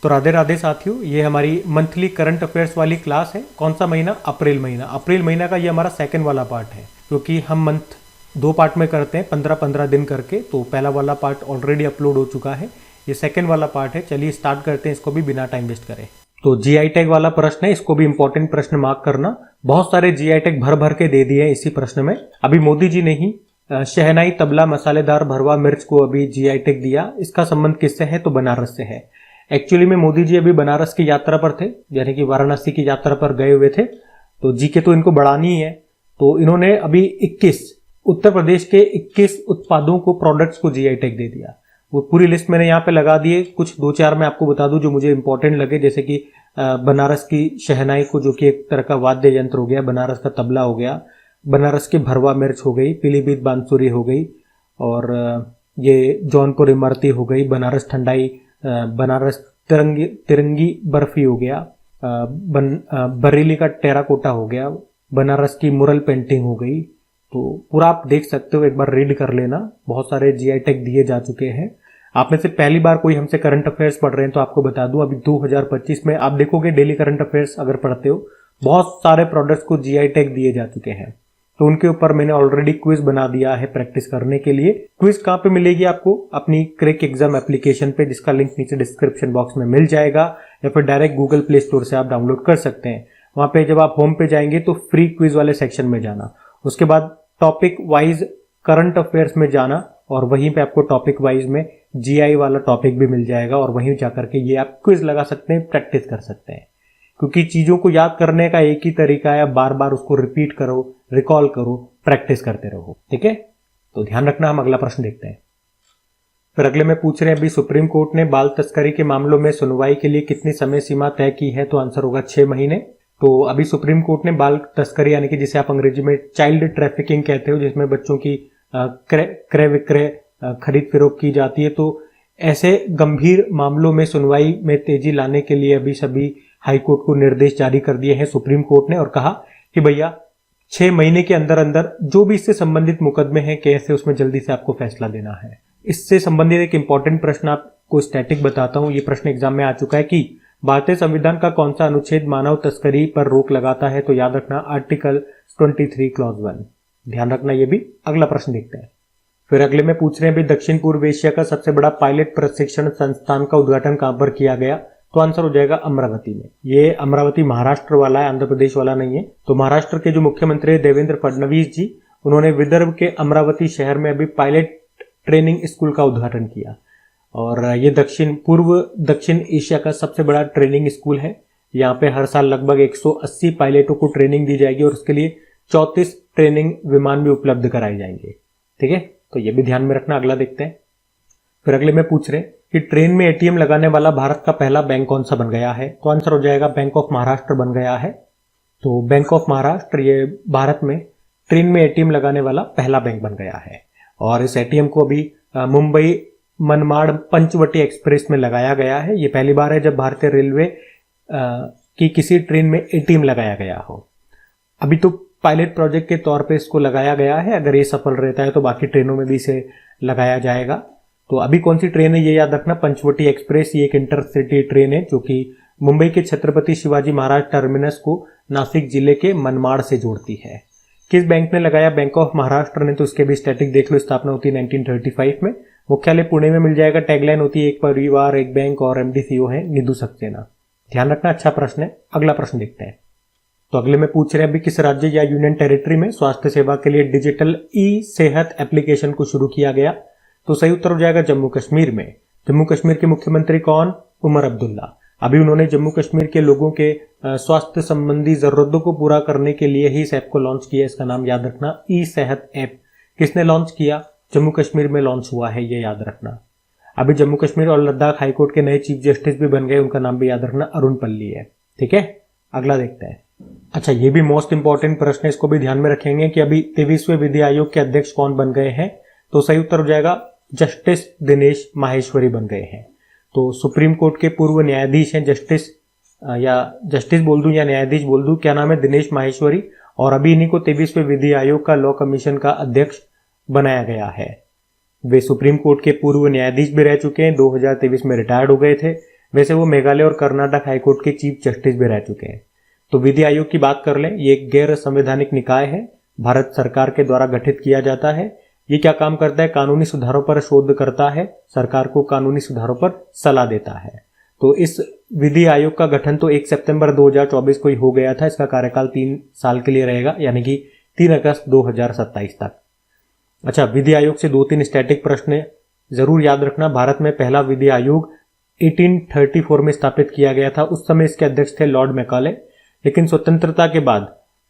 तो राधे राधे साथियों, ये हमारी मंथली करंट अफेयर्स वाली क्लास है। कौन सा महीना? अप्रैल महीना। अप्रैल महीना का ये हमारा सेकंड वाला पार्ट है, क्योंकि हम मंथ दो पार्ट में करते हैं, 15-15 दिन करके। तो पहला वाला पार्ट ऑलरेडी अपलोड हो चुका है, ये सेकंड वाला पार्ट है। चलिए स्टार्ट करते हैं इसको भी बिना टाइम वेस्ट करे। तो जीआई टैग वाला प्रश्न है, इसको भी इंपॉर्टेंट प्रश्न मार्क करना। बहुत सारे जीआई टैग भर भर के दे दिए हैं इसी प्रश्न में। अभी मोदी जी ने ही शहनाई, तबला, मसालेदार भरवा मिर्च को अभी जीआई टैग दिया। इसका संबंध किससे है? तो बनारस से है। एक्चुअली में मोदी जी अभी बनारस की यात्रा पर थे, यानी कि वाराणसी की यात्रा पर गए हुए थे। तो जीके तो इनको बढ़ानी ही है, तो इन्होंने अभी 21 उत्तर प्रदेश के 21 उत्पादों को, प्रोडक्ट्स को जीआई टैग दे दिया। वो पूरी लिस्ट मैंने यहाँ पे लगा दिए। कुछ दो चार मैं आपको बता दूं जो मुझे इंपॉर्टेंट लगे, जैसे कि बनारस की शहनाई को, जो कि एक तरह का वाद्य यंत्र हो गया, बनारस का तबला हो गया, बनारस की भरवा मिर्च हो गई, पीलीभीत बांसुरी हो गई, और ये जौनपुर इमरती हो गई, बनारस ठंडाई, बनारस तिरंगी बर्फी हो गया, बरेली का टेराकोटा हो गया, बनारस की मुरल पेंटिंग हो गई। तो पूरा आप देख सकते हो, एक बार रीड कर लेना। बहुत सारे जीआई टैग दिए जा चुके हैं। आप में से पहली बार कोई हमसे करंट अफेयर्स पढ़ रहे हैं तो आपको बता दूं, अभी 2025 में आप देखोगे डेली करंट अफेयर्स अगर पढ़ते हो, बहुत सारे प्रोडक्ट्स को जीआई टैग दिए जा चुके हैं। तो उनके ऊपर मैंने ऑलरेडी क्विज बना दिया है प्रैक्टिस करने के लिए। क्विज कहाँ पे मिलेगी आपको? अपनी क्रैक एग्जाम एप्लीकेशन पे, जिसका लिंक नीचे डिस्क्रिप्शन बॉक्स में मिल जाएगा, या फिर डायरेक्ट गूगल प्ले स्टोर से आप डाउनलोड कर सकते हैं। वहां पे जब आप होम पे जाएंगे तो फ्री क्विज वाले सेक्शन में जाना, उसके बाद टॉपिक वाइज करंट अफेयर्स में जाना, और वहीं पे आपको टॉपिक वाइज में जीआई वाला टॉपिक भी मिल जाएगा, और वहीं जाकर के ये आप क्विज लगा सकते हैं, प्रैक्टिस कर सकते हैं। क्योंकि चीजों को याद करने का एक ही तरीका है, बार बार उसको रिपीट करो, रिकॉल करो, प्रैक्टिस करते रहो। ठीक है, तो ध्यान रखना। हम अगला प्रश्न देखते हैं। फिर अगले में पूछ रहे हैं, अभी सुप्रीम कोर्ट ने बाल तस्करी के मामलों में सुनवाई के लिए कितनी समय सीमा तय की है? तो आंसर होगा 6 महीने। तो अभी सुप्रीम कोर्ट ने बाल तस्करी, यानी कि जिसे आप अंग्रेजी में चाइल्ड ट्रैफिकिंग कहते हो, जिसमें बच्चों की क्रय विक्रय, खरीद फरोख्त की जाती है, तो ऐसे गंभीर मामलों में सुनवाई में तेजी लाने के लिए अभी सभी हाईकोर्ट को निर्देश जारी कर दिए हैं सुप्रीम कोर्ट ने, और कहा कि भैया 6 महीने के अंदर अंदर जो भी इससे संबंधित मुकदमे हैं, कैसे उसमें जल्दी से आपको फैसला देना है। इससे संबंधित एक इंपॉर्टेंट प्रश्न आपको स्टैटिक बताता हूं, ये प्रश्न एग्जाम में आ चुका है कि भारतीय संविधान का कौन सा अनुच्छेद मानव तस्करी पर रोक लगाता है? तो याद रखना आर्टिकल 23 क्लॉज 1। ध्यान रखना ये भी। अगला प्रश्न देखते हैं। फिर अगले में पूछ रहे हैं, अभी दक्षिण पूर्व एशिया का सबसे बड़ा पायलट प्रशिक्षण संस्थान का उद्घाटन कहां पर किया गया? तो आंसर हो जाएगा अमरावती में। ये अमरावती महाराष्ट्र वाला है, आंध्र प्रदेश वाला नहीं है। तो महाराष्ट्र के जो मुख्यमंत्री देवेंद्र फडणवीस जी, उन्होंने विदर्भ के अमरावती शहर में अभी पायलट ट्रेनिंग स्कूल का उद्घाटन किया, और ये दक्षिण एशिया का सबसे बड़ा ट्रेनिंग स्कूल है। यहाँ पे हर साल लगभग 180 पायलटों को ट्रेनिंग दी जाएगी, और उसके लिए 34 ट्रेनिंग विमान भी उपलब्ध कराए जाएंगे। ठीक है, तो ये भी ध्यान में रखना। अगला देखते हैं। फिर अगले में पूछ रहे हैं कि ट्रेन में एटीएम लगाने वाला भारत का पहला बैंक कौन सा बन गया है? तो आंसर हो जाएगा बैंक ऑफ महाराष्ट्र बन गया है। तो बैंक ऑफ महाराष्ट्र ये भारत में ट्रेन में एटीएम लगाने वाला पहला बैंक बन गया है, और इस एटीएम को अभी मुंबई मनमाड़ पंचवटी एक्सप्रेस में लगाया गया है। ये पहली बार है जब भारतीय रेलवे की किसी ट्रेन में एटीएम लगाया गया हो। अभी तो पायलट प्रोजेक्ट के तौर पे इसको लगाया गया है, अगर ये सफल रहता है तो बाकी ट्रेनों में भी इसे लगाया जाएगा। तो अभी कौन सी ट्रेन है ये याद रखना, पंचवटी एक्सप्रेस। ये एक इंटरसिटी ट्रेन है जो कि मुंबई के छत्रपति शिवाजी महाराज टर्मिनस को नासिक जिले के मनमाड़ से जोड़ती है। किस बैंक ने लगाया? बैंक ऑफ महाराष्ट्र ने। तो इसके भी स्टैटिक देख लो। स्थापना होती है 1935 में। मुख्यालय पुणे में मिल जाएगा। टैगलाइन होती है एक परिवार एक बैंक, और एमडी है निधु सक्सेना। ध्यान रखना, अच्छा प्रश्न है। अगला प्रश्न देखते हैं। तो अगले में पूछ रहे हैं, अभी किस राज्य या यूनियन टेरिटरी में स्वास्थ्य सेवा के लिए डिजिटल ई सेहत एप्लीकेशन को शुरू किया गया? तो सही उत्तर हो जाएगा जम्मू कश्मीर में। जम्मू कश्मीर के मुख्यमंत्री कौन? उमर अब्दुल्ला। अभी उन्होंने जम्मू कश्मीर के लोगों के स्वास्थ्य संबंधी जरूरतों को पूरा करने के लिए ही इस ऐप को लॉन्च किया। इसका नाम याद रखना, ई सेहत ऐप। किसने लॉन्च किया? जम्मू कश्मीर में लॉन्च हुआ है, ये याद रखना। अभी जम्मू कश्मीर और लद्दाख हाईकोर्ट के नए चीफ जस्टिस भी बन गए, उनका नाम भी याद रखना, अरुण पल्ली है। ठीक है, अगला देखते हैं। अच्छा, ये भी मोस्ट इंपॉर्टेंट प्रश्न है, इसको भी ध्यान में रखेंगे कि अभी 23वें विधि आयोग के अध्यक्ष कौन बन गए हैं? तो सही उत्तर हो जाएगा जस्टिस दिनेश माहेश्वरी बन गए हैं। तो सुप्रीम कोर्ट के पूर्व न्यायाधीश हैं जस्टिस बोल दूं या न्यायाधीश बोल दूं, क्या नाम है? दिनेश माहेश्वरी। और अभी इन्हीं को 23वें विधि आयोग का लॉ कमीशन का अध्यक्ष बनाया गया है। वे सुप्रीम कोर्ट के पूर्व न्यायाधीश भी रह चुके हैं, 2023 में रिटायर्ड हो गए थे। वैसे वो मेघालय और कर्नाटक हाईकोर्ट के चीफ जस्टिस भी रह चुके हैं। तो विधि आयोग की बात कर लें, ये एक गैर संवैधानिक निकाय है, भारत सरकार के द्वारा गठित किया जाता है। ये क्या काम करता है? कानूनी सुधारों पर शोध करता है, सरकार को कानूनी सुधारों पर सलाह देता है। तो इस विधि आयोग का गठन तो 1 सितंबर 2024 को ही हो गया था। इसका कार्यकाल 3 साल के लिए रहेगा, यानी कि 3 अगस्त 2027 तक। अच्छा, विधि आयोग से 2-3 स्टैटिक प्रश्न जरूर याद रखना। भारत में पहला विधि आयोग 1834 में स्थापित किया गया था। उस समय इसके अध्यक्ष थे लॉर्ड मैकाले। लेकिन स्वतंत्रता के बाद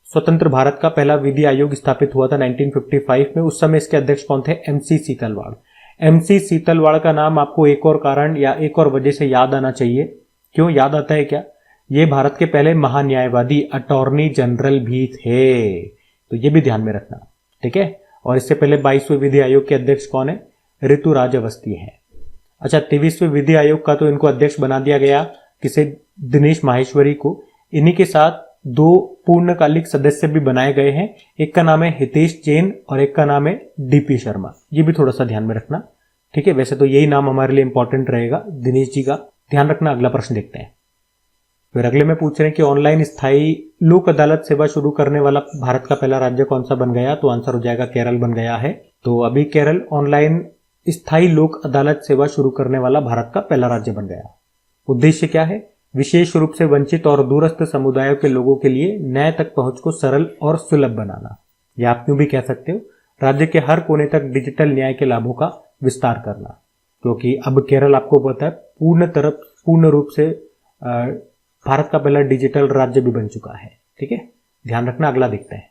स्वतंत्र भारत का पहला विधि आयोग स्थापित हुआ था 1955 में। उस समय इसके अध्यक्ष कौन थे? MC सीतलवाड़। MC सीतलवाड़ का नाम आपको एक और कारण या एक और वजह से याद आना चाहिए। क्यों याद आता है क्या? ये भारत के पहले महान्यायवादी अटॉर्नी जनरल भी थे, तो ये भी ध्यान में रखना, ठीक है। और इससे पहले 22वें विधि आयोग के अध्यक्ष कौन है? ऋतुराज अवस्थी है। अच्छा, 23वें विधि आयोग का तो इनको अध्यक्ष बना दिया गया, किसे? दिनेश माहेश्वरी को। इन्हीं के साथ 2 पूर्णकालिक सदस्य भी बनाए गए हैं। एक का नाम है हितेश जैन और एक का नाम है DP शर्मा। ये भी थोड़ा सा ध्यान में रखना, ठीक है। वैसे तो यही नाम हमारे लिए इंपॉर्टेंट रहेगा, दिनेश जी का। ध्यान रखना। अगला प्रश्न देखते हैं। फिर अगले में पूछ रहे हैं कि ऑनलाइन स्थायी लोक अदालत सेवा शुरू करने वाला भारत का पहला राज्य कौन सा बन गया? तो आंसर हो जाएगा केरल बन गया है। तो अभी केरल ऑनलाइन स्थायी लोक अदालत सेवा शुरू करने वाला भारत का पहला राज्य बन गया। उद्देश्य क्या है? विशेष रूप से वंचित और दूरस्थ समुदायों के लोगों के लिए न्याय तक पहुंच को सरल और सुलभ बनाना, या आप यूं भी कह सकते हो राज्य के हर कोने तक डिजिटल न्याय के लाभों का विस्तार करना। क्योंकि अब केरल आपको पता है पूर्ण रूप से भारत का पहला डिजिटल राज्य भी बन चुका है, ठीक है। ध्यान रखना। अगला देखते हैं।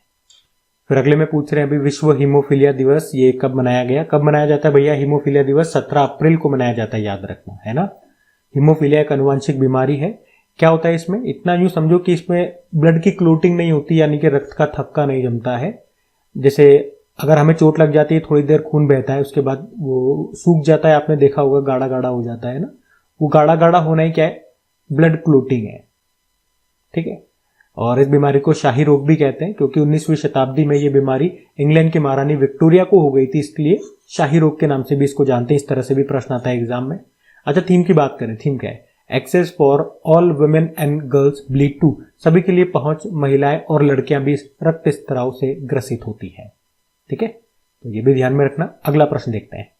फिर अगले में पूछ रहे हैं अभी विश्व हीमोफीलिया दिवस ये कब मनाया गया? कब मनाया जाता है भैया? हीमोफीलिया दिवस 17 अप्रैल को मनाया जाता है, याद रखना, है ना। हीमोफीलिया एक आनुवंशिक बीमारी है। क्या होता है इसमें? इतना यूं समझो कि इसमें ब्लड की क्लोटिंग नहीं होती, यानी कि रक्त का थक्का नहीं जमता है। जैसे अगर हमें चोट लग जाती है, थोड़ी देर खून बहता है, उसके बाद वो सूख जाता है, आपने देखा होगा गाढ़ा गाढ़ा हो जाता है ना। वो गाढ़ा गाढ़ा होना ही क्या है? ब्लड क्लोटिंग है, ठीक है। और इस बीमारी को शाही रोग भी कहते हैं, क्योंकि 19वीं शताब्दी में ये बीमारी इंग्लैंड की महारानी विक्टोरिया को हो गई थी, इसलिए शाही रोग के नाम से भी इसको जानते हैं। इस तरह से भी प्रश्न आता है एग्जाम में। अच्छा, थीम की बात करें। थीम क्या है? Access for all women and girls bleed to, सभी के लिए पहुंच, महिलाएं और लड़कियां भी रक्त स्त्राव से ग्रसित होती है, ठीक है। तो ये भी ध्यान में रखना। अगला प्रश्न देखते हैं।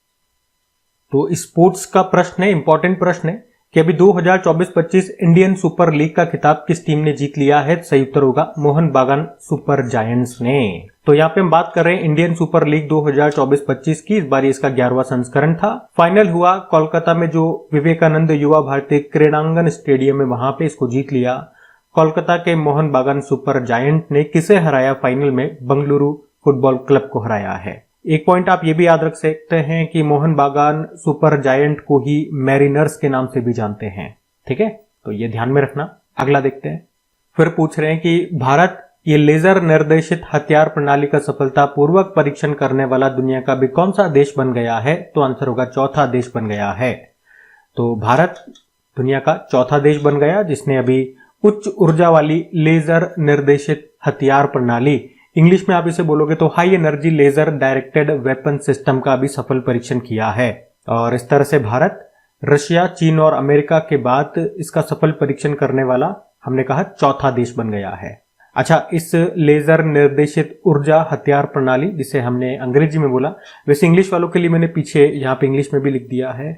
तो स्पोर्ट्स का प्रश्न है, इंपॉर्टेंट प्रश्न है कि अभी 2024-25 इंडियन सुपर लीग का खिताब किस टीम ने जीत लिया है? सही उत्तर होगा मोहन बागान सुपर जायंट्स ने। तो यहाँ पे हम बात कर रहे हैं इंडियन सुपर लीग 2024-25 की। इस बार इसका 11वां संस्करण था। फाइनल हुआ कोलकाता में, जो विवेकानंद युवा भारतीय क्रीड़ांगन स्टेडियम है, वहां पे इसको जीत लिया। कोलकाता के मोहन बागान सुपर जायंट ने किसे हराया? फाइनल में बंगलुरु फुटबॉल क्लब को हराया है। एक पॉइंट आप ये भी याद रख सकते हैं कि मोहन बागान सुपर जायंट को ही मैरिनर्स के नाम से भी जानते हैं, ठीक है। तो ये ध्यान में रखना। अगला देखते हैं। फिर पूछ रहे हैं कि भारत ये लेजर निर्देशित हथियार प्रणाली का सफलतापूर्वक परीक्षण करने वाला दुनिया का भी कौन सा देश बन गया है? तो आंसर होगा चौथा देश बन गया है। तो भारत दुनिया का चौथा देश बन गया जिसने अभी उच्च ऊर्जा वाली लेजर निर्देशित हथियार प्रणाली, इंग्लिश में आप इसे बोलोगे तो high energy laser directed weapon system का भी सफल परीक्षण किया है। और इस तरह से भारत रशिया, चीन और अमेरिका के बाद इसका सफल परीक्षण करने वाला, हमने कहा, चौथा देश बन गया है। अच्छा, इस लेजर निर्देशित ऊर्जा हथियार प्रणाली, जिसे हमने अंग्रेजी में बोला, वैसे इंग्लिश वालों के लिए मैंने पीछे यहाँ पे इंग्लिश में भी लिख दिया है,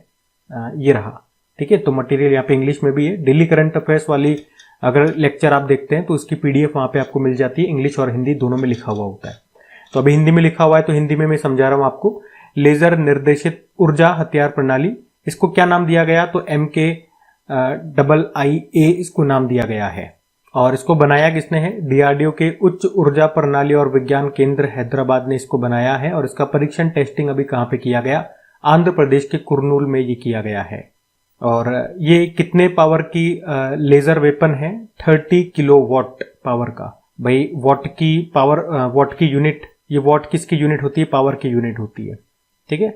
ये रहा, ठीक है। तो मटेरियल यहाँ पे इंग्लिश में भी है। दिल्ली करंट अफेयर्स वाली अगर लेक्चर आप देखते हैं तो उसकी PDF वहां पे आपको मिल जाती है, इंग्लिश और हिंदी दोनों में लिखा हुआ होता है। तो अभी हिंदी में लिखा हुआ है तो हिंदी में मैं समझा रहा हूं आपको। लेजर निर्देशित ऊर्जा हथियार प्रणाली, इसको क्या नाम दिया गया? तो MKIIA इसको नाम दिया गया है। और इसको बनाया किसने है? DRDO के उच्च ऊर्जा प्रणाली और विज्ञान केंद्र हैदराबाद ने इसको बनाया है। और इसका परीक्षण टेस्टिंग अभी कहां पे किया गया? आंध्र प्रदेश के कुर्नूल में ये किया गया है। और ये कितने पावर की लेजर वेपन है? 30 किलोवाट पावर का। भाई वॉट की पावर, वॉट की यूनिट, ये वॉट किसकी यूनिट होती है? पावर की यूनिट होती है, ठीक है।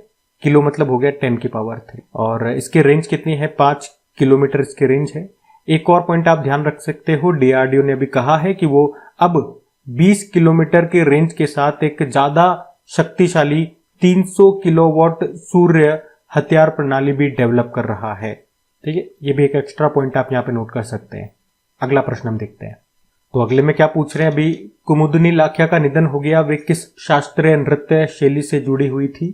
किलो मतलब हो गया 10 की पावर 3। और इसकी रेंज कितनी है? 5 किलोमीटर इसकी रेंज है। एक और पॉइंट आप ध्यान रख सकते हो, DRDO ने भी कहा है कि वो अब 20 किलोमीटर की रेंज के साथ एक ज्यादा शक्तिशाली 300 किलोवाट सूर्य हथियार प्रणाली भी डेवलप कर रहा है। ठीक है, ये भी एक एक्स्ट्रा पॉइंट आप यहाँ पे नोट कर सकते हैं। अगला प्रश्न हम देखते हैं। तो अगले में क्या पूछ रहे हैं, अभी कुमुदनी लाखिया का निधन हो गया, वे किस शास्त्रीय नृत्य शैली से जुड़ी हुई थी?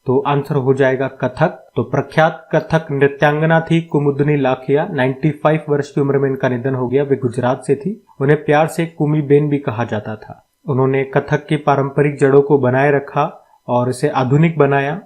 तो आंसर हो जाएगा कथक। तो प्रख्यात कथक नृत्यांगना थी कुमुदनी लाखिया। 95 वर्ष की उम्र में इनका निधन हो गया। वे गुजरात से थी। उन्हें प्यार से कुमी बेन भी कहा जाता था। उन्होंने कथक की पारंपरिक जड़ों को बनाए रखा और इसे आधुनिक बनाया,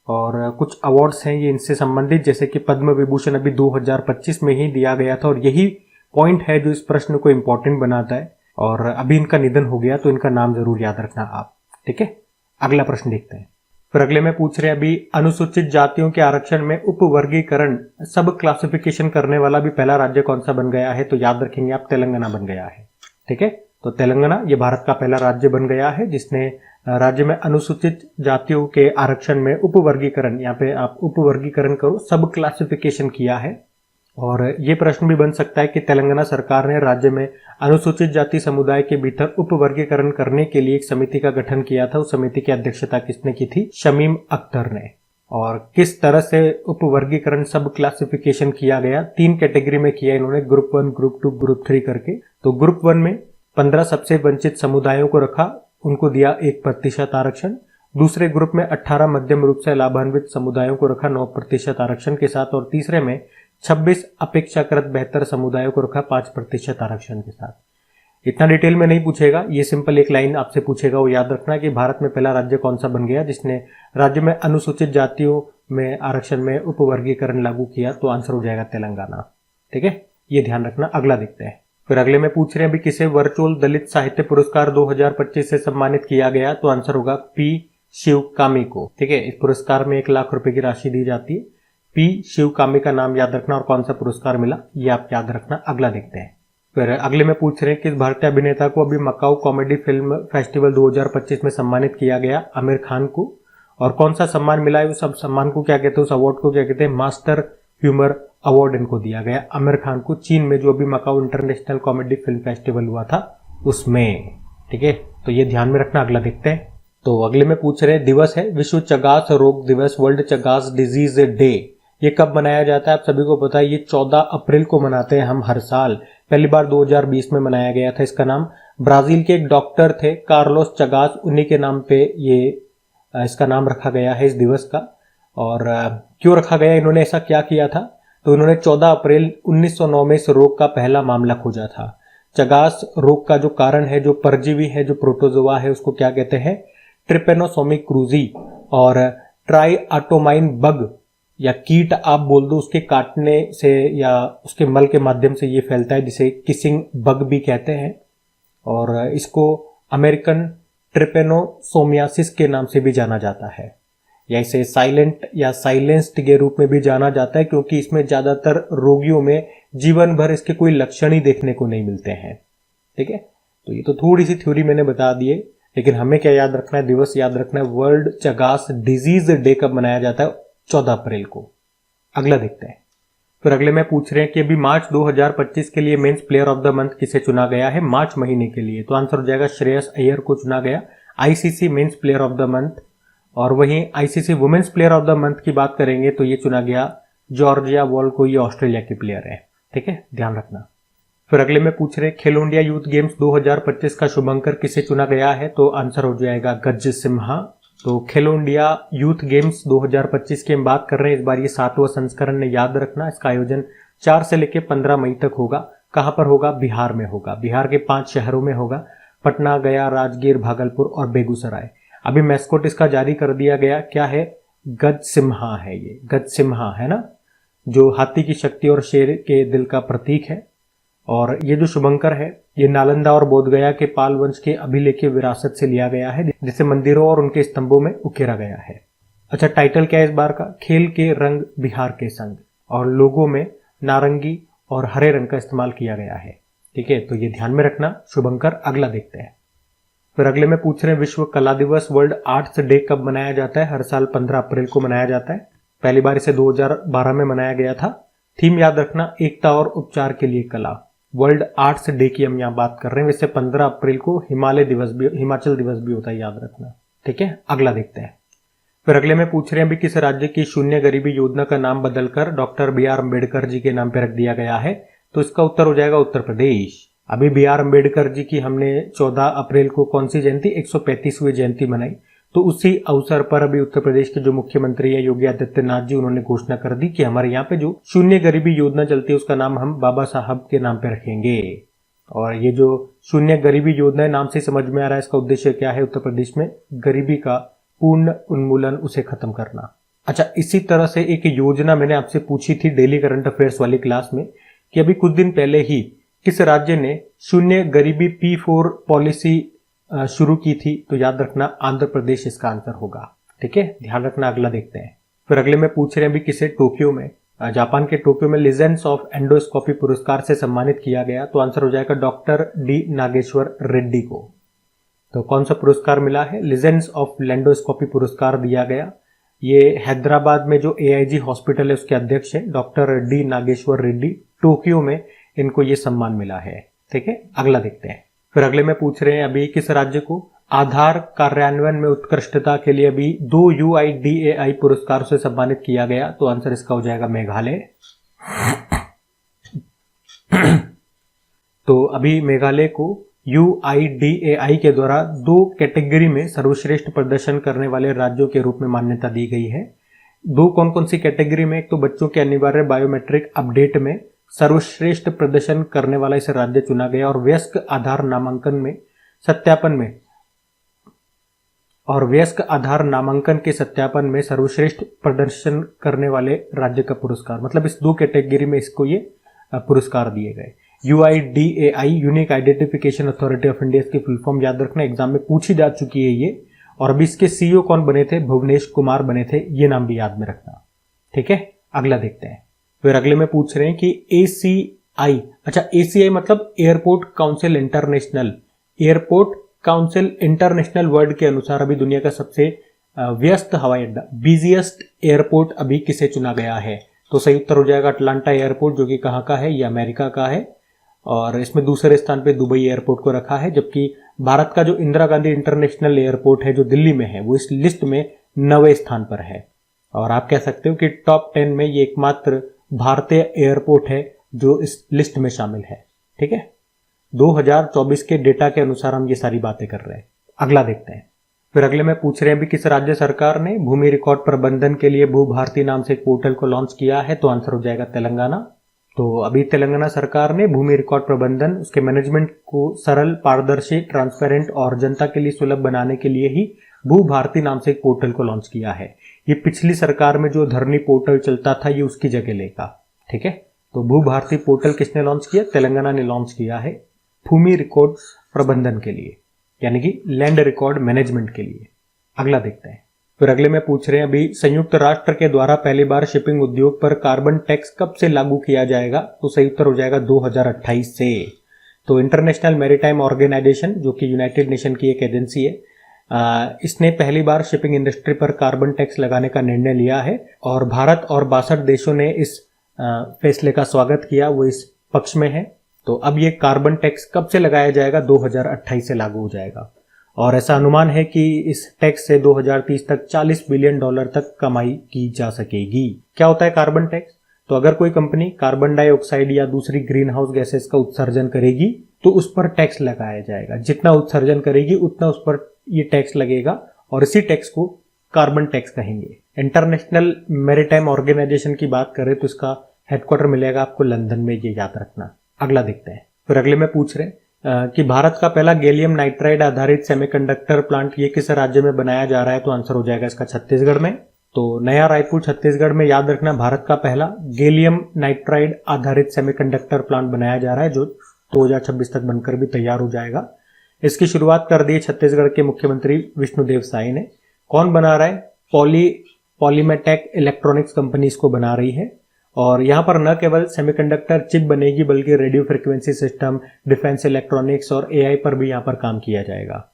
और कुछ अवार्ड्स हैं ये इनसे संबंधित, जैसे कि पद्म विभूषण अभी 2025 में ही दिया गया था, और यही पॉइंट है जो इस प्रश्न को इंपॉर्टेंट बनाता है। और अभी इनका निधन हो गया तो इनका नाम जरूर याद रखना आप। ठीक है, अगला प्रश्न देखते हैं। फिर अगले में पूछ रहे हैं, अभी अनुसूचित जातियों के आरक्षण में उपवर्गीकरण सब क्लासिफिकेशन करने वाला भी पहला राज्य कौन सा बन गया है? तो याद रखेंगे आप, तेलंगाना बन गया है। ठीक है, तो तेलंगाना ये भारत का पहला राज्य बन गया है जिसने राज्य में अनुसूचित जातियों के आरक्षण में उपवर्गीकरण, यहाँ पे आप उपवर्गीकरण करो, सब क्लासिफिकेशन किया है। और ये प्रश्न भी बन सकता है कि तेलंगाना सरकार ने राज्य में अनुसूचित जाति समुदाय के भीतर उपवर्गीकरण करने के लिए एक समिति का गठन किया था। उस समिति की अध्यक्षता किसने की थी? शमीम अख्तर ने। और किस तरह से उपवर्गीकरण सब क्लासिफिकेशन किया गया? 3 कैटेगरी में किया इन्होंने, ग्रुप 1, ग्रुप 2, ग्रुप 3 करके। तो ग्रुप 1 में 15 सबसे वंचित समुदायों को रखा, उनको दिया 1% आरक्षण। दूसरे ग्रुप में 18 मध्यम रूप से लाभान्वित समुदायों को रखा 9% आरक्षण के साथ, और तीसरे में 26 अपेक्षाकृत बेहतर समुदायों को रखा 5% आरक्षण के साथ। इतना डिटेल में नहीं पूछेगा, ये सिंपल एक लाइन आपसे पूछेगा, वो याद रखना कि भारत में पहला राज्य कौन सा बन गया जिसने राज्य में अनुसूचित जातियों में आरक्षण में उपवर्गीकरण लागू किया? तो आंसर हो जाएगा तेलंगाना। ठीक है, ये ध्यान रखना। अगला देखते हैं। फिर अगले में पूछ रहे हैं, अभी किसे वर्चुअल दलित साहित्य पुरस्कार 2025 से सम्मानित किया गया? तो आंसर होगा पी शिवकामी को। ठीक है, इस पुरस्कार में 1 लाख रुपए की राशि दी जाती है। पी शिवकामी का नाम याद रखना और कौन सा पुरस्कार मिला ये आप याद रखना। अगला देखते हैं। फिर अगले में पूछ रहे हैं, किस भारतीय अभिनेता को अभी मकाऊ कॉमेडी फिल्म फेस्टिवल 2025 में सम्मानित किया गया? आमिर खान को। और कौन सा सम्मान मिला है? उस सम्मान को क्या कहते हैं, उस अवार्ड को क्या कहते हैं? मास्टर ह्यूमर अवार्ड इनको दिया गया, आमिर खान को, चीन में जो अभी Macau international comedy film festival हुआ था उसमें। ठीक है, तो ये ध्यान में रखना। अगला देखते हैं। तो अगले में पूछ रहे हैं, दिवस है विश्व चगास रोग दिवस, वर्ल्ड चगास डिजीज डे। ये कब मनाया जाता है? आप सभी को पता है, ये 14 अप्रैल को मनाते हैं हम हर साल। पहली बार 2020 में मनाया गया था। इसका नाम ब्राजील के एक डॉक्टर थे कार्लोस चगास, उन्हीं के नाम पे ये इसका नाम रखा गया है इस दिवस का। और क्यों रखा गया, इन्होंने ऐसा क्या किया था? तो इन्होंने 14 अप्रैल 1909 में इस रोग का पहला मामला खोजा था। चगास रोग का जो कारण है, जो परजीवी है, जो प्रोटोजोआ है, उसको क्या कहते हैं? ट्रिपेनोसोमिक क्रूजी। और ट्राइआटोमाइन बग या कीट आप बोल दो, उसके काटने से या उसके मल के माध्यम से ये फैलता है, जिसे किसिंग बग भी कहते हैं। और इसको अमेरिकन ट्रिपेनोसोमियासिस के नाम से भी जाना जाता है, या इसे साइलेंट या साइलेंस्ड के रूप में भी जाना जाता है, क्योंकि इसमें ज्यादातर रोगियों में जीवन भर इसके कोई लक्षण ही देखने को नहीं मिलते हैं। ठीक है, तो ये तो थोड़ी सी थ्योरी मैंने बता दी है, लेकिन हमें क्या याद रखना है? दिवस याद रखना है। वर्ल्ड चगास डिजीज डे कब मनाया जाता है? 14 अप्रैल को। अगला देखते हैं। फिर अगले में पूछ रहे हैं कि अभी मार्च 2025 के लिए mains player of the month किसे चुना गया है? मार्च महीने के लिए। तो आंसर हो जाएगा श्रेयस अय्यर को चुना गया, ICC men's player of the month. और वहीं ICC women's player of the month की बात करेंगे तो ये चुना गया जॉर्जिया वॉल को, ये ऑस्ट्रेलिया की प्लेयर है। ठीक है, ध्यान रखना। फिर अगले में पूछ रहे खेलो इंडिया यूथ गेम्स 2025 का शुभंकर किसे चुना गया है? तो आंसर हो जाएगा गज सिम्हा। तो खेलो इंडिया यूथ गेम्स 2025 की हम बात कर रहे हैं, इस बार ये 7वां संस्करण है, याद रखना। इसका आयोजन 4 से लेकर 15 मई तक होगा। कहां पर होगा? बिहार में होगा। बिहार के 5 शहरों में होगा, पटना, गया, राजगीर, भागलपुर और बेगूसराय। अभी मैस्कोट इसका जारी कर दिया गया, क्या है? गज सिम्हा है। ये गज सिम्हा है ना, जो हाथी की शक्ति और शेर के दिल का प्रतीक है। और ये जो शुभंकर है, ये नालंदा और बोधगया के पाल वंश के अभिलेखीय विरासत से लिया गया है, जिसे मंदिरों और उनके स्तंभों में उकेरा गया है। अच्छा, टाइटल क्या है इस बार का? खेल के रंग बिहार के संग। और लोगो में नारंगी और हरे रंग का इस्तेमाल किया गया है। ठीक है, तो ये ध्यान में रखना शुभंकर। अगला देखते हैं। फिर अगले में पूछ रहे हैं विश्व कला दिवस वर्ल्ड आर्ट्स डे कब मनाया जाता है? हर साल 15 अप्रैल को मनाया जाता है। पहली बार इसे 2012 में मनाया गया था। थीम याद रखना, एकता और उपचार के लिए कला। वर्ल्ड आर्ट्स डे की हम यहाँ बात कर रहे हैं। वैसे 15 अप्रैल को हिमाचल दिवस भी होता है, याद रखना। ठीक है, अगला देखते हैं। फिर अगले में पूछ रहे हैं अभी किस राज्य की शून्य गरीबी योजना का नाम बदलकर doctor B are Ambedkar ji के नाम पे रख दिया गया है? तो इसका उत्तर हो जाएगा उत्तर प्रदेश। अभी बी आर अम्बेडकर जी की हमने 14 अप्रैल को कौन सी जयंती 135वीं जयंती मनाई, तो उसी अवसर पर अभी उत्तर प्रदेश के जो मुख्यमंत्री है योगी आदित्यनाथ जी, उन्होंने घोषणा कर दी कि हमारे यहाँ पे जो शून्य गरीबी योजना चलती है उसका नाम हम बाबा साहब के नाम पे रखेंगे। और ये जो शून्य गरीबी योजना है, नाम से समझ में आ रहा है इसका उद्देश्य क्या है, उत्तर प्रदेश में गरीबी का पूर्ण उन्मूलन, उसे खत्म करना। अच्छा, इसी तरह से एक योजना मैंने आपसे पूछी थी डेली करंट अफेयर्स वाली क्लास में कि अभी कुछ दिन पहले ही किस राज्य ने शून्य गरीबी P4 पॉलिसी शुरू की थी, तो याद रखना आंध्र प्रदेश इसका आंसर होगा। ठीक है, ध्यान रखना। अगला देखते हैं। फिर अगले में पूछ रहे हैं अभी किसे टोक्यो में, जापान के टोक्यो में लीजेंड्स ऑफ एंडोस्कोपी पुरस्कार से सम्मानित किया गया, तो आंसर हो जाएगा डॉक्टर डी नागेश्वर रेड्डी को। तो कौन सा पुरस्कार मिला है? लीजेंड्स ऑफ लेंडोस्कोपी पुरस्कार दिया गया। ये हैदराबाद में जो AIG हॉस्पिटल है उसके अध्यक्ष है doctor D Nageshwar Reddy. Tokyo में इनको ये सम्मान मिला है। ठीक है, अगला देखते हैं। फिर अगले में पूछ रहे हैं अभी किस राज्य को आधार कार्यान्वयन में उत्कृष्टता के लिए अभी 2 UIDAI पुरस्कार से सम्मानित किया गया, तो आंसर इसका हो जाएगा मेघालय। तो अभी मेघालय को UIDAI के द्वारा 2 कैटेगरी में सर्वश्रेष्ठ प्रदर्शन करने वाले राज्यों के रूप में मान्यता दी गई है। 2 कौन कौन सी कैटेगरी में? एक तो बच्चों के अनिवार्य बायोमेट्रिक अपडेट में सर्वश्रेष्ठ प्रदर्शन करने वाला इसे राज्य चुना गया, और वयस्क आधार नामांकन में सत्यापन में और वयस्क आधार नामांकन के सत्यापन में सर्वश्रेष्ठ प्रदर्शन करने वाले राज्य का पुरस्कार, मतलब इस 2 कैटेगरी में इसको ये पुरस्कार दिए गए। UIDAI unique identification authority of India की फुल फॉर्म याद रखना, एग्जाम में पूछी जा चुकी है ये। और अभी इसके CEO कौन बने थे? भुवनेश कुमार बने थे, ये नाम भी याद में रखना। ठीक है, अगला देखते हैं। फिर अगले में पूछ रहे हैं कि ACI, अच्छा ACI मतलब airport council international. Airport council international world के अनुसार अभी दुनिया का सबसे व्यस्त हवाई अड्डा, बिजिएस्ट एयरपोर्ट अभी किसे चुना गया है? तो सही उत्तर हो जाएगा अटलांटा एयरपोर्ट, जो कि कहाँ का है? ये अमेरिका का है। और इसमें दूसरे स्थान पे दुबई एयरपोर्ट को रखा है, जबकि भारत का जो इंदिरा गांधी इंटरनेशनल एयरपोर्ट है जो दिल्ली में है, वो इस लिस्ट में 9वें स्थान पर है। और आप कह सकते हो कि टॉप 10 में ये एकमात्र भारतीय एयरपोर्ट है जो इस लिस्ट में शामिल है। ठीक है, 2024 के डेटा के अनुसार हम ये सारी बातें कर रहे हैं। अगला देखते हैं। फिर अगले में पूछ रहे हैं भी किस राज्य सरकार ने भूमि रिकॉर्ड प्रबंधन के लिए भू भारती नाम से एक पोर्टल को लॉन्च किया है? तो आंसर हो जाएगा तेलंगाना। तो अभी तेलंगाना सरकार ने भूमि रिकॉर्ड प्रबंधन, उसके मैनेजमेंट को सरल, पारदर्शी, ट्रांसपेरेंट और जनता के लिए सुलभ बनाने के लिए ही भू भारती नाम से एक पोर्टल को लॉन्च किया है। ये पिछली सरकार में जो धरनी पोर्टल चलता था ये उसकी जगह लेगा। ठीक है, तो भू भारती पोर्टल किसने लॉन्च किया? तेलंगाना ने लॉन्च किया है भूमि रिकॉर्ड प्रबंधन के लिए, यानी कि लैंड रिकॉर्ड मैनेजमेंट के लिए। अगला देखते हैं। फिर अगले में पूछ रहे हैं अभी संयुक्त राष्ट्र के द्वारा पहली बार शिपिंग उद्योग पर कार्बन टैक्स कब से लागू किया जाएगा? तो सही उत्तर हो जाएगा 2028 से। तो इंटरनेशनल मैरीटाइम ऑर्गेनाइजेशन, जो कि यूनाइटेड नेशन की एक एजेंसी है, इसने पहली बार शिपिंग इंडस्ट्री पर कार्बन टैक्स लगाने का निर्णय लिया है, और भारत और 62 देशों ने इस फैसले का स्वागत किया, वो इस पक्ष में है। तो अब ये कार्बन टैक्स कब से लगाया जाएगा? 2028 से लागू हो जाएगा। और ऐसा अनुमान है कि इस टैक्स से 2030 तक $40 बिलियन तक कमाई की जा सकेगी। क्या होता है कार्बन टैक्स? तो अगर कोई कंपनी कार्बन डाइऑक्साइड या दूसरी ग्रीन हाउस गैसेस का उत्सर्जन करेगी तो उस पर टैक्स लगाया जाएगा। जितना उत्सर्जन करेगी उतना उस पर ये टैक्स लगेगा, और इसी टैक्स को कार्बन टैक्स कहेंगे। इंटरनेशनल मैरीटाइम ऑर्गेनाइजेशन की बात करें तो इसका हेडक्वार्टर मिलेगा आपको लंदन में, ये याद रखना। अगला देखते हैं। फिर अगले में पूछ रहे हैं कि भारत का पहला गैलियम नाइट्राइड आधारित सेमीकंडक्टर प्लांट ये किस राज्य में बनाया जा रहा है? तो आंसर हो जाएगा इसका छत्तीसगढ़ में। तो नया रायपुर छत्तीसगढ़ में याद रखना भारत का पहला गैलियम नाइट्राइड आधारित सेमीकंडक्टर प्लांट बनाया जा रहा है, जो 2026 तक बनकर भी तैयार हो जाएगा। इसकी शुरुआत कर दी छत्तीसगढ़ के मुख्यमंत्री विष्णुदेव साय ने। कौन बना रहा है? पॉलीमेटेक इलेक्ट्रॉनिक्स कंपनी इसको बना रही है। और यहाँ पर न केवल सेमीकंडक्टर चिप बनेगी बल्कि radio frequency system, defence electronics और AI पर भी यहाँ पर काम किया जाएगा।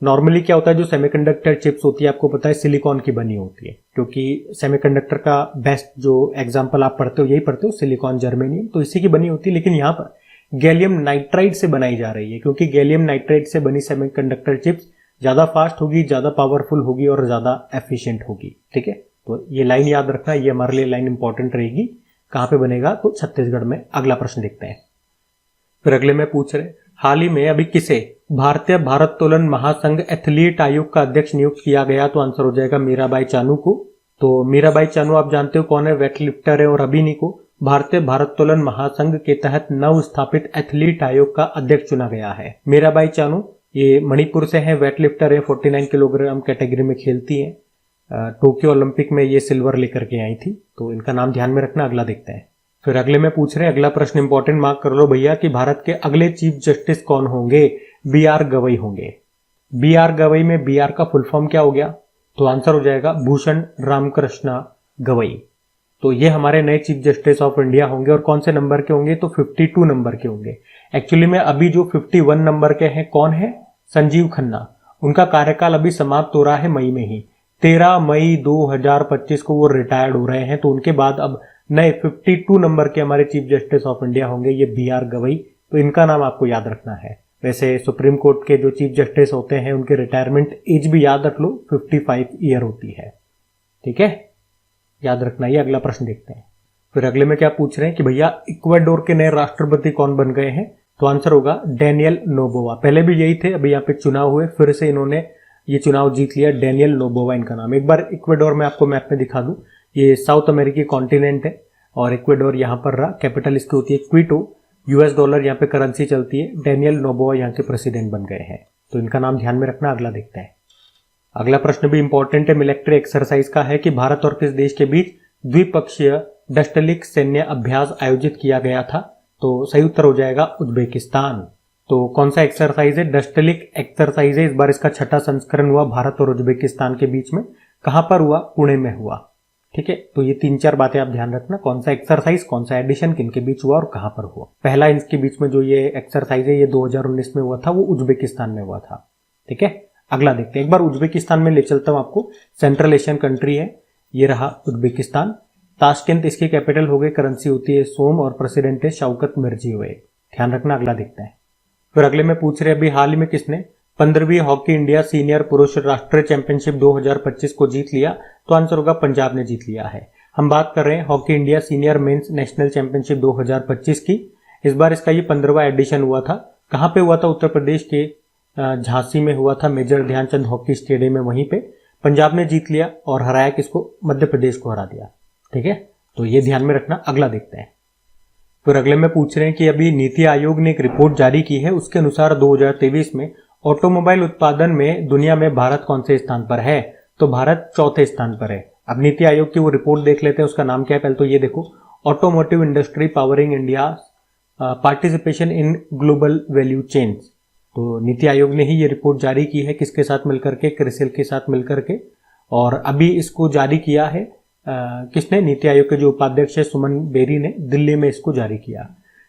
नॉर्मली क्या होता है, जो सेमीकंडक्टर चिप्स होती है आपको पता है सिलिकॉन की बनी होती है, क्योंकि सेमीकंडक्टर का बेस्ट जो एग्जांपल आप पढ़ते हो यही पढ़ते हो, सिलिकॉन, जर्मेनियम, तो इसी की बनी होती है। लेकिन यहाँ पर गैलियम नाइट्राइड से बनाई जा रही है, क्योंकि गैलियम नाइट्राइड से बनी सेमीकंडक्टर चिप्स ज़्यादा फास्ट होगी, ज़्यादा पावरफुल होगी और ज़्यादा एफिशिएंट होगी। ठीक है, तो ये लाइन याद रखना, ये हमारे लिए लाइन इंपॉर्टेंट रहेगी। कहाँ पे बनेगा? तो छत्तीसगढ़ में। अगला प्रश्न देखते हैं। फिर अगले में पूछ रहे, हाल ही में अभी किसे भारतीय भारोत्तोलन महासंघ एथलीट आयोग का अध्यक्ष नियुक्त किया गया? तो आंसर हो जाएगा मीराबाई चानू को। तो मीराबाई चानू आप जानते हो कौन है? वेट लिफ्टर है। और अभी इन्हीं को भारतीय भारोत्तोलन महासंघ के तहत नव स्थापित एथलीट आयोग का अध्यक्ष चुना गया है। मीराबाई चानू ये मणिपुर से है, वेट लिफ्टर है, 49 किलोग्राम कैटेगरी में खेलती है। टोक्यो ओलंपिक में ये सिल्वर लेकर के आई थी, तो इनका नाम ध्यान में रखना। अगला देखते हैं। फिर अगले में पूछ रहे हैं, अगला प्रश्न इंपॉर्टेंट मार्क कर लो भैया, कि भारत के अगले चीफ जस्टिस कौन होंगे? बी आर गवई होंगे। बी आर गवई में बी आर का फुल फॉर्म क्या हो गया? तो आंसर हो जाएगा भूषण रामकृष्णा गवई। तो ये हमारे नए चीफ जस्टिस ऑफ इंडिया होंगे। और कौन से नंबर के होंगे? तो 52 नंबर के होंगे। एक्चुअली में अभी जो 51 नंबर के हैं कौन है? संजीव खन्ना। उनका कार्यकाल अभी समाप्त हो रहा है मई में ही, 13 मई 2025 को वो रिटायर्ड हो रहे हैं। तो उनके बाद अब नए 52 नंबर के हमारे चीफ जस्टिस ऑफ इंडिया होंगे, ये बी आर गवई। तो इनका नाम आपको याद रखना है। वैसे सुप्रीम कोर्ट के जो चीफ जस्टिस होते हैं उनके रिटायरमेंट एज भी याद रख लो, 55 ईयर होती है। ठीक है, याद रखना। ये अगला प्रश्न देखते हैं। फिर अगले में क्या पूछ रहे हैं कि भैया इक्वाडोर के नए राष्ट्रपति कौन बन गए हैं? तो आंसर होगा डेनियल नोबोवा। पहले भी यही थे, अभी यहाँ पे चुनाव हुए, फिर से इन्होंने ये चुनाव जीत लिया। डेनियल नोबोवा इनका नाम। एक बार इक्वाडोर में आपको मैप में दिखा दूं, ये साउथ अमेरिकी कॉन्टिनेंट है और इक्वाडोर यहाँ पर रहा। कैपिटल इसकी होती है क्विटो। यूएस डॉलर यहाँ पे करेंसी चलती है। डेनियल नोबोवा यहाँ के प्रेसिडेंट बन गए हैं, तो इनका नाम ध्यान में रखना। अगला देखते हैं। अगला प्रश्न भी इंपॉर्टेंट है, मिलिट्री एक्सरसाइज का है, कि भारत और किस देश के बीच द्विपक्षीय डस्टलिक सैन्य अभ्यास आयोजित किया गया था? तो सही उत्तर हो जाएगा उज्बेकिस्तान। तो कौन सा एक्सरसाइज है? डस्टलिक एक्सरसाइज है। इस बार इसका 6ठा संस्करण हुआ भारत और उज्बेकिस्तान के बीच में। कहां पर हुआ? पुणे में हुआ। ठीक है, तो ये 3-4 बातें आप ध्यान रखना, कौन सा एक्सरसाइज, कौन सा एडिशन किन के बीच हुआ और कहां पर हुआ। पहला इनके बीच में जो ये एक्सरसाइज है ये 2019 में हुआ था, वो उज्बेकिस्तान में हुआ था। ठीक है, अगला देखते हैं। एक बार उज्बेकिस्तान में ले चलता हूं आपको। सेंट्रल एशियन कंट्री है, ये रहा उज्बेकिस्तान। ताशकेंत इसकी कैपिटल हो गई, करेंसी होती है सोम और प्रेसिडेंट है शौकत मिर्जियोये। ध्यान रखना। अगला देखते हैं। फिर अगले में पूछ रहे हैं, अभी हाल ही में किसने 15वीं हॉकी इंडिया सीनियर पुरुष राष्ट्रीय चैंपियनशिप 2025 को जीत लिया? तो आंसर होगा पंजाब ने जीत लिया है। हम बात कर रहे हैं hockey India senior mains national championship 2025 की। इस बार इसका ये 15वां एडिशन हुआ था। कहां पे हुआ था? उत्तर प्रदेश के झांसी में हुआ था, मेजर ध्यानचंद हॉकी स्टेडियम में। वहीं पे पंजाब ने जीत लिया और हराया किसको? मध्य प्रदेश को हरा दिया। ठीक है, तो ये ध्यान में रखना। अगला देखते हैं। फिर अगले में पूछ रहे हैं कि अभी नीति आयोग ने एक रिपोर्ट जारी की है, उसके अनुसार 2023 में ऑटोमोबाइल उत्पादन में दुनिया में भारत कौन से स्थान पर है? तो भारत 4थे स्थान पर है। अब नीति आयोग की वो रिपोर्ट देख लेते हैं, उसका नाम क्या है। पहले तो ये देखो, automotive industry powering India participation in global value chains. तो नीति आयोग ने ही ये रिपोर्ट जारी की है, किसके साथ मिलकर के? क्रिसिल के साथ मिलकर के। और अभी इसको जारी किया है किसने? नीति आयोग के जो उपाध्यक्ष है सुमन बेरी ने दिल्ली में इसको जारी किया।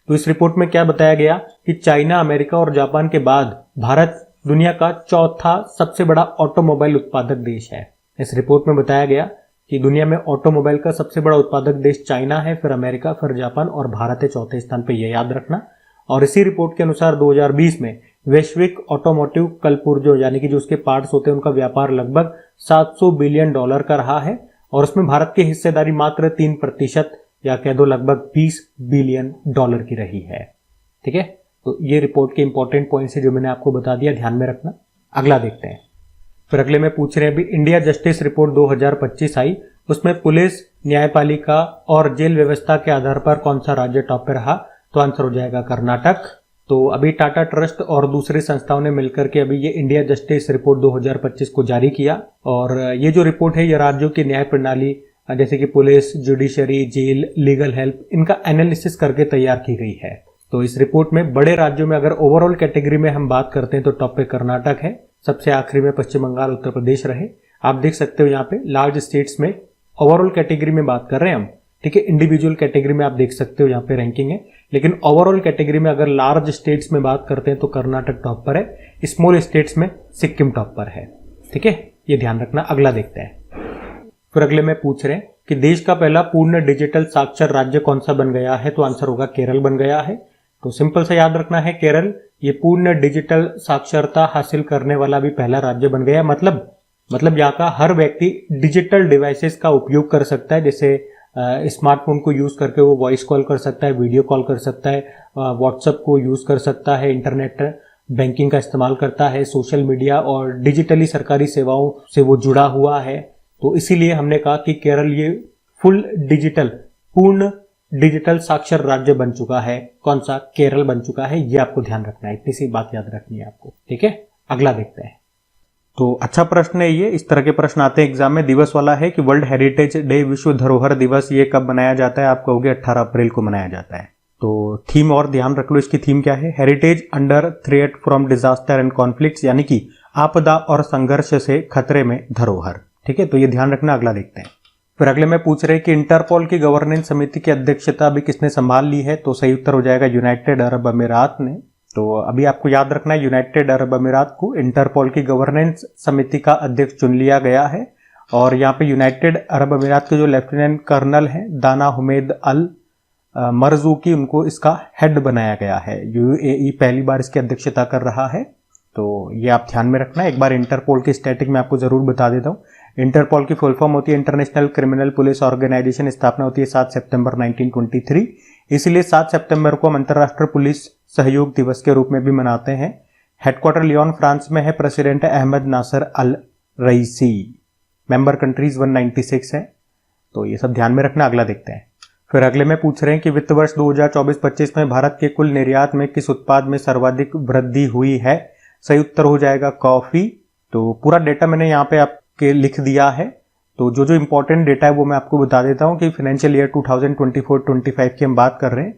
तो इस रिपोर्ट में क्या बताया गया कि चाइना, अमेरिका और जापान के बाद भारत दुनिया का 4था सबसे बड़ा ऑटोमोबाइल उत्पादक देश है। इस रिपोर्ट में बताया गया कि दुनिया में ऑटोमोबाइल का सबसे बड़ा उत्पादक देश चाइना है, फिर अमेरिका, फिर जापान और भारत है 4थे स्थान पर, यह याद रखना। और इसी रिपोर्ट के अनुसार 2020 में वैश्विक ऑटोमोटिव कलपुर्जों यानी कि जो उसके पार्ट्स होते हैं उनका व्यापार लगभग $700 बिलियन का रहा है और उसमें भारत की हिस्सेदारी मात्र 3% या कह दो लगभग $20 बिलियन की रही है। ठीक है, तो ये रिपोर्ट के इंपॉर्टेंट पॉइंट्स है जो मैंने आपको बता दिया, ध्यान में रखना। अगला देखते हैं। फिर अगले में पूछ रहे हैं, अभी इंडिया जस्टिस रिपोर्ट 2025 आई, उसमें पुलिस, न्यायपालिका और जेल व्यवस्था के आधार पर कौन सा राज्य टॉप पे रहा? तो आंसर हो जाएगा कर्नाटक। तो अभी टाटा ट्रस्ट और दूसरी संस्थाओं ने मिलकर के अभी ये इंडिया जस्टिस रिपोर्ट 2025 को जारी किया और ये जो रिपोर्ट है ये राज्यों की न्याय प्रणाली जैसे कि police, judiciary, jail, legal help, इनका एनालिसिस करके तैयार की गई है। तो इस रिपोर्ट में बड़े राज्यों में अगर ओवरऑल कैटेगरी में हम बात करते हैं तो टॉप पे कर्नाटक है, सबसे आखिरी में पश्चिम बंगाल, उत्तर प्रदेश रहे। आप देख सकते हो यहाँ पे लार्ज स्टेट्स में ओवरऑल कैटेगरी में बात कर रहे हैं हम, ठीक है। इंडिविजुअल कैटेगरी में आप देख सकते हो यहाँ पे रैंकिंग है, लेकिन ओवरऑल कैटेगरी में अगर लार्ज स्टेट्स में बात करते हैं तो कर्नाटक टॉप पर है, स्मॉल स्टेट्स में सिक्किम टॉप पर है, ठीक है, ये ध्यान रखना। अगला देखते हैं। फिर अगले में पूछ रहे हैं कि देश का पहला पूर्ण डिजिटल साक्षर राज्य कौन सा बन गया है, तो आंसर होगा केरल बन गया है। तो सिंपल से याद रखना है, केरल ये पूर्ण डिजिटल साक्षरता हासिल करने वाला भी पहला राज्य बन गया। मतलब यहाँ का हर व्यक्ति डिजिटल डिवाइसेस का उपयोग कर सकता है। जैसे स्मार्टफोन को यूज करके वो वॉइस कॉल कर सकता है, वीडियो कॉल कर सकता है, व्हाट्सएप को यूज कर सकता है, इंटरनेट बैंकिंग का इस्तेमाल करता है, सोशल मीडिया और डिजिटली सरकारी सेवाओं से वो जुड़ा हुआ है। तो इसीलिए हमने कहा कि केरल ये फुल डिजिटल, पूर्ण डिजिटल साक्षर राज्य बन चुका है। कौन सा? केरल बन चुका है। ये आपको ध्यान रखना है, इतनी सी बात याद रखनी है आपको, ठीक है। अगला देखते हैं। तो अच्छा प्रश्न है ये, इस तरह के प्रश्न आते हैं एग्जाम में। दिवस वाला है कि वर्ल्ड हेरिटेज डे, विश्व धरोहर दिवस, ये कब मनाया जाता है? आप कहोगे 18 अप्रैल को मनाया जाता है। तो थीम और ध्यान रख लो, इसकी थीम क्या है? Heritage under threat from disaster and conflicts, यानी कि आपदा और संघर्ष से खतरे में धरोहर, ठीक है। तो ये ध्यान रखना। अगला देखते हैं। फिर अगले में पूछ रहे हैं कि इंटरपोल की गवर्नेंस समिति की अध्यक्षता अभी किसने संभाल ली है? तो सही उत्तर हो जाएगा यूनाइटेड अरब अमीरात ने। तो अभी आपको याद रखना है, यूनाइटेड अरब अमीरात को इंटरपोल की गवर्नेंस समिति का अध्यक्ष चुन लिया गया है। और यहाँ पे यूनाइटेड अरब अमीरात के जो लेफ्टिनेंट कर्नल हैं दाना हुमैद अल मरजूकी, उनको इसका हेड बनाया गया है। यूएई पहली बार इसकी अध्यक्षता कर रहा है। तो ये आप ध्यान में रखना। एक बार इंटरपोल की स्टैटिक मैं आपको जरूर बता देता हूँ। इंटरपोल की फुल फॉर्म होती है इंटरनेशनल क्रिमिनल पुलिस ऑर्गेनाइजेशन। स्थापना होती है 7 सितंबर 1923। इसलिए 7 सितंबर को हम अंतर्राष्ट्रीय पुलिस सहयोग दिवस के रूप में भी मनाते हैं। हेडक्वार्टर लियोन फ्रांस में है। प्रेसिडेंट अहमद नासर अल रईसी। मेंबर कंट्रीज 196 है। तो ये सब ध्यान में रखना। अगला देखते हैं। फिर अगले में पूछ रहे हैं कि वित्त वर्ष 2024-25 में भारत के कुल निर्यात में किस उत्पाद में सर्वाधिक वृद्धि हुई है? सही उत्तर हो जाएगा कॉफी। तो पूरा डेटा मैंने यहाँ पे आपके लिख दिया है। तो जो इंपॉर्टेंट डेटा है वो मैं आपको बता देता हूँ कि फाइनेंशियल ईयर 2024-25 की हम बात कर रहे हैं।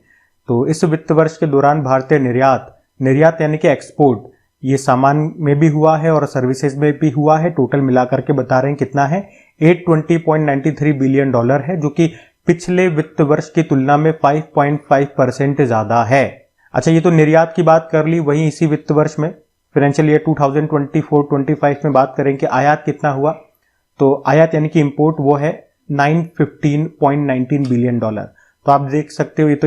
तो इस वित्त वर्ष के दौरान भारतीय निर्यात यानी कि एक्सपोर्ट, ये सामान में भी हुआ है और सर्विसेज में भी हुआ है। टोटल मिलाकर के बता रहे हैं कितना है, $820.93 बिलियन है, जो कि पिछले वित्त वर्ष की तुलना में 5.5% ज्यादा है। अच्छा, ये तो निर्यात की बात कर ली। वहीं इसी वित्त वर्ष में फाइनेंशियल ईयर 2024-25 में बात करें कि आयात कितना हुआ, तो आयात यानी कि इंपोर्ट वो है $915.19 बिलियन। तो आप देख सकते हो, ये तो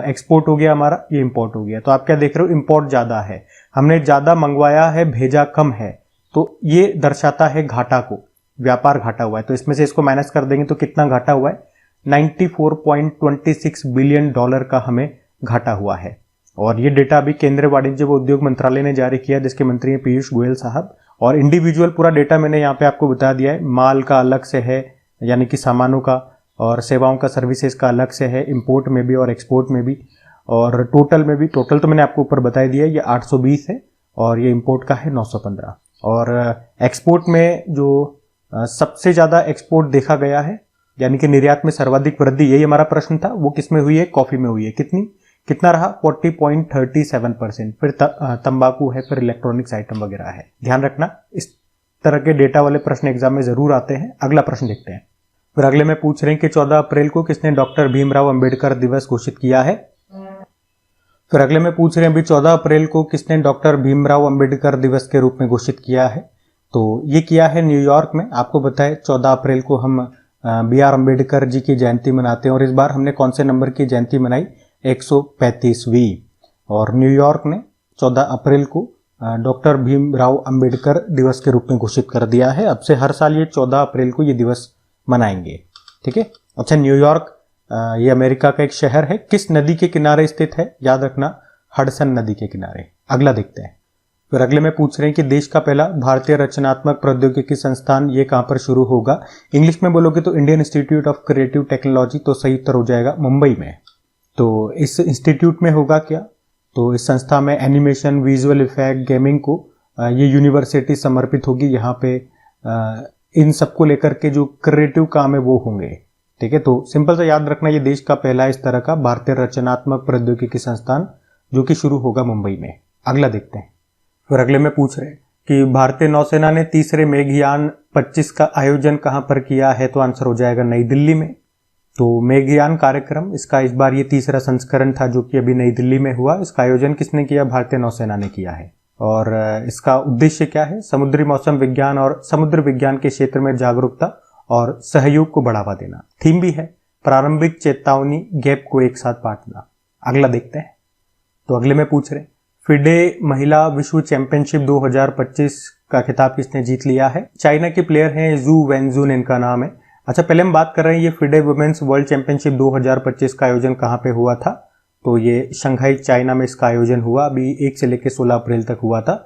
एक्सपोर्ट हो गया हमारा, ये इंपोर्ट हो गया। तो आप क्या देख रहे हो, इंपोर्ट ज्यादा है, हमने ज्यादा मंगवाया है, भेजा कम है। तो ये दर्शाता है घाटा को, व्यापार घाटा हुआ है। तो इसमें से इसको माइनस कर देंगे तो कितना घाटा हुआ है, $94.26 बिलियन का हमें घाटा हुआ है। और ये डेटा अभी केंद्रीय वाणिज्य व उद्योग मंत्रालय ने जारी किया, जिसके मंत्री हैं पीयूष गोयल साहब। और इंडिविजुअल पूरा डेटा मैंने यहाँ पे आपको बता दिया है। माल का अलग से है, यानी कि सामानों का, और सेवाओं का, सर्विसेज का अलग से है, इंपोर्ट में भी और एक्सपोर्ट में भी, और टोटल में भी। टोटल तो मैंने आपको ऊपर बता दिया है, ये 820 है और ये इंपोर्ट का है 915। और एक्सपोर्ट में जो सबसे ज्यादा एक्सपोर्ट देखा गया है, यानी कि निर्यात में सर्वाधिक वृद्धि, यही हमारा प्रश्न था, वो किसमें हुई है, कॉफी में हुई है। कितना रहा, 40.37%। फिर तंबाकू है, फिर इलेक्ट्रॉनिक्स आइटम वगैरह है। ध्यान रखना, इस तरह के डेटा वाले प्रश्न एग्जाम में जरूर आते हैं। अगला प्रश्न देखते हैं। फिर अगले में पूछ रहे हैं कि 14 अप्रैल को किसने डॉक्टर भीमराव अंबेडकर दिवस घोषित किया है? फिर अगले में पूछ रहे हैं अभी 14 अप्रैल को किसने डॉक्टर भीमराव अंबेडकर दिवस के रूप में घोषित किया है? तो ये किया है न्यूयॉर्क में। आपको पता है 14 अप्रैल को हम BR अम्बेडकर जी की जयंती मनाते हैं, और इस बार हमने कौन से नंबर की जयंती मनाई, 135वीं। और न्यूयॉर्क ने 14 अप्रैल को डॉक्टर भीमराव अंबेडकर दिवस के रूप में घोषित कर दिया है। अब से हर साल ये 14 अप्रैल को ये दिवस मनाएंगे, ठीक है। अच्छा, न्यूयॉर्क ये अमेरिका का एक शहर है। किस नदी के किनारे स्थित है? याद रखना, हडसन नदी के किनारे। अगला देखते हैं। फिर अगले में पूछ रहे हैं कि देश का पहला भारतीय रचनात्मक प्रौद्योगिकी संस्थान ये कहां पर शुरू होगा? इंग्लिश में बोलोगे तो Indian institute of creative technology. तो सही उत्तर हो जाएगा मुंबई में। तो इस इंस्टीट्यूट में होगा क्या, तो इस संस्था में एनिमेशन, विजुअल इफेक्ट, गेमिंग को ये यूनिवर्सिटी समर्पित होगी। यहाँ पे इन सबको लेकर के जो क्रिएटिव काम है वो होंगे, ठीक है। तो सिंपल से याद रखना, ये देश का पहला इस तरह का भारतीय रचनात्मक प्रौद्योगिकी संस्थान जो कि शुरू होगा मुंबई में। अगला देखते हैं। फिर अगले में पूछ रहे हैं कि भारतीय नौसेना ने तीसरे मेघयान 25 का आयोजन कहां पर किया है? तो आंसर हो जाएगा नई दिल्ली में। तो मेघयान कार्यक्रम, इसका इस बार ये तीसरा संस्करण था जो कि अभी नई दिल्ली में हुआ। इसका आयोजन किसने किया? भारतीय नौसेना ने किया है। और इसका उद्देश्य क्या है? समुद्री मौसम विज्ञान और समुद्र विज्ञान के क्षेत्र में जागरूकता और सहयोग को बढ़ावा देना। थीम भी है प्रारंभिक चेतावनी, गैप को एक साथ बांटना। अगला देखते हैं। तो अगले में पूछ रहे हैं फिडे महिला विश्व चैंपियनशिप 2025 का खिताब किसने जीत लिया है। चाइना के प्लेयर हैं जू वेंजुन, इनका नाम है। अच्छा, पहले हम बात कर रहे हैं ये फिडे वुमेन्स वर्ल्ड चैंपियनशिप 2025 का आयोजन कहाँ पे हुआ था। तो ये शंघाई चाइना में इसका आयोजन हुआ, अभी 1 से लेकर 16 अप्रैल तक हुआ था।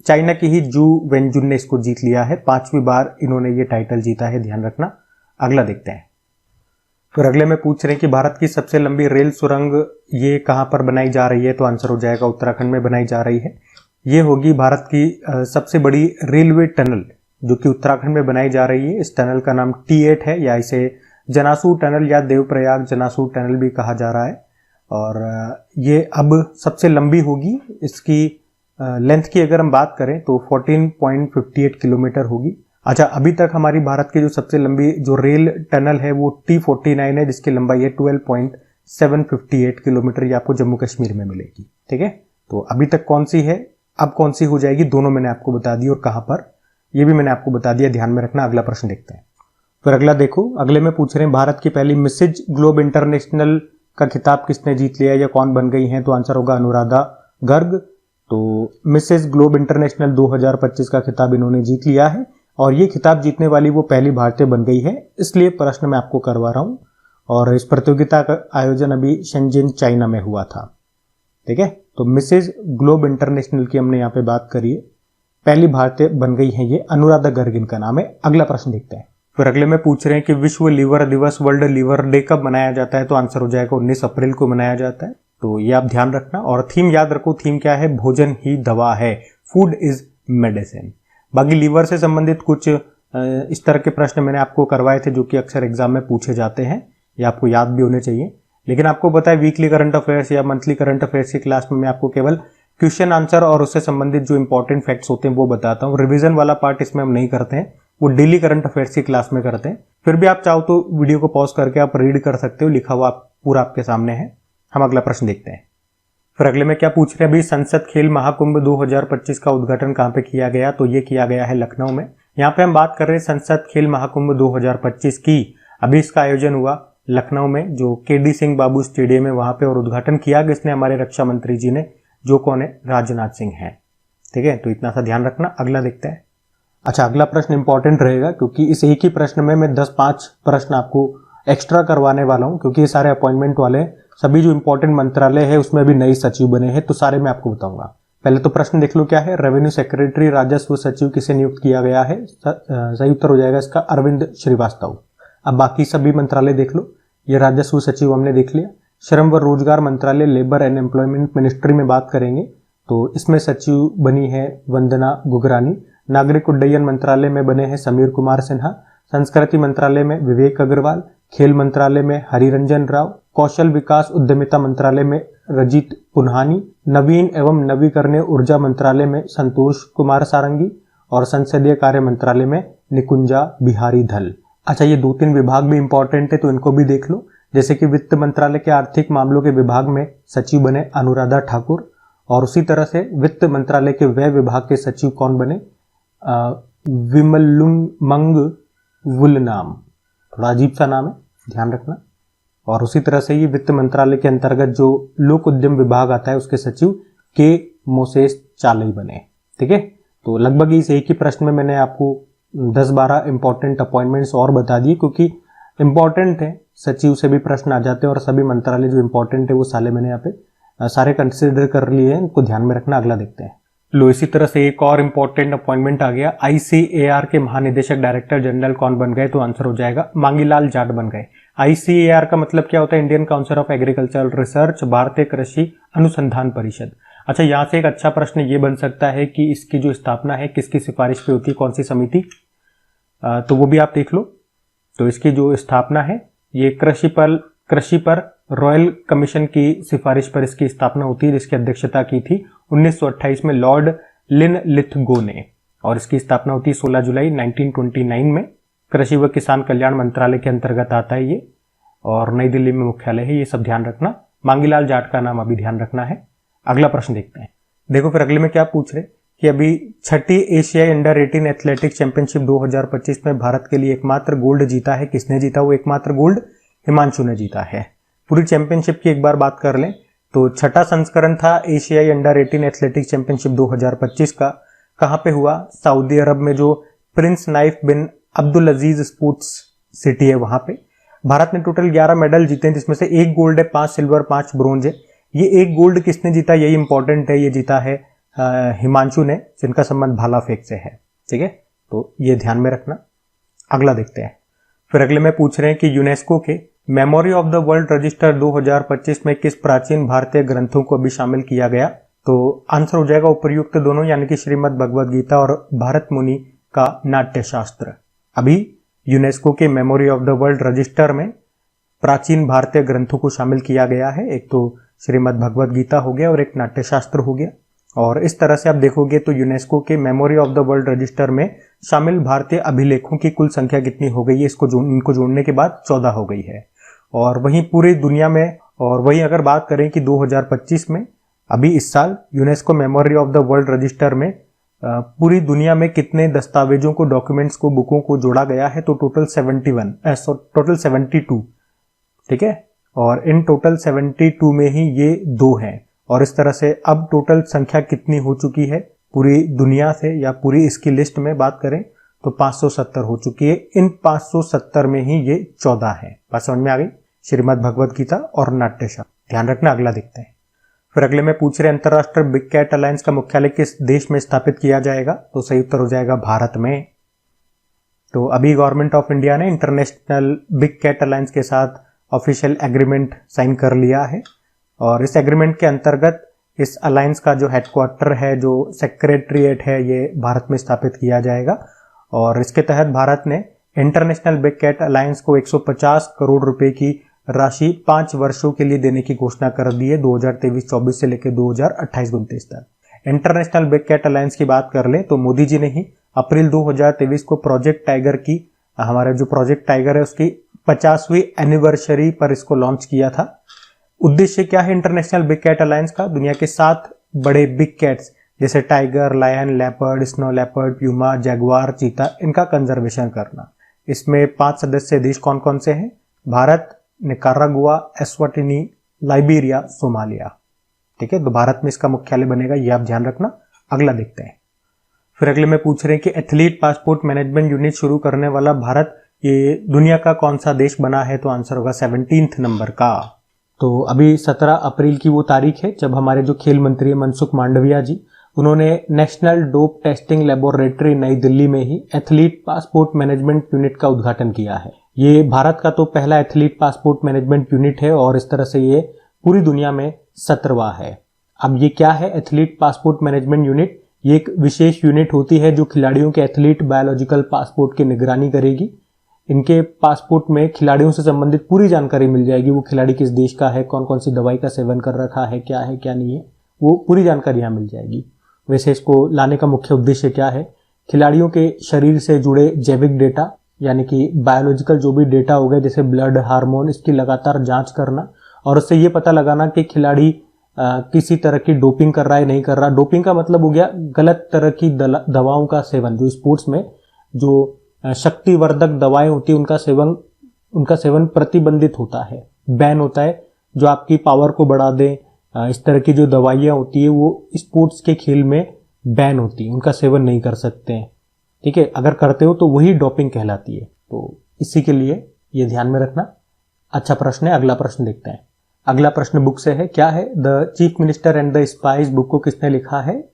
चाइना की ही जू वेंजुन ने इसको जीत लिया है, 5वीं बार इन्होंने ये टाइटल जीता है, ध्यान रखना। अगला देखते हैं। फिर अगले में पूछ रहे हैं कि भारत की सबसे लंबी रेल सुरंग ये कहाँ पर बनाई जा रही है। तो आंसर हो जाएगा उत्तराखंड में बनाई जा रही है। ये होगी भारत की सबसे बड़ी रेलवे टनल जो कि उत्तराखंड में बनाई जा रही है। इस टनल का नाम T8 है, या इसे जनासू टनल या देवप्रयाग जनासू टनल भी कहा जा रहा है। और ये अब सबसे लंबी होगी। इसकी लेंथ की अगर हम बात करें तो 14.58 किलोमीटर होगी। अच्छा, अभी तक हमारी भारत की जो सबसे लंबी जो रेल टनल है वो T49 है, जिसकी लंबाई है 12.758 किलोमीटर। ये आपको जम्मू कश्मीर में मिलेगी। ठीक है, तो अभी तक कौन सी है, अब कौन सी हो जाएगी, दोनों मैंने आपको बता दी और कहां पर ये भी मैंने आपको बता दिया, ध्यान में रखना। अगला प्रश्न देखते हैं। फिर अगला देखो, अगले में पूछ रहे हैं भारत की पहली मिसेज ग्लोब इंटरनेशनल का खिताब किसने जीत लिया या कौन बन गई हैं। तो आंसर होगा अनुराधा गर्ग। तो मिसेज ग्लोब इंटरनेशनल 2025 का खिताब इन्होंने जीत लिया है और ये खिताब जीतने वाली वो पहली भारतीय बन गई है, इसलिए प्रश्न मैं आपको करवा रहा हूं। और इस प्रतियोगिता का आयोजन अभी शेंजन चाइना में हुआ था। ठीक है, तो मिसेज ग्लोब इंटरनेशनल की हमने यहाँ पे बात करी है, पहली भारतीय बन गई है ये, अनुराधा गर्ग इनका नाम है। अगला प्रश्न देखते हैं। फिर अगले में पूछ रहे हैं कि विश्व लीवर दिवस, वर्ल्ड लीवर डे कब मनाया जाता है। तो आंसर हो जाएगा 19 अप्रैल को मनाया जाता है। तो ये आप ध्यान रखना। और थीम याद रखो, थीम क्या है, भोजन ही दवा है, फूड इज मेडिसिन। बाकी लीवर से संबंधित कुछ इस तरह के प्रश्न मैंने आपको करवाए थे जो कि अक्सर एग्जाम में पूछे जाते हैं, ये आपको याद भी होने चाहिए। लेकिन आपको पता है वीकली करंट अफेयर्स या मंथली करंट अफेयर्स की क्लास में मैं आपको केवल क्वेश्चन आंसर और उससे संबंधित जो इंपॉर्टेंट फैक्ट्स होते हैं वो बताता हूँ। रिवीजन वाला पार्ट इसमें हम नहीं करते हैं, वो डेली करंट अफेयर्स की क्लास में करते हैं। फिर भी आप चाहो तो वीडियो को पॉज करके आप रीड कर सकते हो, लिखा हुआ पूरा आपके सामने है। हम अगला प्रश्न देखते हैं। फिर अगले में क्या पूछ रहे हैं, अभी संसद खेल महाकुंभ 2025 का उद्घाटन कहाँ पे किया गया। तो ये किया गया है लखनऊ में। यहाँ पे हम बात कर रहे हैं संसद खेल महाकुंभ 2025 की। अभी इसका आयोजन हुआ लखनऊ में, जो KD सिंह बाबू स्टेडियम है वहां पे, और उद्घाटन किया किसने, हमारे रक्षा मंत्री जी ने, जो कौन है, राजनाथ सिंह है। ठीक है, तो इतना सा ध्यान रखना। अगला देखते हैं। अच्छा, अगला प्रश्न इंपॉर्टेंट रहेगा क्योंकि इस एक ही प्रश्न में मैं 10-5 प्रश्न आपको एक्स्ट्रा करवाने वाला हूं, क्योंकि ये सारे अपॉइंटमेंट वाले सभी जो इंपॉर्टेंट मंत्रालय है उसमें भी नए सचिव बने हैं, तो सारे मैं आपको बताऊंगा। पहले तो प्रश्न देख लो क्या है, रेवेन्यू सेक्रेटरी राजस्व सचिव किसे नियुक्त किया गया है। सही उत्तर हो जाएगा इसका अरविंद श्रीवास्तव। अब बाकी सभी मंत्रालय देख लो, ये राजस्व सचिव हमने देख लिया। श्रम व रोजगार मंत्रालय, लेबर एंड एम्प्लॉयमेंट मिनिस्ट्री में बात करेंगे तो इसमें सचिव बनी है वंदना गुगरानी। नागरिक उड्डयन मंत्रालय में बने हैं समीर कुमार सिन्हा। संस्कृति मंत्रालय में विवेक अग्रवाल। खेल मंत्रालय में हरिरंजन राव। कौशल विकास उद्यमिता मंत्रालय में रजित पुन्हानी। नवीन एवं नवीकरणीय ऊर्जा मंत्रालय में संतोष कुमार सारंगी। और संसदीय कार्य मंत्रालय में निकुंजा बिहारी धल। अच्छा, ये 2-3 विभाग भी इंपॉर्टेंट है तो इनको भी देख लो। जैसे कि वित्त मंत्रालय के आर्थिक मामलों के विभाग में सचिव बने अनुराधा ठाकुर, और उसी तरह से वित्त मंत्रालय के व्यय विभाग के सचिव कौन बने, विमलुंगमंग वुलनाम। थोड़ा अजीब सा नाम है, ध्यान रखना। और उसी तरह से ये वित्त मंत्रालय के अंतर्गत जो लोक उद्यम विभाग आता है उसके सचिव के मोसेस चालई बने। ठीक है, तो लगभग इस एक ही प्रश्न में मैंने आपको 10-12 इंपॉर्टेंट अपॉइंटमेंट्स और बता दिए, क्योंकि इंपॉर्टेंट है, सचिव से भी प्रश्न आ जाते हैं और सभी मंत्रालय जो इंपॉर्टेंट है वो साले मैंने यहाँ पे सारे कंसिडर कर लिए हैं, इनको ध्यान में रखना। अगला देखते हैं। लो, इसी तरह से एक और इंपॉर्टेंट अपॉइंटमेंट आ गया। ICAR के महानिदेशक डायरेक्टर जनरल कौन बन गए। तो आंसर हो जाएगा मांगीलाल जाट बन गए। ICAR का मतलब क्या होता है, Indian council of agricultural research, भारतीय कृषि अनुसंधान परिषद। अच्छा, यहाँ से एक अच्छा प्रश्न ये बन सकता है कि इसकी जो स्थापना है किसकी सिफारिश पे होती है, कौन सी समिति, तो वो भी आप देख लो। तो इसकी जो स्थापना है ये कृषि पर रॉयल कमीशन की सिफारिश पर इसकी स्थापना होती है, जिसकी अध्यक्षता की थी 1928 में लॉर्ड लिनलिथगो ने, और इसकी स्थापना होती है 16 जुलाई 1929 में। कृषि व किसान कल्याण मंत्रालय के अंतर्गत आता है ये, और नई दिल्ली में मुख्यालय है। ये सब ध्यान रखना। मांगीलाल जाट का नाम अभी ध्यान रखना है। अगला प्रश्न देखते हैं। देखो, फिर अगले में क्या पूछ रहे कि अभी 6ठी एशियाई अंडर 18 एथलेटिक्स चैंपियनशिप 2025 में भारत के लिए एकमात्र गोल्ड जीता है। किसने जीता? वो एकमात्र गोल्ड हिमांशु ने जीता है। पूरी चैंपियनशिप की एक बार बात कर लें तो छठा संस्करण था एशियाई अंडर 18 एथलेटिक्स चैंपियनशिप 2025 का। कहाँ पे हुआ? सऊदी अरब में जो प्रिंस नाइफ बिन अब्दुल अजीज स्पोर्ट्स सिटी है वहां पे। भारत ने टोटल 11 मेडल जीते हैं, जिसमें से 1 गोल्ड है, 5 सिल्वर, 5 ब्रोंज है। ये 1 गोल्ड किसने जीता, यही इंपॉर्टेंट है। ये जीता है हिमांशु ने, जिनका संबंध भाला फेंक से है। ठीक है, तो ये ध्यान में रखना। अगला देखते हैं। फिर अगले में पूछ रहे हैं कि यूनेस्को के memory of the world register 2025 में किस प्राचीन भारतीय ग्रंथों को भी शामिल किया गया? तो आंसर हो जाएगा उपर्युक्त दोनों, यानी कि श्रीमद् भगवद गीता और भरत मुनि का नाट्य शास्त्र। अभी यूनेस्को के memory of the world register में प्राचीन भारतीय ग्रंथों को शामिल किया गया है। एक तो श्रीमद् भगवद गीता हो गया और एक नाट्य शास्त्र हो गया। और इस तरह से आप देखोगे तो यूनेस्को के memory of the world register में शामिल भारतीय अभिलेखों की कुल संख्या कितनी हो गई है? इनको जोड़ने के बाद 14 हो गई है। और वहीं पूरी दुनिया में, और वहीं अगर बात करें कि 2025 में, अभी इस साल UNESCO memory of the world register में पूरी दुनिया में कितने दस्तावेजों को, डॉक्यूमेंट्स को, बुकों को जोड़ा गया है? तो टोटल 72। ठीक है, और इन टोटल 72 में ही ये 2 हैं। और इस तरह से अब टोटल संख्या कितनी हो चुकी है पूरी दुनिया से, या पूरी इसकी लिस्ट में बात करें तो 570 हो चुकी है। इन 570 में ही ये 14 है। बात समझ में आ गई? श्रीमद् भगवद गीता और नाट्य शास्त्र, ध्यान रखना। अगला देखते हैं। फिर अगले में पूछ रहे अंतरराष्ट्रीय बिग कैट अलायंस का मुख्यालय किस देश में स्थापित किया जाएगा? तो सही उत्तर हो जाएगा भारत में। तो अभी गवर्नमेंट ऑफ इंडिया ने इंटरनेशनल बिग कैट अलायंस के साथ ऑफिशियल एग्रीमेंट साइन कर लिया है। और इस एग्रीमेंट के अंतर्गत इस अलायंस का जो हेडक्वार्टर है, जो सेक्रेटरीट है, ये भारत में स्थापित किया जाएगा। और इसके तहत भारत ने इंटरनेशनल बिग कैट अलायंस को 150 करोड़ रुपए की राशि 5 वर्षों के लिए देने की घोषणा कर दी है, 2023-24 से लेकर 2028-29 तक। इंटरनेशनल बिग कैट अलायंस की बात कर ले तो मोदी जी ने ही अप्रैल 2023 को प्रोजेक्ट टाइगर की, हमारा जो प्रोजेक्ट टाइगर है उसकी 50वीं एनिवर्सरी पर इसको लॉन्च किया था। उद्देश्य क्या है इंटरनेशनल बिग कैट अलायंस का? दुनिया के 7 बड़े बिग कैट्स जैसे tiger, lion, leopard, snow leopard, puma, jaguar, cheetah, इनका कंजर्वेशन करना। इसमें 5 सदस्य देश कौन कौन से हैं? Bharat, Nicaragua, Eswatini, Liberia, Somalia. ठीक है, तो भारत में इसका मुख्यालय बनेगा, ये आप ध्यान रखना। अगला देखते हैं। फिर अगले में पूछ रहे हैं कि एथलीट पासपोर्ट मैनेजमेंट यूनिट शुरू करने वाला भारत ये दुनिया का कौन सा देश बना है? तो आंसर होगा 17 नंबर का। तो अभी 17 अप्रैल की वो तारीख है जब हमारे जो खेल मंत्री मनसुख मांडविया जी, उन्होंने नेशनल डोप टेस्टिंग लेबोरेटरी नई दिल्ली में ही एथलीट पासपोर्ट मैनेजमेंट यूनिट का उद्घाटन किया है। ये भारत का तो पहला एथलीट पासपोर्ट मैनेजमेंट यूनिट है और इस तरह से ये पूरी दुनिया में 17वां है। अब ये क्या है एथलीट पासपोर्ट मैनेजमेंट यूनिट? ये एक विशेष यूनिट होती है जो खिलाड़ियों के एथलीट बायोलॉजिकल पासपोर्ट की निगरानी करेगी। इनके पासपोर्ट में खिलाड़ियों से संबंधित पूरी जानकारी मिल जाएगी। वो खिलाड़ी किस देश का है, कौन कौन सी दवाई का सेवन कर रखा है क्या नहीं है, वो पूरी जानकारी यहाँ मिल जाएगी। वैसे इसको लाने का मुख्य उद्देश्य क्या है? खिलाड़ियों के शरीर से जुड़े जैविक डेटा, यानी कि बायोलॉजिकल जो भी डेटा हो गए जैसे ब्लड, हार्मोन, इसकी लगातार जांच करना और उससे ये पता लगाना कि खिलाड़ी किसी तरह की डोपिंग कर रहा है नहीं कर रहा। डोपिंग का मतलब हो गया गलत तरह की दवाओं का सेवन। जो स्पोर्ट्स में जो शक्तिवर्धक दवाएं होती है उनका सेवन प्रतिबंधित होता है, बैन होता है। जो आपकी पावर को बढ़ा दे, इस तरह की जो दवाइयां होती है वो स्पोर्ट्स के खेल में बैन होती है, उनका सेवन नहीं कर सकते हैं। ठीक है, अगर करते हो तो वही डोपिंग कहलाती है। तो इसी के लिए ये ध्यान में रखना। अच्छा प्रश्न है, अगला प्रश्न देखते हैं। अगला प्रश्न बुक से है, क्या है the chief minister and the spice book को किसने लिखा है?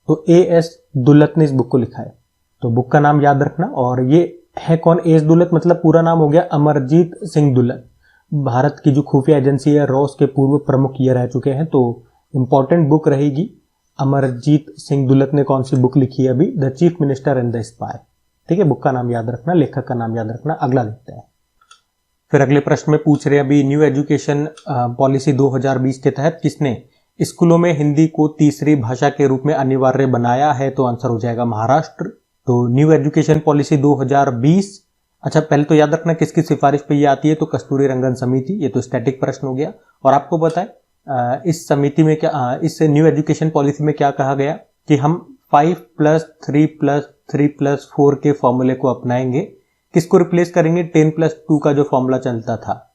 तो A.S. दुल्लत ने इस बुक को लिखा है। तो बुक का नाम याद रखना। और ये है कौन? A.S. दुल्लत मतलब पूरा नाम हो गया अमरजीत सिंह दुल्लत। भारत की जो खुफिया एजेंसी है रॉस के पूर्व प्रमुख ये रह चुके हैं। तो इंपॉर्टेंट बुक रहेगी। अमरजीत सिंह दुल्लत ने कौन सी बुक लिखी है अभी? The chief minister and the spy. ठीक है, बुक का नाम याद रखना, लेखक का नाम याद रखना। अगला देखते हैं। फिर अगले प्रश्न में पूछ रहे हैं अभी न्यू एजुकेशन पॉलिसी 2020 के तहत किसने स्कूलों में हिंदी को तीसरी भाषा के रूप में अनिवार्य बनाया है? तो आंसर हो जाएगा महाराष्ट्र। तो न्यू एजुकेशन पॉलिसी 2020, अच्छा पहले तो याद रखना किसकी सिफारिश पे ये आती है? तो कस्तूरी रंगन समिति। ये तो स्टैटिक प्रश्न हो गया। और आपको पता है इस समिति में क्या, इस न्यू एजुकेशन पॉलिसी में क्या कहा गया कि हम 5+3+3+4 के फॉर्मूले को अपनाएंगे। किसको रिप्लेस करेंगे? 10+2 का जो फॉर्मूला चलता था।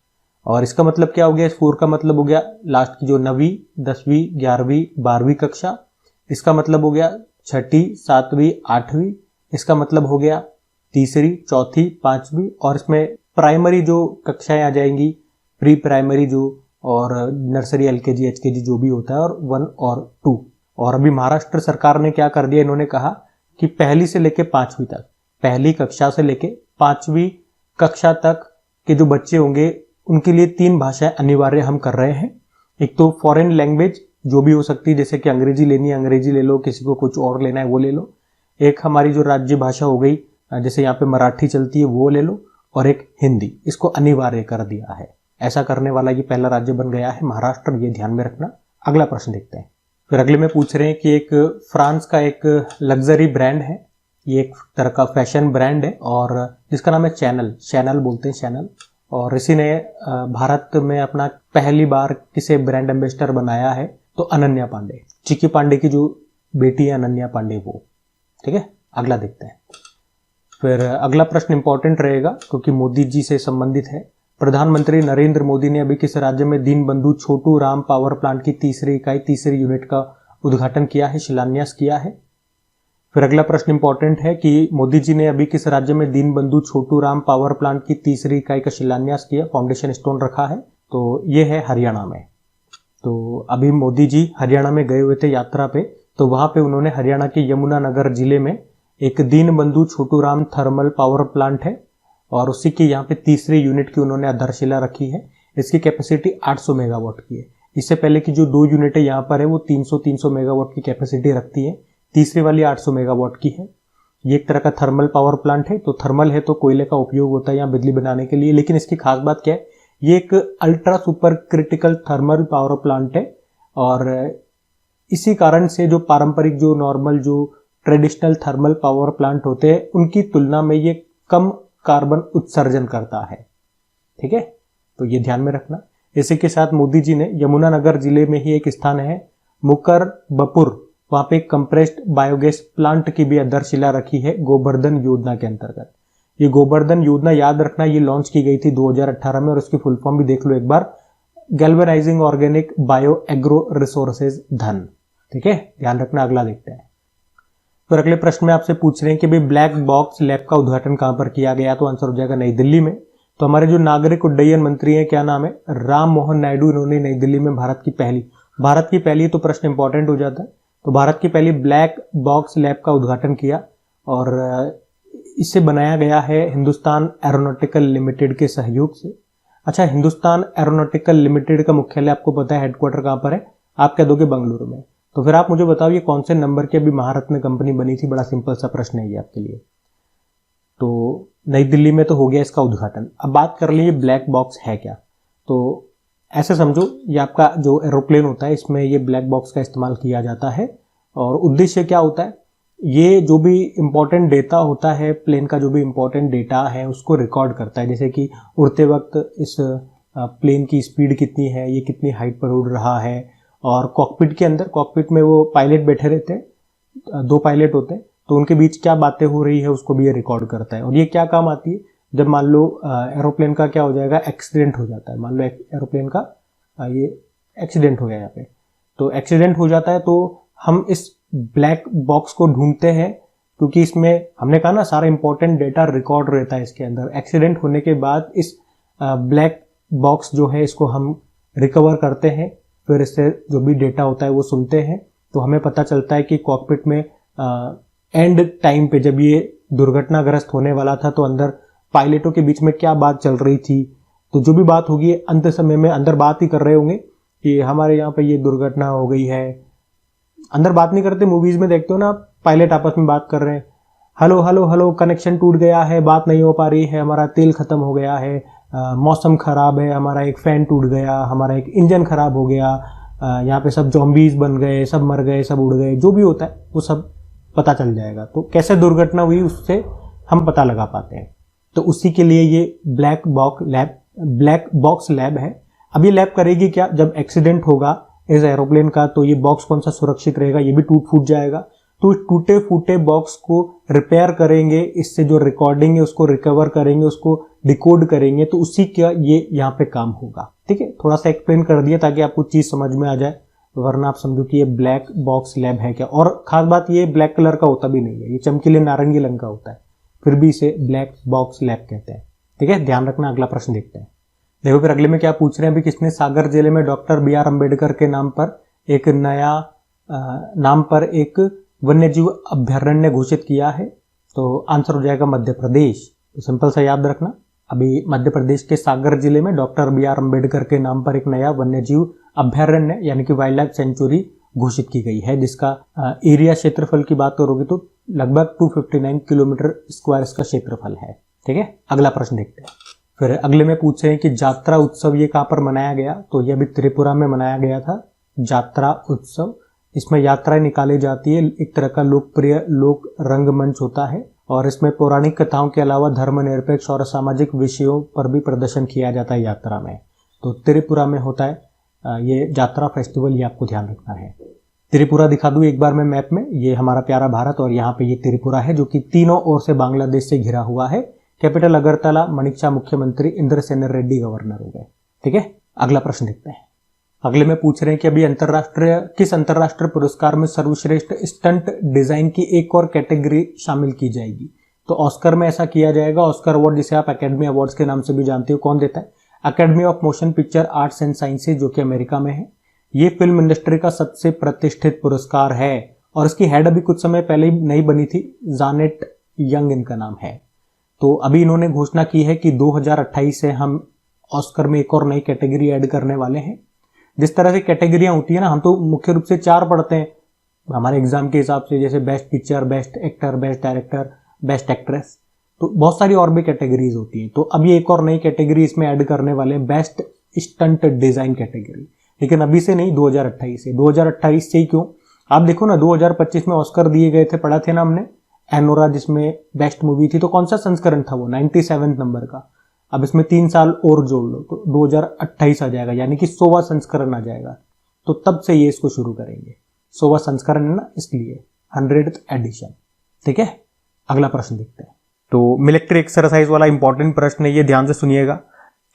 और इसका मतलब क्या हो गया, इस 4 का मतलब हो गया लास्ट की जो 9वीं 10वीं 11वीं 12वीं कक्षा, इसका मतलब हो गया 6ठी 7वीं 8वीं, इसका मतलब हो गया तीसरी 4थी 5वीं, और इसमें प्राइमरी जो कक्षाएं आ जाएंगी, प्री प्राइमरी जो, और नर्सरी एलकेजी एचकेजी जो भी होता है, और 1 और 2। और अभी महाराष्ट्र सरकार ने क्या कर दिया, इन्होंने कहा कि पहली से लेके 5वीं तक, पहली कक्षा से लेके 5वीं कक्षा तक के जो बच्चे होंगे उनके लिए 3 भाषाएं अनिवार्य हम कर रहे हैं। एक तो फॉरेन लैंग्वेज जो भी हो सकती है, जैसे कि अंग्रेजी लेनी है अंग्रेजी ले लो, किसी को कुछ और लेना है वो ले लो। एक हमारी जो राज्य भाषा हो गई, जैसे यहाँ पे मराठी चलती है वो ले लो, और एक हिंदी, इसको अनिवार्य कर दिया है। ऐसा करने वाला ये पहला राज्य बन गया है महाराष्ट्र, ये ध्यान में रखना। अगला प्रश्न देखते हैं। फिर अगले में पूछ रहे हैं कि एक फ्रांस का एक लग्जरी ब्रांड है, ये एक तरह का फैशन ब्रांड है, और जिसका नाम है चैनल बोलते हैं चैनल, और इसी ने भारत में अपना पहली बार किसे ब्रांड एम्बेसडर बनाया है, तो अनन्या पांडे, चिकी पांडे की जो बेटी है अनन्या पांडे वो। ठीक है, अगला देखते हैं। फिर अगला प्रश्न इंपॉर्टेंट रहेगा क्योंकि मोदी जी से संबंधित है। प्रधानमंत्री नरेंद्र मोदी ने अभी किस राज्य में दीनबंधु छोटू राम पावर प्लांट की तीसरी इकाई तीसरी यूनिट का उद्घाटन किया है, शिलान्यास किया है। फिर अगला प्रश्न इंपॉर्टेंट है कि मोदी जी ने अभी किस राज्य में दीनबंधु छोटू राम पावर प्लांट की तीसरी इकाई का शिलान्यास किया, फाउंडेशन स्टोन रखा है, तो ये है हरियाणा में। तो अभी मोदी जी हरियाणा में गए हुए थे यात्रा पे, तो वहां पे उन्होंने हरियाणा के यमुनानगर जिले में एक Deenbandhu Chhotu Ram thermal power plant है, और उसी की यहाँ पे तीसरी यूनिट की उन्होंने आधारशिला रखी है। इसकी कैपेसिटी 800 मेगावाट की है। इससे पहले की जो 2 यूनिटें यहाँ पर है वो 300 मेगावाट की कैपेसिटी रखती है, तीसरी वाली 800 मेगावाट की है। ये एक तरह का थर्मल पावर प्लांट है, तो थर्मल है तो कोयले का उपयोग होता है यहाँ बिजली बनाने के लिए, लेकिन इसकी खास बात क्या है, ये एक ultra super critical thermal power plant है, और इसी कारण से जो पारंपरिक जो नॉर्मल जो ट्रेडिशनल थर्मल पावर प्लांट होते हैं उनकी तुलना में ये कम कार्बन उत्सर्जन करता है। ठीक है, तो ये ध्यान में रखना। इसी के साथ मोदी जी ने यमुनानगर जिले में ही एक स्थान है मुकरबपुर, वहां पे कंप्रेस्ड बायोगैस प्लांट की भी आधारशिला रखी है गोवर्धन योजना के अंतर्गत। ये गोवर्धन योजना याद रखना, ये लॉन्च की गई थी 2018 में, और इसकी फुल फॉर्म भी देख लो एक बार, galvanizing organic bio agro resources धन। ठीक है, ध्यान रखना। अगला देखते हैं। फिर अगले प्रश्न में आपसे पूछ रहे हैं कि भाई ब्लैक बॉक्स लैब का उद्घाटन कहां पर किया गया, तो आंसर हो जाएगा नई दिल्ली में। तो हमारे जो नागरिक उड्डयन मंत्री हैं, क्या नाम है, राम मोहन नायडू, इन्होंने नई दिल्ली में भारत की पहली तो प्रश्न इंपॉर्टेंट हो जाता है, तो भारत की पहली ब्लैक बॉक्स लैब का उद्घाटन किया, और इसे बनाया गया है हिंदुस्तान एरोनॉटिकल लिमिटेड के सहयोग से। अच्छा, हिंदुस्तान एरोनॉटिकल लिमिटेड का मुख्यालय आपको पता है, हेडक्वार्टर कहां पर है, आप कह दोगे बेंगलुरु में। तो फिर आप मुझे बताओ ये कौन से नंबर की अभी महारत्न कंपनी बनी थी, बड़ा सिंपल सा प्रश्न है ये आपके लिए। तो नई दिल्ली में तो हो गया इसका उद्घाटन। अब बात कर लिए ब्लैक बॉक्स है क्या, तो ऐसे समझो ये आपका जो एरोप्लेन होता है इसमें ये ब्लैक बॉक्स का इस्तेमाल किया जाता है, और उद्देश्य क्या होता है, ये जो भी इंपॉर्टेंट डेटा होता है प्लेन का, जो भी इंपॉर्टेंट डेटा है उसको रिकॉर्ड करता है, जैसे कि उड़ते वक्त इस प्लेन की स्पीड कितनी है, ये कितनी हाइट पर उड़ रहा है, और कॉकपिट के अंदर, कॉकपिट में वो पायलट बैठे रहते हैं, 2 पायलट होते हैं, तो उनके बीच क्या बातें हो रही है उसको भी ये रिकॉर्ड करता है। और ये क्या काम आती है, जब मान लो एरोप्लेन का क्या हो जाएगा, एक्सीडेंट हो जाता है, मान लो एरोप्लेन का ये एक्सीडेंट हो गया यहाँ पे, तो एक्सीडेंट हो जाता है तो हम इस ब्लैक बॉक्स को ढूंढते हैं, क्योंकि इसमें हमने कहा ना सारा इंपॉर्टेंट डेटा रिकॉर्ड रहता है इसके अंदर। एक्सीडेंट होने के बाद इस ब्लैक बॉक्स जो है इसको हम रिकवर करते हैं, फिर इससे जो भी डेटा होता है वो सुनते हैं, तो हमें पता चलता है कि कॉकपिट में एंड टाइम पे जब ये दुर्घटनाग्रस्त होने वाला था तो अंदर पायलटों के बीच में क्या बात चल रही थी, तो जो भी बात होगी अंत समय में अंदर बात ही कर रहे होंगे कि हमारे यहाँ पे ये दुर्घटना हो गई है। अंदर बात नहीं करते, मूवीज में देखते हो ना पायलट आपस में बात कर रहे हैं, हेलो हेलो हेलो, कनेक्शन टूट गया है, बात नहीं हो पा रही है, हमारा तेल खत्म हो गया है, मौसम खराब है, हमारा एक फैन टूट गया, हमारा एक इंजन खराब हो गया, यहाँ पे सब जॉम्बीज बन गए, सब मर गए, सब उड़ गए, जो भी होता है वो सब पता चल जाएगा। तो कैसे दुर्घटना हुई उससे हम पता लगा पाते हैं, तो उसी के लिए ये ब्लैक बॉक्स लैब है। अब ये लैब करेगी क्या, जब एक्सीडेंट होगा इस एरोप्लेन का तो ये बॉक्स कौन सा सुरक्षित रहेगा, ये भी टूट फूट जाएगा, तो टूटे फूटे बॉक्स को रिपेयर करेंगे, इससे जो रिकॉर्डिंग है उसको रिकवर करेंगे, उसको डिकोड करेंगे, तो उसी का ये यहाँ पे काम होगा। ठीक है, थोड़ा सा एक्सप्लेन कर दिया ताकि आपको चीज समझ में आ जाए, वरना आप समझो कि ये ब्लैक बॉक्स लैब है क्या। और खास बात ये ब्लैक कलर का होता भी नहीं है, ये चमकीले नारंगी रंग का होता है, फिर भी इसे ब्लैक बॉक्स लैब कहते हैं। ठीक है, ध्यान रखना। अगला प्रश्न देखते हैं। देखो फिर अगले में क्या पूछ रहे हैं, अभी किसने सागर जिले में डॉक्टर बी आर अम्बेडकर के नाम पर एक वन्य जीव अभ्यारण्य घोषित किया है? तो आंसर हो जाएगा मध्य प्रदेश। तो सिंपल सा याद रखना, अभी मध्य प्रदेश के सागर जिले में डॉक्टर बी आर अम्बेडकर के नाम पर एक नया वन्य जीव अभ्यारण्य यानी कि वाइल्ड लाइफ सेंचुरी घोषित की गई है, जिसका एरिया क्षेत्रफल की बात करोगे तो लगभग 259 किलोमीटर स्क्वायर इसका क्षेत्रफल है। ठीक है, अगला प्रश्न देखते हैं। फिर अगले में पूछे हैं कि यात्रा उत्सव ये कहाँ पर मनाया गया? तो ये अभी त्रिपुरा में मनाया गया था, यात्रा उत्सव। इसमें यात्राएं निकाली जाती है, एक तरह का लोकप्रिय लोक रंगमंच होता है, और इसमें पौराणिक कथाओं के अलावा धर्मनिरपेक्ष और सामाजिक विषयों पर भी प्रदर्शन किया जाता है यात्रा में। तो त्रिपुरा में होता है ये यात्रा फेस्टिवल, ये आपको ध्यान रखना है। त्रिपुरा दिखा दूं एक बार मैं मैप में, ये हमारा प्यारा भारत और यहाँ पे ये त्रिपुरा है जो कि तीनों ओर से बांग्लादेश से घिरा हुआ है। कैपिटल अगरतला, मणिक मुख्यमंत्री, इंद्रसेन रेड्डी गवर्नर हो गए। ठीक है, अगला प्रश्न देखते हैं। अगले में पूछ रहे हैं कि अभी किस अंतरराष्ट्रीय पुरस्कार में सर्वश्रेष्ठ स्टंट डिजाइन की एक और कैटेगरी शामिल की जाएगी? तो ऑस्कर में ऐसा किया जाएगा। ऑस्कर अवार्ड जिसे आप एकेडमी अवार्ड्स के नाम से भी जानते हो, कौन देता है? Academy of motion picture arts and sciences, जो कि अमेरिका में है। ये फिल्म इंडस्ट्री का सबसे प्रतिष्ठित पुरस्कार है और इसकी हेड अभी कुछ समय पहले ही नई बनी थी, जानेट यंग इनका नाम है। तो अभी इन्होंने घोषणा की है कि 2028 से हम ऑस्कर में एक और नई कैटेगरी ऐड करने वाले हैं। जिस तरह से कैटेगरियां होती है ना, हम तो मुख्य रूप से 4 पढ़ते हैं हमारे एग्जाम के हिसाब से, जैसे best picture, best actor, best director, best actress, तो बहुत सारी और भी कैटेगरीज होती हैं। तो अभी एक और नई कैटेगरी इसमें ऐड करने वाले हैं, बेस्ट स्टंट डिजाइन कैटेगरी। लेकिन अभी से नहीं, 2028 से। 2028 से ही क्यों? आप देखो ना, 2025 में ऑस्कर दिए गए थे, पढ़ा थे ना हमने, एनोरा जिसमें बेस्ट मूवी थी, तो कौन सा संस्करण था वो? 97 नंबर का। अब इसमें 3 साल और जोड़ लो तो 2028 आ जाएगा, यानी कि 100वां संस्करण आ जाएगा। तो तब से ये इसको शुरू करेंगे, 100वां संस्करण है ना, इसलिए 100th एडिशन। ठीक है, अगला प्रश्न देखते हैं। तो मिलिट्री एक्सरसाइज वाला इंपॉर्टेंट प्रश्न है, ये ध्यान से सुनिएगा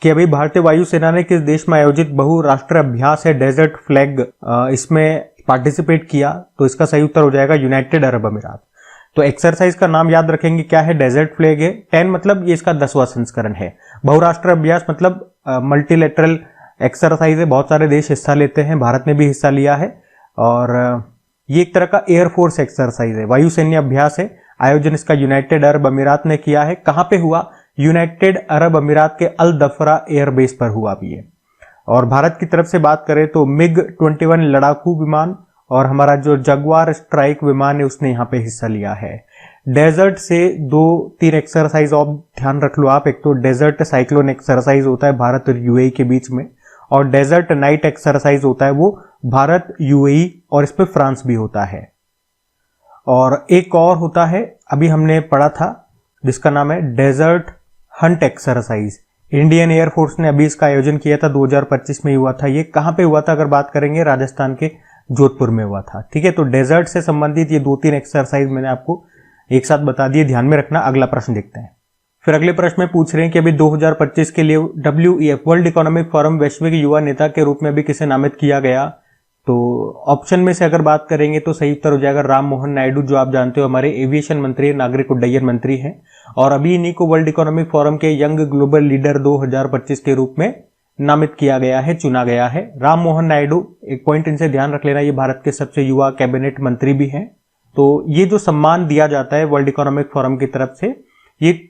कि अभी भारतीय वायुसेना ने किस देश में आयोजित बहुराष्ट्रीय अभ्यास है डेजर्ट फ्लैग, इसमें पार्टिसिपेट किया? तो इसका सही उत्तर हो जाएगा यूनाइटेड अरब अमीरात। तो एक्सरसाइज का नाम याद रखेंगे, क्या है? डेजर्ट फ्लैग है। 10 मतलब ये इसका 10वां संस्करण है। बहुराष्ट्रीय अभ्यास मतलब मल्टीलेटरल एक्सरसाइज है, बहुत सारे देश हिस्सा लेते हैं, भारत ने भी हिस्सा लिया है। और ये एक तरह का एयरफोर्स एक्सरसाइज है, वायुसैन्य अभ्यास है। आयोजन इसका यूनाइटेड अरब अमीरात ने किया है। कहां पे हुआ? यूनाइटेड अरब अमीरात के अल दफरा एयरबेस पर हुआ भी है। और भारत की तरफ से बात करें तो मिग 21 लड़ाकू विमान और हमारा जो जगुआर स्ट्राइक विमान है उसने यहाँ पे हिस्सा लिया है। डेजर्ट से 2-3 एक्सरसाइज और ध्यान रख लो आप। एक तो डेजर्ट साइक्लोन एक्सरसाइज होता है भारत और यूएई के बीच में, और डेजर्ट नाइट एक्सरसाइज होता है वो भारत, यूएई और इस पे फ्रांस भी होता है। और एक और होता है, अभी हमने पढ़ा था, जिसका नाम है desert hunt exercise. Indian air force ने अभी इसका आयोजन किया था, 2025 में ही हुआ था। ये कहां पे हुआ था अगर बात करेंगे? राजस्थान के जोधपुर में हुआ था। ठीक है, तो डेजर्ट से संबंधित ये 2-3 एक्सरसाइज मैंने आपको एक साथ बता दिए, ध्यान में रखना। अगला प्रश्न देखते हैं। फिर अगले प्रश्न में पूछ रहे हैं कि अभी 2025 के लिए WEF वर्ल्ड इकोनॉमिक फोरम वैश्विक युवा नेता के रूप में अभी किसे नामित किया गया? तो ऑप्शन में से अगर बात करेंगे तो सही उत्तर हो जाएगा राम मोहन नायडू, जो आप जानते हो हमारे एविएशन मंत्री, नागरिक उड्डयन मंत्री हैं। और अभी इन्हीं को वर्ल्ड इकोनॉमिक फोरम के यंग ग्लोबल लीडर 2025 के रूप में नामित किया गया है, चुना गया है। राम मोहन नायडू, एक पॉइंट इनसे ध्यान रख लेना, ये भारत के सबसे युवा कैबिनेट मंत्री भी हैं। तो ये जो सम्मान दिया जाता है वर्ल्ड इकोनॉमिक फोरम की तरफ से, ये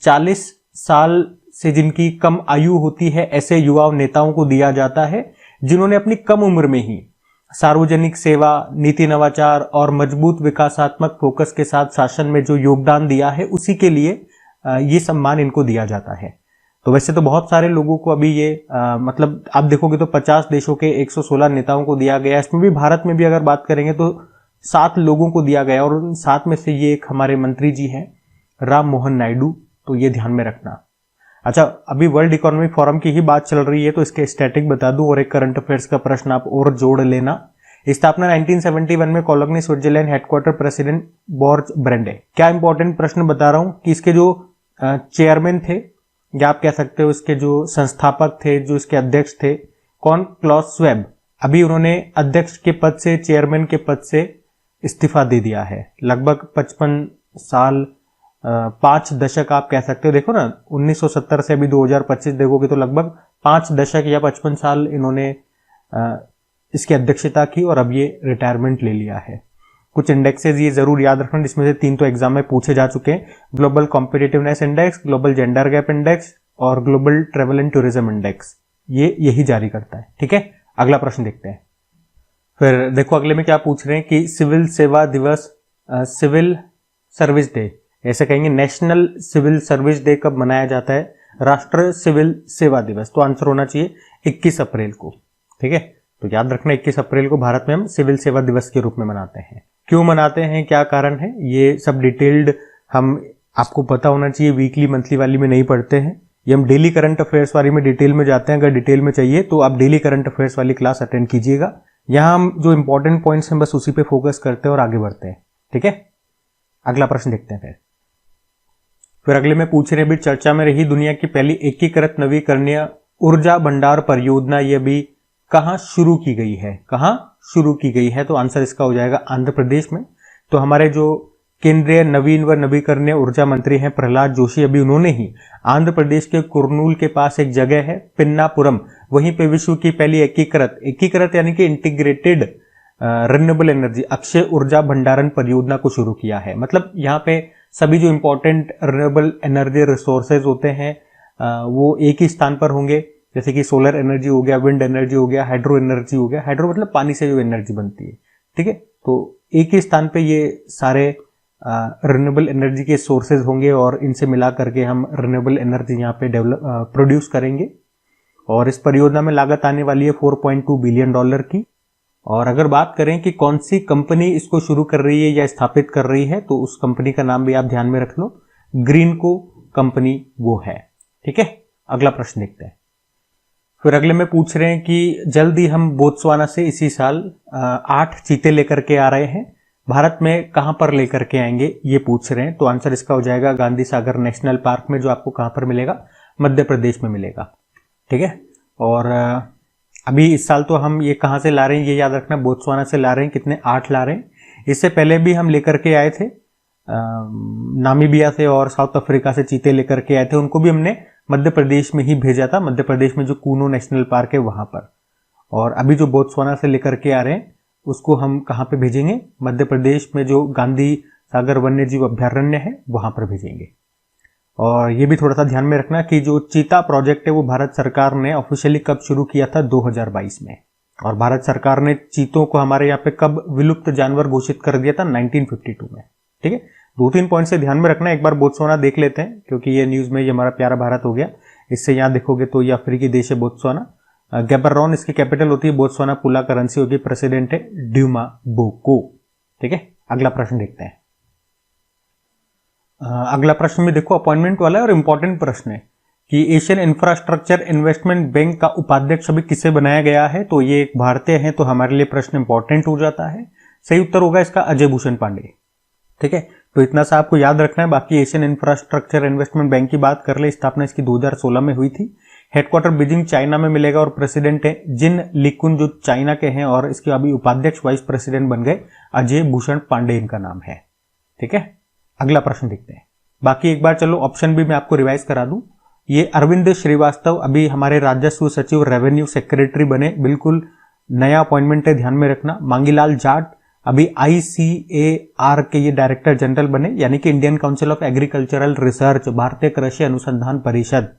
40 साल से जिनकी कम आयु होती है ऐसे युवा नेताओं को दिया जाता है, जिन्होंने अपनी कम उम्र में ही सार्वजनिक सेवा, नीति नवाचार और मजबूत विकासात्मक फोकस के साथ शासन में जो योगदान दिया है, उसी के लिए ये सम्मान इनको दिया जाता है। तो वैसे तो बहुत सारे लोगों को अभी ये मतलब आप देखोगे तो 50 देशों के 116 नेताओं को दिया गया। इसमें भी भारत में भी अगर बात करेंगे तो 7 लोगों को दिया गया, और उन 7 में से ये एक हमारे मंत्री जी हैं, राम मोहन नायडू। तो ये ध्यान में रखना। अच्छा, अभी वर्ल्ड इकोनॉमिक फोरम की ही बात चल रही है तो इसके स्टैटिक बता दूं, और एक करंट अफेयर्स का प्रश्न आप और जोड़ लेना। स्थापना 1971 में कोलोनी स्विट्जरलैंड, हेडक्वार्टर प्रेसिडेंट बॉर्ज ब्रेंडे। क्या इंपॉर्टेंट प्रश्न बता रहा हूं कि इसके जो चेयरमैन थे या आप कह सकते हो इसके जो संस्थापक थे, जो इसके अध्यक्ष थे, कौन? Klaus Schwab. अभी उन्होंने अध्यक्ष के पद से, चेयरमैन के पद से इस्तीफा दे दिया है। लगभग 55 साल, 5 दशक आप कह सकते हो। देखो ना, 1970 से अभी 2025 देखोगे तो लगभग 5 दशक या 55 साल इन्होंने इसकी अध्यक्षता की और अब ये रिटायरमेंट ले लिया है। कुछ इंडेक्सेस ये जरूर याद रखना, जिसमें से 3 तो एग्जाम में पूछे जा चुके हैं। Global competitiveness index, global gender gap index और global travel and tourism index, ये यही जारी करता है। ठीक है, अगला प्रश्न देखते हैं। फिर देखो अगले में क्या पूछ रहे हैं कि सिविल सेवा दिवस, सिविल सर्विस डे, ऐसे कहेंगे नेशनल सिविल सर्विस डे कब मनाया जाता है? राष्ट्रीय सिविल सेवा दिवस। तो आंसर होना चाहिए 21 अप्रैल को। ठीक है, तो याद रखना 21 अप्रैल को भारत में हम सिविल सेवा दिवस के रूप में मनाते हैं। क्यों मनाते हैं, क्या कारण है, ये सब डिटेल्ड हम आपको पता होना चाहिए। वीकली मंथली वाली में नहीं पढ़ते हैं, ये हम डेली करंट अफेयर्स वाली में डिटेल में जाते हैं। अगर डिटेल में चाहिए तो आप डेली करंट अफेयर्स वाली क्लास अटेंड कीजिएगा। यहाँ हम जो इंपॉर्टेंट पॉइंट्स हैं बस उसी पे फोकस करते हैं और आगे बढ़ते हैं। ठीक है, अगला प्रश्न देखते हैं। फिर अगले में पूछ रहे हैं, भी चर्चा में रही दुनिया की पहली एकीकृत नवीकरणीय ऊर्जा भंडार परियोजना, ये भी कहां शुरू की गई है? कहां शुरू की गई है? तो आंसर इसका हो जाएगा आंध्र प्रदेश में। तो हमारे जो केंद्रीय नवीन व नवीकरणीय ऊर्जा मंत्री हैं प्रहलाद जोशी, अभी उन्होंने ही आंध्र प्रदेश के कुर्नूल के पास एक जगह है पिन्नापुरम, वहीं पे विश्व की पहली एकीकृत यानी कि इंटीग्रेटेड रिन्यूएबल एनर्जी, अक्षय ऊर्जा भंडारण परियोजना को शुरू किया है। मतलब यहाँ पे सभी जो इंपॉर्टेंट रिन्यूएबल एनर्जी रिसोर्सेज होते हैं वो एक ही स्थान पर होंगे, जैसे कि सोलर एनर्जी हो गया, विंड एनर्जी हो गया, हाइड्रो एनर्जी हो गया। हाइड्रो मतलब पानी से जो एनर्जी बनती है। ठीक है, तो एक ही स्थान पे ये सारे रिन्यूएबल एनर्जी के सोर्सेज होंगे और इनसे मिला करके हम रिन्यूएबल एनर्जी यहाँ पे प्रोड्यूस करेंगे। और इस परियोजना में लागत आने वाली है $4.2 बिलियन की। और अगर बात करें कि कौन सी कंपनी इसको शुरू कर रही है या स्थापित कर रही है, तो उस कंपनी का नाम भी आप ध्यान में रख लो, ग्रीनको कंपनी वो है। ठीक है, अगला प्रश्न देखते हैं। फिर अगले में पूछ रहे हैं कि जल्दी हम बोत्सवाना से इसी साल 8 चीते लेकर के आ रहे हैं, भारत में कहां पर लेकर के आएंगे ये पूछ रहे हैं। तो आंसर इसका हो जाएगा गांधी सागर नेशनल पार्क में, जो आपको कहां पर मिलेगा? मध्य प्रदेश में मिलेगा। ठीक है, और अभी इस साल तो हम ये कहां से ला रहे हैं ये याद रखना, बोत्सवाना से ला रहे हैं। कितने? 8 ला रहे हैं। इससे पहले भी हम लेकर के आए थे, नामीबिया से और साउथ अफ्रीका से चीते लेकर के आए थे, उनको भी हमने मध्य प्रदेश में ही भेजा था। मध्य प्रदेश में जो कूनो नेशनल पार्क है वहां पर। और अभी जो बोत्सवाना से लेकर के आ रहे हैं उसको हम कहां पे भेजेंगे? मध्य प्रदेश में जो गांधी सागर वन्य जीव अभ्यारण्य है वहां पर भेजेंगे। और ये भी थोड़ा सा ध्यान में रखना कि जो चीता प्रोजेक्ट है वो भारत सरकार ने ऑफिशियली कब शुरू किया था? 2022 में। और भारत सरकार ने चीतों को हमारे यहाँ पे कब विलुप्त जानवर घोषित कर दिया था? 1952 में। ठीक है, 2-3 पॉइंट से ध्यान में रखना। एक बार बोत्सवाना देख लेते हैं, क्योंकि ये न्यूज में ये हमारा प्यारा भारत हो गया। इससे यहाँ देखोगे तो ये अफ्रीकी देश है बोत्सवाना। गैबरॉन इसकी कैपिटल होती है, बोत्सवाना पुला करेंसी होगी, प्रेसिडेंट है ड्यूमा बोको। ठीक है, अगला प्रश्न देखते हैं। अगला प्रश्न में देखो अपॉइंटमेंट वाला है और इंपॉर्टेंट प्रश्न है कि एशियन इंफ्रास्ट्रक्चर इन्वेस्टमेंट बैंक का उपाध्यक्ष अभी किसे बनाया गया है? तो ये एक भारतीय है, तो हमारे लिए प्रश्न इंपॉर्टेंट हो जाता है। सही उत्तर होगा इसका अजय भूषण पांडे। ठीक है, तो इतना सा आपको याद रखना है। बाकी एशियन इंफ्रास्ट्रक्चर इन्वेस्टमेंट बैंक की बात कर ले, स्थापना इसकी 2016 में हुई थी। हेडक्वार्टर बीजिंग चाइना में मिलेगा और प्रेसिडेंट है जिन लिकुन, जो चाइना के हैं, और इसके अभी उपाध्यक्ष वाइस प्रेसिडेंट बन गए अजय भूषण पांडे इनका नाम है। ठीक है, अगला प्रश्न देखते हैं। बाकी एक बार चलो ऑप्शन भी मैं आपको रिवाइज करा दूं। ये अरविंद श्रीवास्तव अभी हमारे राजस्व सचिव रेवेन्यू सेक्रेटरी बने, बिल्कुल नया अपॉइंटमेंट है, ध्यान में रखना। मांगीलाल जाट अभी ICAR के ये डायरेक्टर जनरल बने, यानी कि Indian council of agricultural research, भारतीय कृषि अनुसंधान परिषद।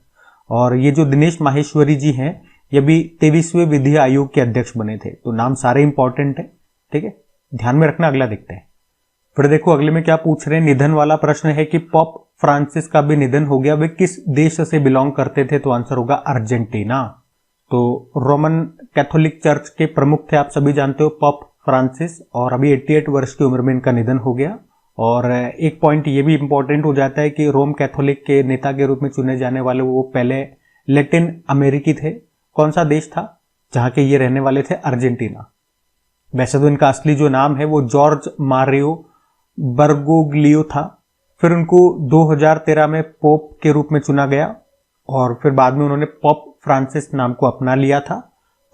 और ये जो दिनेश माहेश्वरी जी हैं ये भी 23वें विधि आयोग के अध्यक्ष बने थे। तो नाम सारे इंपॉर्टेंट है। ठीक है, ध्यान में रखना। अगला देखते हैं। फिर देखो अगले में क्या पूछ रहे हैं, निधन वाला प्रश्न है कि पॉप फ्रांसिस का भी निधन हो गया, वे किस देश से बिलोंग करते थे? तो आंसर होगा अर्जेंटीना। तो रोमन कैथोलिक चर्च के प्रमुख थे, आप सभी जानते हो, पॉप फ्रांसिस, और अभी 88 वर्ष की उम्र में इनका निधन हो गया। और एक पॉइंट ये भी इंपॉर्टेंट हो जाता है कि रोम कैथोलिक के नेता के रूप में चुने जाने वाले वो पहले लैटिन अमेरिकी थे। कौन सा देश था जहां के ये रहने वाले थे? अर्जेंटीना। वैसे तो इनका असली जो नाम है वो जॉर्ज मारियो बर्गोग्लियो था। फिर उनको 2013 में पोप के रूप में चुना गया और फिर बाद में उन्होंने पोप फ्रांसिस नाम को अपना लिया था।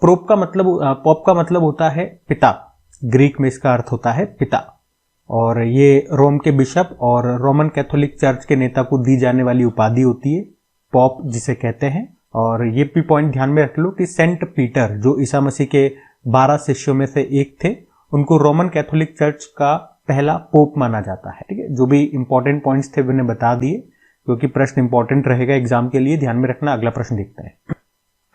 पोप का मतलब होता है पिता, ग्रीक में इसका अर्थ होता है पिता। और ये रोम के बिशप और रोमन कैथोलिक चर्च के नेता को दी जाने वाली उपाधि होती है, पोप जिसे कहते हैं। और ये भी पॉइंट ध्यान में रख लो कि सेंट पीटर जो ईसा मसीह के 12 शिष्यों में से एक थे, उनको रोमन कैथोलिक चर्च का पहला पोप माना जाता है। ठीक है, जो भी इंपॉर्टेंट पॉइंट्स थे मैंने बता दिए, क्योंकि प्रश्न इंपॉर्टेंट रहेगा एग्जाम के लिए, ध्यान में रखना। अगला प्रश्न देखते हैं।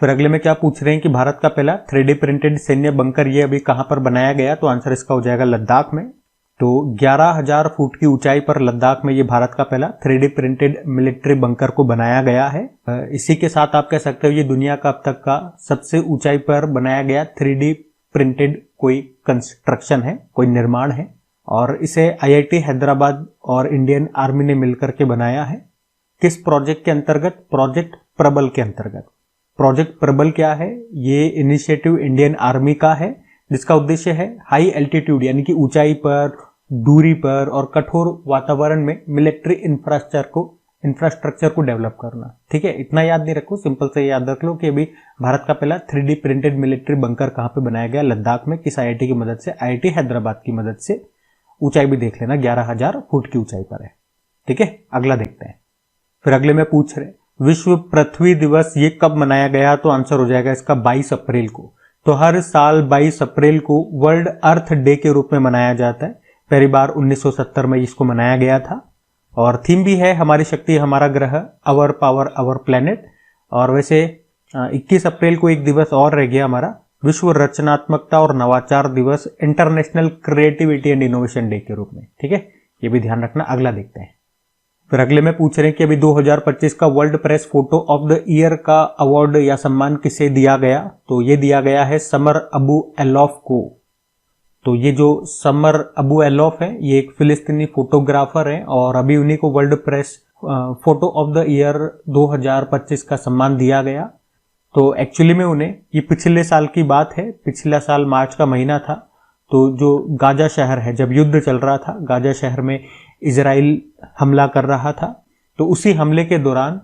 फिर अगले में क्या पूछ रहे हैं कि भारत का पहला 3D प्रिंटेड सैन्य बंकर ये अभी कहां पर बनाया गया, तो आंसर इसका हो जाएगा लद्दाख में। तो 11,000 फुट की ऊंचाई पर लद्दाख में ये भारत का पहला 3D प्रिंटेड मिलिट्री बंकर को बनाया गया है। इसी के साथ आप कह सकते हो ये दुनिया का अब तक का सबसे ऊंचाई पर बनाया गया 3D प्रिंटेड कोई कंस्ट्रक्शन है, कोई निर्माण है। और इसे IIT हैदराबाद और इंडियन आर्मी ने मिलकर के बनाया है। किस प्रोजेक्ट के अंतर्गत? प्रोजेक्ट प्रबल के अंतर्गत। प्रोजेक्ट प्रबल क्या है? ये इनिशिएटिव इंडियन आर्मी का है, जिसका उद्देश्य है हाई एल्टीट्यूड यानी कि ऊंचाई पर, दूरी पर और कठोर वातावरण में मिलिट्री इंफ्रास्ट्रक्चर को डेवलप करना। ठीक है, इतना याद नहीं रखो, सिंपल से याद रख लो कि अभी भारत का पहला 3D प्रिंटेड मिलिट्री बंकर कहां पे बनाया गया? लद्दाख में। किस IIT की मदद से? IIT हैदराबाद की मदद से। ऊंचाई भी देख लेना, 11,000 फुट की ऊंचाई पर है। ठीक है, अगला देखते हैं। फिर अगले में पूछ रहे विश्व पृथ्वी दिवस ये कब मनाया गया, तो आंसर हो जाएगा इसका 22 अप्रैल को। तो हर साल 22 अप्रैल को वर्ल्ड अर्थ डे के रूप में मनाया जाता है। पहली बार 1970 में इसको मनाया गया था और थीम भी है हमारी शक्ति हमारा ग्रह, अवर पावर अवर प्लेनेट। और वैसे 21 अप्रैल को एक दिवस और रह गया हमारा, विश्व रचनात्मकता और नवाचार दिवस, international creativity and innovation day के रूप में। ठीक है, ये भी ध्यान रखना। अगला देखते हैं। फिर अगले में पूछ रहे हैं कि अभी 2025 का world press photo of the year का अवार्ड या सम्मान किसे दिया गया, तो ये दिया गया है समर अबू एलॉफ को। तो ये जो समर अबू एलॉफ है ये एक फिलिस्तीनी फोटोग्राफर है और अभी उन्हीं को world press photo of the year 2025 का सम्मान दिया गया। तो एक्चुअली में उन्हें, ये पिछले साल की बात है, पिछला साल मार्च का महीना था, तो जो गाजा शहर है, जब युद्ध चल रहा था, गाजा शहर में इजराइल हमला कर रहा था, तो उसी हमले के दौरान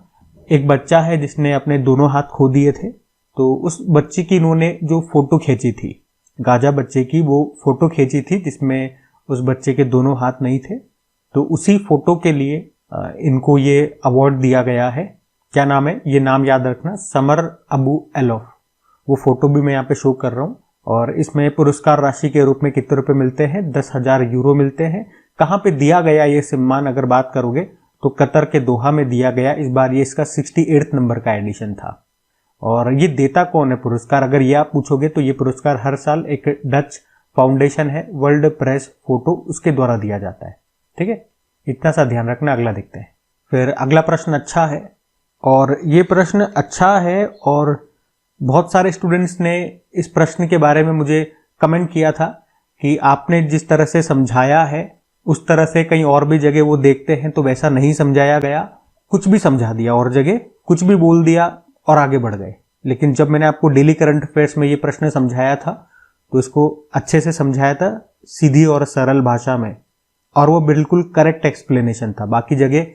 एक बच्चा है जिसने अपने दोनों हाथ खो दिए थे। तो उस बच्चे की इन्होंने जो फोटो खींची थी, गाजा बच्चे की वो फोटो खींची थी जिसमें उस बच्चे के दोनों हाथ नहीं थे। तो उसी फोटो के लिए इनको ये अवार्ड दिया गया है। क्या नाम है? ये नाम याद रखना, समर अबू एलॉफ। वो फोटो भी मैं यहाँ पे शो कर रहा हूँ। और इसमें पुरस्कार राशि के रूप में कितने रुपए मिलते हैं? 10,000 यूरो मिलते हैं। कहाँ पे दिया गया ये सम्मान अगर बात करोगे तो कतर के दोहा में दिया गया। इस बार ये इसका 68 नंबर का एडिशन था। और ये देता कौन है पुरस्कार, अगर ये आप पूछोगे तो ये पुरस्कार हर साल एक डच फाउंडेशन है, वर्ल्ड प्रेस फोटो, उसके द्वारा दिया जाता है। ठीक है, इतना सा ध्यान रखना। अगला देखते हैं। फिर अगला प्रश्न अच्छा है, और ये प्रश्न अच्छा है और बहुत सारे स्टूडेंट्स ने इस प्रश्न के बारे में मुझे कमेंट किया था कि आपने जिस तरह से समझाया है उस तरह से कहीं और भी जगह वो देखते हैं तो वैसा नहीं समझाया गया, कुछ भी समझा दिया और जगह कुछ भी बोल दिया और आगे बढ़ गए। लेकिन जब मैंने आपको डेली करंट अफेयर्स में ये प्रश्न समझाया था तो इसको अच्छे से समझाया था, सीधी और सरल भाषा में, और वो बिल्कुल करेक्ट एक्सप्लेनेशन था। बाकी जगह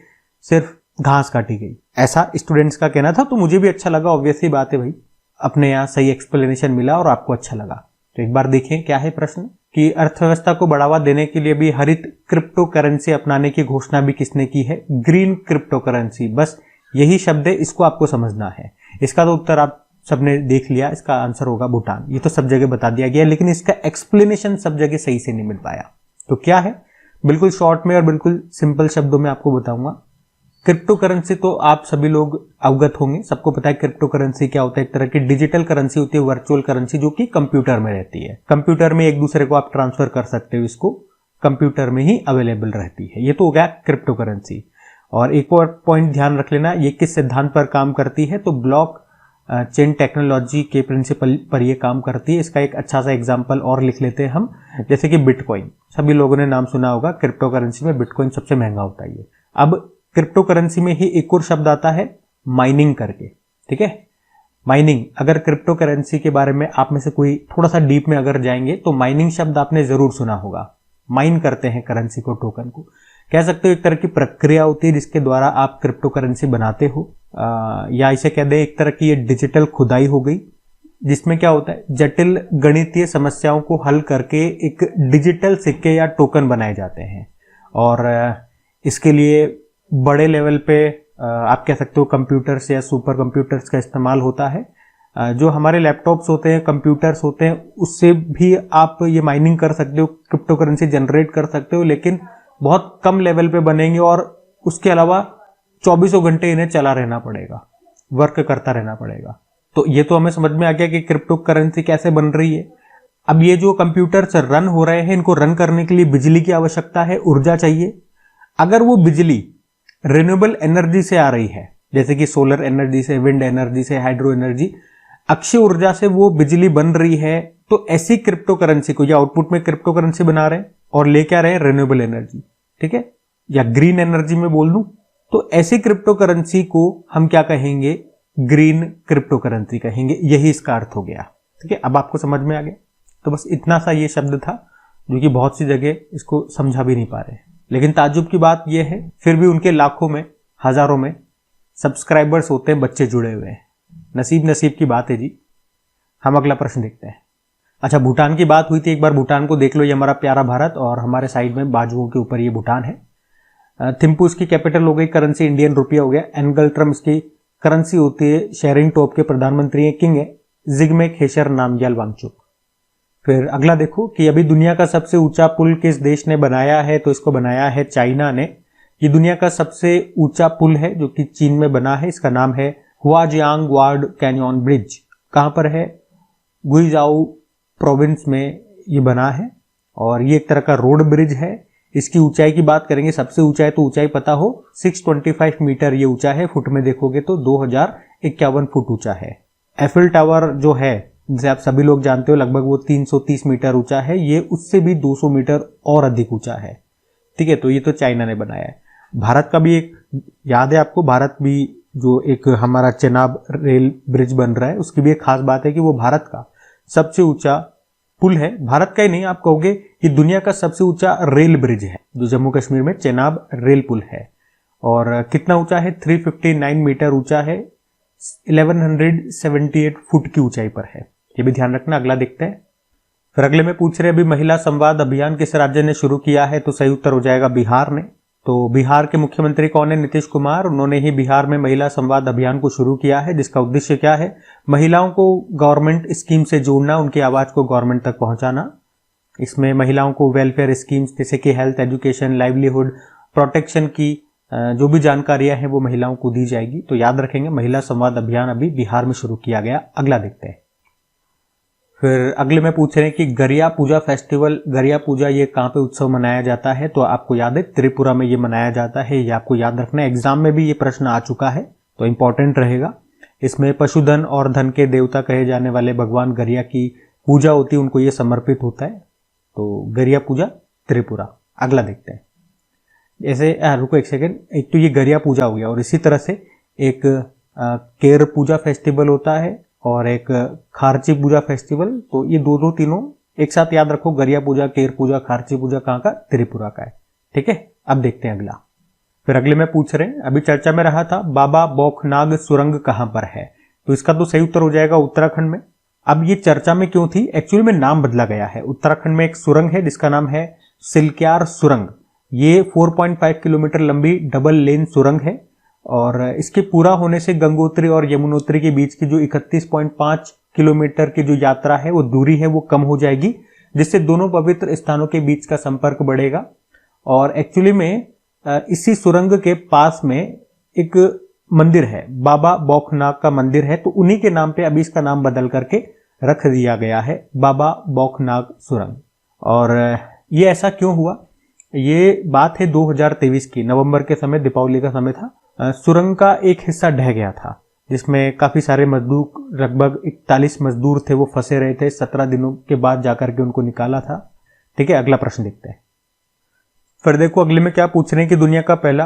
सिर्फ घास काटी गई, ऐसा स्टूडेंट्स का कहना था। तो मुझे भी अच्छा लगा, ऑब्वियसली बात है भाई, अपने यहाँ सही एक्सप्लेनेशन मिला और आपको अच्छा लगा। तो एक बार देखें क्या है प्रश्न, कि अर्थव्यवस्था को बढ़ावा देने के लिए भी हरित क्रिप्टो करेंसी अपनाने की घोषणा भी किसने की है? ग्रीन क्रिप्टो करेंसी, बस यही शब्द है, इसको आपको समझना है। इसका तो उत्तर आप सबने देख लिया, इसका आंसर होगा भूटान। ये तो सब जगह बता दिया गया, लेकिन इसका एक्सप्लेनेशन सब जगह सही से नहीं मिल पाया। तो क्या है, बिल्कुल शॉर्ट में और बिल्कुल सिंपल शब्दों में आपको बताऊंगा। क्रिप्टो करेंसी तो आप सभी लोग अवगत होंगे, सबको पता है क्रिप्टो करेंसी क्या होता है। एक तरह की डिजिटल करेंसी होती है, वर्चुअल करेंसी, जो कि कंप्यूटर में रहती है। कंप्यूटर में एक दूसरे को आप ट्रांसफर कर सकते हो, इसको कंप्यूटर में ही अवेलेबल रहती है। ये तो हो गया क्रिप्टो करेंसी। और एक और पॉइंट ध्यान रख लेना, ये किस सिद्धांत पर काम करती है? तो ब्लॉक चेन टेक्नोलॉजी के प्रिंसिपल पर ये काम करती है। इसका एक अच्छा सा एग्जांपल और लिख लेते हैं हम, जैसे कि बिटकॉइन, सभी लोगों ने नाम सुना होगा। क्रिप्टो करेंसी में बिटकॉइन सबसे महंगा होता है ये। अब क्रिप्टो करेंसी में ही एक और शब्द आता है माइनिंग करके, ठीक है। माइनिंग, अगर क्रिप्टो करेंसी के बारे में आप में से कोई थोड़ा सा डीप में अगर जाएंगे तो माइनिंग शब्द आपने जरूर सुना होगा। माइन करते हैं करेंसी को, टोकन को, कह सकते हो एक तरह की प्रक्रिया होती है जिसके द्वारा आप क्रिप्टो करेंसी बनाते हो, या इसे कह दे एक तरह की ये डिजिटल खुदाई हो गई, जिसमें क्या होता है जटिल गणितीय समस्याओं को हल करके एक डिजिटल सिक्के या टोकन बनाए जाते हैं। और इसके लिए बड़े लेवल पे आप कह सकते हो कंप्यूटर्स या सुपर कंप्यूटर्स का इस्तेमाल होता है। जो हमारे लैपटॉप्स होते हैं, कंप्यूटर्स होते हैं, उससे भी आप ये माइनिंग कर सकते हो, क्रिप्टो करेंसी जनरेट कर सकते हो, लेकिन बहुत कम लेवल पे बनेंगे और उसके अलावा 24 घंटे इन्हें चला रहना पड़ेगा, वर्क करता रहना पड़ेगा। तो ये तो हमें समझ में आ गया कि क्रिप्टो करेंसी कैसे बन रही है। अब ये जो कंप्यूटर्स रन हो रहे हैं, इनको रन करने के लिए बिजली की आवश्यकता है, ऊर्जा चाहिए। अगर वो बिजली रिन्यूएबल एनर्जी से आ रही है, जैसे कि सोलर एनर्जी से, विंड एनर्जी से, हाइड्रो एनर्जी, अक्षय ऊर्जा से वो बिजली बन रही है, तो ऐसी क्रिप्टो करेंसी को, या आउटपुट में क्रिप्टो करेंसी बना रहे हैं और लेके आ रहे हैं रिन्यूएबल एनर्जी, ठीक है, या ग्रीन एनर्जी में बोल दूं, तो ऐसी क्रिप्टो करेंसी को हम क्या कहेंगे, ग्रीन क्रिप्टो करेंसी कहेंगे। यही इसका अर्थ हो गया, ठीक है। अब आपको समझ में आ गया। तो बस इतना सा ये शब्द था जो कि बहुत सी जगह इसको समझा भी नहीं पा रहे, लेकिन ताज्जुब की बात यह है फिर भी उनके लाखों में, हजारों में सब्सक्राइबर्स होते हैं, बच्चे जुड़े हुए हैं। नसीब नसीब की बात है जी। हम अगला प्रश्न देखते हैं। अच्छा, भूटान की बात हुई थी, एक बार भूटान को देख लो। ये हमारा प्यारा भारत और हमारे साइड में बाजुओं के ऊपर ये भूटान है। थिम्पू इसकी कैपिटल हो गई, करेंसी इंडियन रुपया हो गया। एनगल्ट्रम इसकी करेंसी होती है। शेरिंग टॉप के प्रधानमंत्री है, किंग है जिग्मे खेसर नामग्याल वांगचुक। फिर अगला देखो कि अभी दुनिया का सबसे ऊंचा पुल किस देश ने बनाया है, तो इसको बनाया है चाइना ने। ये दुनिया का सबसे ऊंचा पुल है जो कि चीन में बना है। इसका नाम है हुआजियांग वार्ड कैनियन ब्रिज। कहां पर है? गुइजाओ प्रोविंस में ये बना है और ये एक तरह का रोड ब्रिज है। इसकी ऊंचाई की बात करेंगे, सबसे ऊंचा है तो ऊंचाई पता हो, 625 मीटर ये ऊंचा है। फुट में देखोगे तो 2051 फुट ऊंचा है। एफिल टावर जो है, जिसे आप सभी लोग जानते हो, लगभग वो 330 मीटर ऊंचा है। ये उससे भी 200 मीटर और अधिक ऊंचा है, ठीक है। तो ये तो चाइना ने बनाया है। भारत का भी एक याद है आपको, भारत भी जो एक हमारा चेनाब रेल ब्रिज बन रहा है, उसकी भी एक खास बात है कि वो भारत का सबसे ऊंचा पुल है। भारत का ही नहीं, आप कहोगे ये दुनिया का सबसे ऊंचा रेल ब्रिज है, जो जम्मू कश्मीर में चेनाब रेल पुल है। और कितना ऊंचा है? 359 मीटर ऊंचा है, 1178 फुट की ऊंचाई पर है। ये भी ध्यान रखना। अगला देखते हैं। फिर अगले में पूछ रहे अभी महिला संवाद अभियान किस राज्य ने शुरू किया है, तो सही उत्तर हो जाएगा बिहार ने। तो बिहार के मुख्यमंत्री कौन है? नीतीश कुमार। उन्होंने ही बिहार में महिला संवाद अभियान को शुरू किया है, जिसका उद्देश्य क्या है? महिलाओं को गवर्नमेंट स्कीम से जोड़ना, उनकी आवाज को गवर्नमेंट तक पहुंचाना। इसमें महिलाओं को वेलफेयर स्कीम्स जैसे कि हेल्थ, एजुकेशन, लाइवलीहुड, प्रोटेक्शन की जो भी जानकारियां हैं वो महिलाओं को दी जाएगी। तो याद रखेंगे, महिला संवाद अभियान अभी बिहार में शुरू किया गया। अगला देखते हैं। फिर अगले में पूछ रहे हैं कि गरिया पूजा फेस्टिवल, गरिया पूजा ये कहाँ पे उत्सव मनाया जाता है, तो आपको याद है त्रिपुरा में ये मनाया जाता है। ये आपको याद रखना है, एग्जाम में भी ये प्रश्न आ चुका है तो इंपॉर्टेंट रहेगा। इसमें पशुधन और धन के देवता कहे जाने वाले भगवान गरिया की पूजा होती है, उनको ये समर्पित होता है। तो गरिया पूजा त्रिपुरा। अगला देखते हैं। जैसे रुको एक सेकेंड, एक तो ये गरिया पूजा हो गया और इसी तरह से एक केर पूजा फेस्टिवल होता है और एक खारची पूजा फेस्टिवल। तो ये दो तीनों एक साथ याद रखो, गरिया पूजा, केर पूजा, खारची पूजा कहाँ का? त्रिपुरा का है, ठीक है। अब देखते हैं अगला। फिर अगले में पूछ रहे हैं, अभी चर्चा में रहा था बाबा बौखनाग सुरंग कहां पर है, तो इसका तो सही उत्तर हो जाएगा उत्तराखंड में। अब ये चर्चा में क्यों थी? एक्चुअली में नाम बदला गया है। उत्तराखंड में एक सुरंग है जिसका नाम है सिलक्यार सुरंग। ये 4.5 किलोमीटर लंबी डबल लेन सुरंग है और इसके पूरा होने से गंगोत्री और यमुनोत्री के बीच की जो 31.5 किलोमीटर की जो यात्रा है, वो दूरी है, वो कम हो जाएगी, जिससे दोनों पवित्र स्थानों के बीच का संपर्क बढ़ेगा। और एक्चुअली में इसी सुरंग के पास में एक मंदिर है, बाबा बौखनाग का मंदिर है, तो उन्हीं के नाम पे अभी इसका नाम बदल करके रख दिया गया है, बाबा बौखनाग सुरंग। और ये ऐसा क्यों हुआ? ये बात है 2023 की, नवंबर के समय, दीपावली का समय था। सुरंग का एक हिस्सा ढह गया था, जिसमें काफी सारे मजदूर, लगभग 41 मजदूर थे, वो फंसे रहे थे। 17 दिनों के बाद जाकर के उनको निकाला था, ठीक है। अगला प्रश्न देखते हैं। फिर देखो अगले में क्या पूछ रहे हैं कि दुनिया का पहला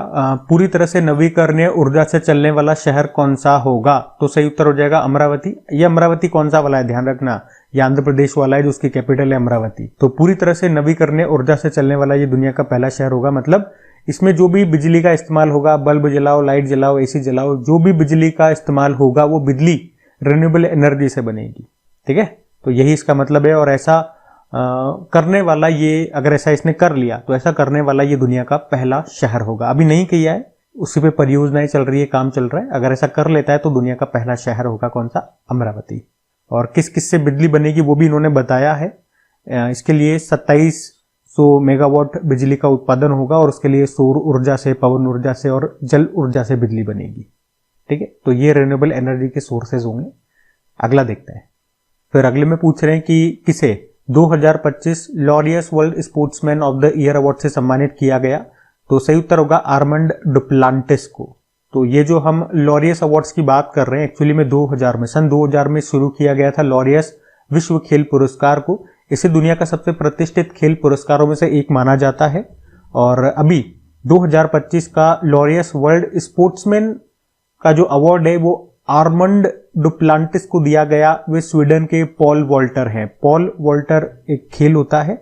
पूरी तरह से नवीकरणीय ऊर्जा से चलने वाला शहर कौन सा होगा। तो सही उत्तर हो जाएगा अमरावती। ये अमरावती कौन सा वाला है, ध्यान रखना, ये आंध्र प्रदेश वाला है जो उसकी कैपिटल है अमरावती। तो पूरी तरह से नवीकरणीय ऊर्जा से चलने वाला ये दुनिया का पहला शहर होगा। मतलब इसमें जो भी बिजली का इस्तेमाल होगा, बल्ब जलाओ, लाइट जलाओ, एसी जलाओ, जो भी बिजली का इस्तेमाल होगा वो बिजली रिन्यूएबल एनर्जी से बनेगी। ठीक है, तो यही इसका मतलब है। और ऐसा करने वाला ये, अगर ऐसा इसने कर लिया तो ऐसा करने वाला ये दुनिया का पहला शहर होगा। अभी नहीं किया है, उसी पे परियोजनाएं चल रही है, काम चल रहा है। अगर ऐसा कर लेता है तो दुनिया का पहला शहर होगा कौन सा, अमरावती। और किस किस से बिजली बनेगी वो भी इन्होंने बताया है। इसके लिए 2700 मेगावाट बिजली का उत्पादन होगा और उसके लिए सौर ऊर्जा से, पवन ऊर्जा से और जल ऊर्जा से बिजली बनेगी। ठीक है, तो ये रिन्यूएबल एनर्जी के सोर्सेज होंगे। अगला देखते हैं। फिर अगले में पूछ रहे हैं कि किसे 2025 Laureus world sportsman of the year award से सम्मानित किया गया। तो सही उत्तर होगा आर्मंड डुप्लांटिस को। तो ये जो हम लॉरियस अवार्ड्स की बात कर रहे हैं, एक्चुअली में 2000 में, सन 2000 में शुरू किया गया था लॉरियस विश्व खेल पुरस्कार को। इसे दुनिया का सबसे प्रतिष्ठित खेल पुरस्कारों में से एक माना जाता है। और अभी 2025 का लॉरियस वर्ल्ड स्पोर्ट्समैन का जो अवार्ड है वो आर्मंड डुप्लांटिस को दिया गया। वे स्वीडन के पॉल वॉल्टर हैं। पॉल वॉल्टर एक खेल होता है,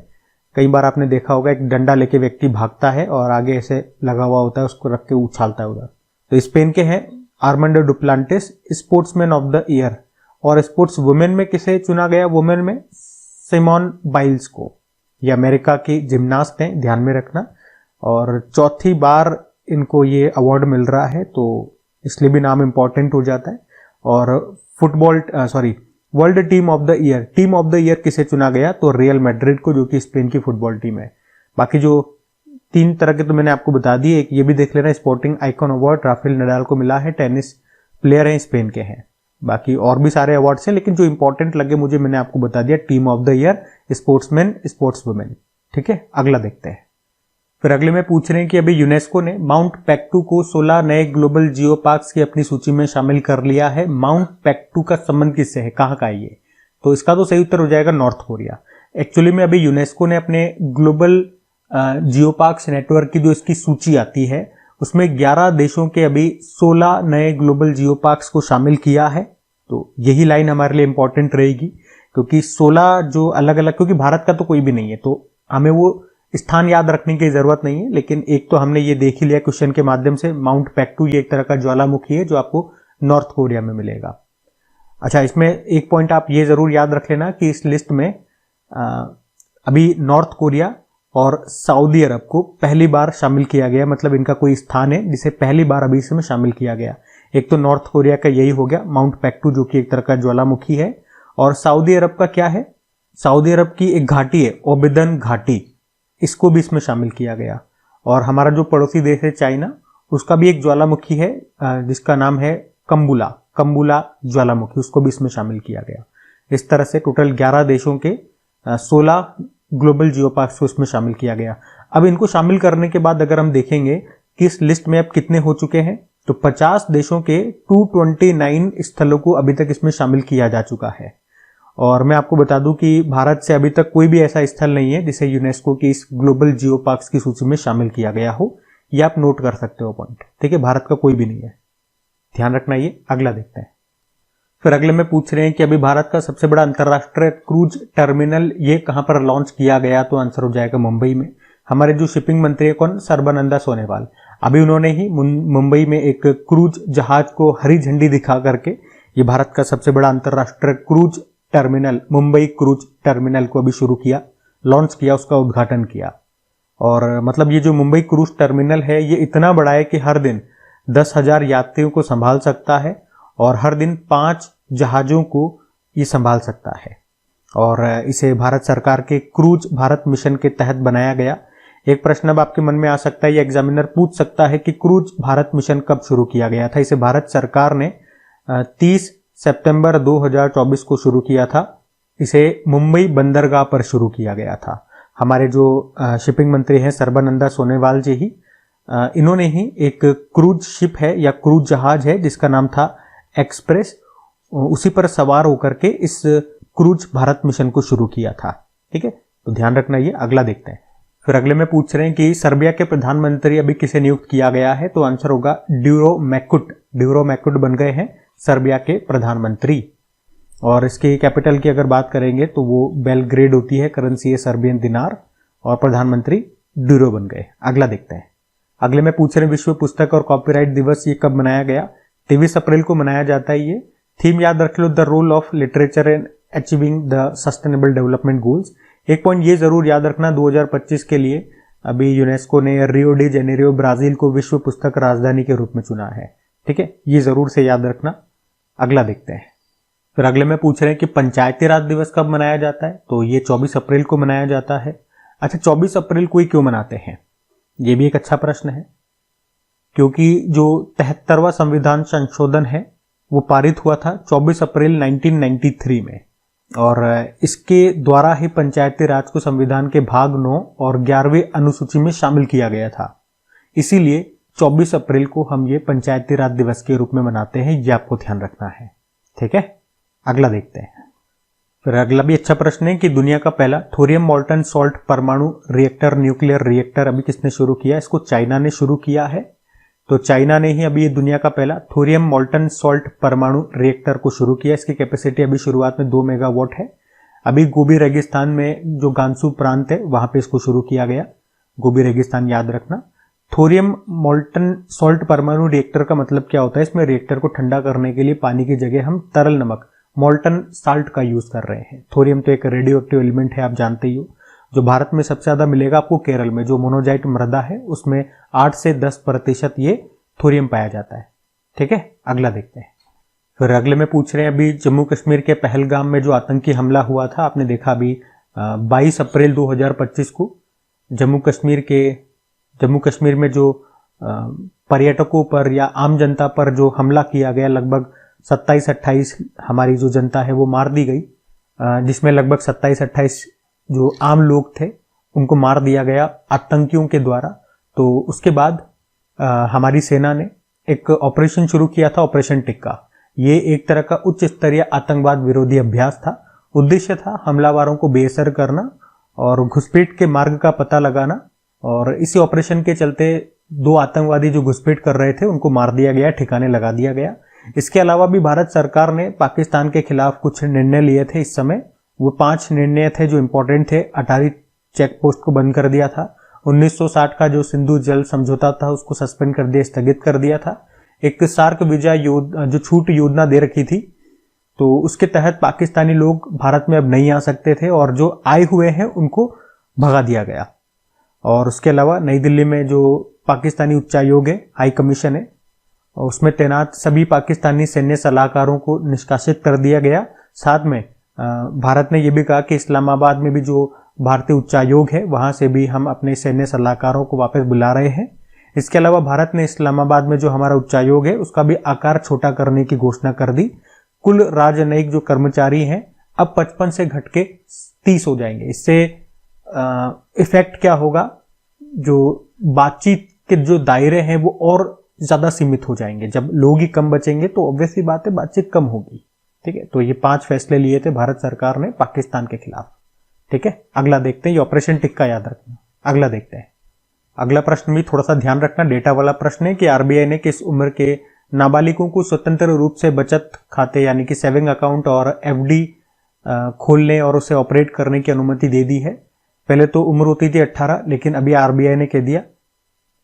कई बार आपने देखा होगा, एक डंडा लेके व्यक्ति भागता है और आगे ऐसे लगा हुआ होता है, उसको रख के उछालता है उधर। तो स्पेन के हैं Armand Duplantis, sportsman of the year. और स्पोर्ट्स वुमेन में किसे चुना गया, वुमेन में सिमोन बाइल्स को। ये अमेरिका की जिम्नास्ट हैं, ध्यान में रखना। और चौथी बार इनको ये अवार्ड मिल रहा है, तो इसलिए भी नाम इंपॉर्टेंट हो जाता है। और world team of the year, team of the year किसे चुना गया, तो रियल मैड्रिड को, जो कि स्पेन की फुटबॉल टीम है। बाकी जो 3 तरह के तो मैंने आपको बता दिए। एक ये भी देख लेना, sporting icon award Rafael Nadal को मिला है, टेनिस प्लेयर हैं, स्पेन के हैं। बाकी और भी सारे अवार्ड्स हैं, लेकिन जो इंपॉर्टेंट लगे मुझे मैंने आपको बता दिया, team of the year, sportsman, sports women. ठीक है, अगला देखते हैं। फिर अगले में पूछ रहे हैं कि अभी यूनेस्को ने माउंट पैक्टू को 16 नए ग्लोबल जियो पार्क्स की अपनी सूची में शामिल कर लिया है। माउंट पैक्टू का संबंध किससे है, कहाँ का है ये, तो इसका तो सही उत्तर हो जाएगा नॉर्थ कोरिया। एक्चुअली में अभी यूनेस्को ने अपने ग्लोबल जियो पार्क्स नेटवर्क की जो इसकी सूची आती है उसमें 11 देशों के अभी 16 नए ग्लोबल जियो पार्क्स को शामिल किया है। तो यही लाइन हमारे लिए इंपॉर्टेंट रहेगी, क्योंकि 16 जो अलग अलग, क्योंकि भारत का तो कोई भी नहीं है तो हमें वो स्थान याद रखने की जरूरत नहीं है। लेकिन एक तो हमने ये देख ही लिया क्वेश्चन के माध्यम से, माउंट पैक्टू ये एक तरह का ज्वालामुखी है जो आपको नॉर्थ कोरिया में मिलेगा। अच्छा, इसमें एक पॉइंट आप ये जरूर याद रख लेना कि इस लिस्ट में अभी नॉर्थ कोरिया और सऊदी अरब को पहली बार शामिल किया गया। मतलब इनका कोई स्थान है जिसे पहली बार अभी इसमें शामिल किया गया। एक तो नॉर्थ कोरिया का यही हो गया माउंट पैक्टू, जो कि एक तरह का ज्वालामुखी है। और सऊदी अरब का क्या है, सऊदी अरब की एक घाटी है ओबिदन घाटी, इसको भी इसमें शामिल किया गया। और हमारा जो पड़ोसी देश है चाइना, उसका भी एक ज्वालामुखी है जिसका नाम है कंबुला ज्वालामुखी, उसको भी इसमें शामिल किया गया। इस तरह से टोटल 11 देशों के 16 ग्लोबल जियो पार्क्स को इसमें शामिल किया गया। अब इनको शामिल करने के बाद अगर हम देखेंगे कि इस लिस्ट में अब कितने हो चुके हैं, तो 50 देशों के 229 स्थलों को अभी तक इसमें शामिल किया जा चुका है। और मैं आपको बता दूं कि भारत से अभी तक कोई भी ऐसा स्थल नहीं है जिसे यूनेस्को की इस ग्लोबल जियो पार्क्स की सूची में शामिल किया गया हो। ये आप नोट कर सकते हो पॉइंट। ठीक है, भारत का कोई भी नहीं है, ध्यान रखना ये। अगला देखते हैं। फिर अगले में पूछ रहे हैं कि अभी भारत का सबसे बड़ा अंतरराष्ट्रीय क्रूज टर्मिनल ये कहां पर लॉन्च किया गया, तो आंसर हो जाएगा मुंबई में। हमारे जो शिपिंग मंत्री है कौन, सर्बानंद सोनोवाल, अभी उन्होंने ही मुंबई में एक क्रूज जहाज को हरी झंडी दिखा करके ये भारत का सबसे बड़ा अंतरराष्ट्रीय cruise terminal, Mumbai cruise terminal को अभी शुरू किया, लॉन्च किया, उसका उद्घाटन किया। और मतलब ये जो मुंबई क्रूज टर्मिनल है ये इतना बड़ा है कि हर दिन 10,000 यात्रियों को संभाल सकता है और हर दिन 5 जहाजों को ये संभाल सकता है। और इसे भारत सरकार के क्रूज भारत मिशन के तहत बनाया गया। एक प्रश्न अब आपके मन में आ सकता है, ये एग्जामिनर पूछ सकता है कि क्रूज भारत मिशन कब शुरू किया गया था। इसे भारत सरकार ने 30 सितंबर 2024 को शुरू किया था। इसे मुंबई बंदरगाह पर शुरू किया गया था। हमारे जो शिपिंग मंत्री हैं सर्बानंद सोनोवाल जी ही, इन्होंने ही एक क्रूज शिप है या क्रूज जहाज है जिसका नाम था एक्सप्रेस, उसी पर सवार होकर के इस क्रूज भारत मिशन को शुरू किया था। ठीक है, तो ध्यान रखना ये। अगला देखते हैं। फिर अगले में पूछ रहे हैं कि सर्बिया के प्रधानमंत्री अभी किसे नियुक्त किया गया है, तो आंसर होगा ड्यूरो मैकुट बन गए हैं सर्बिया के प्रधानमंत्री। और इसकी कैपिटल की अगर बात करेंगे तो वो बेलग्रेड होती है, करेंसी है सर्बियन दिनार, और प्रधानमंत्री ड्यूरो बन गए। अगला देखते हैं। अगले में पूछ रहे हैं विश्व पुस्तक और कॉपीराइट दिवस ये कब मनाया गया, 23 अप्रैल को मनाया जाता है ये। थीम याद रख लो, the role of literature in achieving the sustainable development goals. एक पॉइंट ये जरूर याद रखना, 2025 के लिए अभी यूनेस्को ने रियो डी जेनेरियो ब्राजील को विश्व पुस्तक राजधानी के रूप में चुना है। ठीक है, ये जरूर से याद रखना। अगला देखते हैं। फिर अगले में पूछ रहे हैं कि पंचायती राज दिवस कब मनाया जाता है, तो ये 24 अप्रैल को मनाया जाता है। अच्छा, 24 अप्रैल को ही क्यों मनाते हैं, ये भी एक अच्छा प्रश्न है। क्योंकि जो 73वां संविधान संशोधन है वो पारित हुआ था 24 अप्रैल 1993 में, और इसके द्वारा ही पंचायती राज को संविधान के भाग 9 और 11वीं अनुसूची में शामिल किया गया था। इसीलिए 24 अप्रैल को हम ये पंचायती राज दिवस के रूप में मनाते हैं, ये आपको ध्यान रखना है। ठीक है, अगला देखते हैं। फिर अगला भी अच्छा प्रश्न है कि दुनिया का पहला थोरियम मोल्टन सॉल्ट परमाणु रिएक्टर, न्यूक्लियर रिएक्टर अभी किसने शुरू किया, इसको चाइना ने शुरू किया है। तो चाइना ने ही अभी ये दुनिया का पहला थोरियम मोल्टन सॉल्ट परमाणु रिएक्टर को शुरू किया। इसकी कैपेसिटी अभी शुरुआत में 2 मेगावाट है। अभी गोबी रेगिस्तान में जो गांसू प्रांत है वहां पे इसको शुरू किया गया। गोबी रेगिस्तान याद रखना। थोरियम मोल्टन सॉल्ट परमाणु रिएक्टर का मतलब क्या होता है, इसमें रिएक्टर को ठंडा करने के लिए पानी की जगह हम तरल नमक मोल्टन साल्ट का यूज कर रहे हैं। थोरियम तो एक रेडियो एक्टिव एलिमेंट है, आप जानते ही हो। जो भारत में सबसे ज्यादा मिलेगा आपको केरल में, जो मोनोजाइट मृदा है उसमें 8 से 10% ये थोरियम पाया जाता है। ठीक है, अगला देखते हैं। फिर अगले में पूछ रहे हैं अभी जम्मू कश्मीर के पहलगाम में जो आतंकी हमला हुआ था, आपने देखा अभी 22 अप्रैल 2025 को जम्मू कश्मीर में जो पर्यटकों पर या आम जनता पर जो हमला किया गया, लगभग 27-28 हमारी जो जनता है वो मार दी गई, जिसमें लगभग 27-28 जो आम लोग थे उनको मार दिया गया आतंकियों के द्वारा। तो उसके बाद हमारी सेना ने एक ऑपरेशन शुरू किया था, ऑपरेशन टिक्का। ये एक तरह का उच्च स्तरीय आतंकवाद विरोधी अभ्यास था। उद्देश्य था हमलावरों को बेअसर करना और घुसपैठ के मार्ग का पता लगाना, और इसी ऑपरेशन के चलते 2 आतंकवादी जो घुसपैठ कर रहे थे उनको मार दिया गया, ठिकाने लगा दिया गया। इसके अलावा भी भारत सरकार ने पाकिस्तान के खिलाफ कुछ निर्णय लिए थे इस समय। वो 5 निर्णय थे जो इंपॉर्टेंट थे। अटारी चेक पोस्ट को बंद कर दिया था। 1960 का जो सिंधु जल समझौता था उसको सस्पेंड कर दिया, स्थगित कर दिया था। एक सार्क वीजा जो छूट योजना दे रखी थी, तो उसके तहत पाकिस्तानी लोग भारत में अब नहीं आ सकते थे, और जो आए हुए हैं उनको भगा दिया गया। और उसके अलावा नई दिल्ली में जो पाकिस्तानी उच्चायोग है, हाई कमीशन है, उसमें तैनात सभी पाकिस्तानी सैन्य सलाहकारों को निष्कासित कर दिया गया। साथ में भारत ने यह भी कहा कि इस्लामाबाद में भी जो भारतीय उच्चायोग है वहां से भी हम अपने सैन्य सलाहकारों को वापस बुला रहे हैं। इसके अलावा भारत ने इस्लामाबाद में जो हमारा उच्चायोग है उसका भी आकार छोटा करने की घोषणा कर दी। कुल राजनयिक जो कर्मचारी हैं अब 55 से घट के 30 हो जाएंगे। इससे इफेक्ट क्या होगा, जो बातचीत के जो दायरे हैं वो और ज्यादा सीमित हो जाएंगे। जब लोग ही कम बचेंगे तो ऑब्वियसली बात है बातचीत कम होगी। ठीक है, तो ये 5 फैसले लिए थे भारत सरकार ने पाकिस्तान के खिलाफ। ठीक है, अगला देखते हैं। ये ऑपरेशन टिक्का याद रखना। अगला देखते हैं। अगला प्रश्न भी थोड़ा सा ध्यान रखना, डेटा वाला प्रश्न है कि आरबीआई ने किस उम्र के नाबालिगों को स्वतंत्र रूप से बचत खाते यानी कि सेविंग अकाउंट और एफडी खोलने और उसे ऑपरेट करने की अनुमति दे दी है। पहले तो उम्र होती थी 18, लेकिन अभी आरबीआई ने कह दिया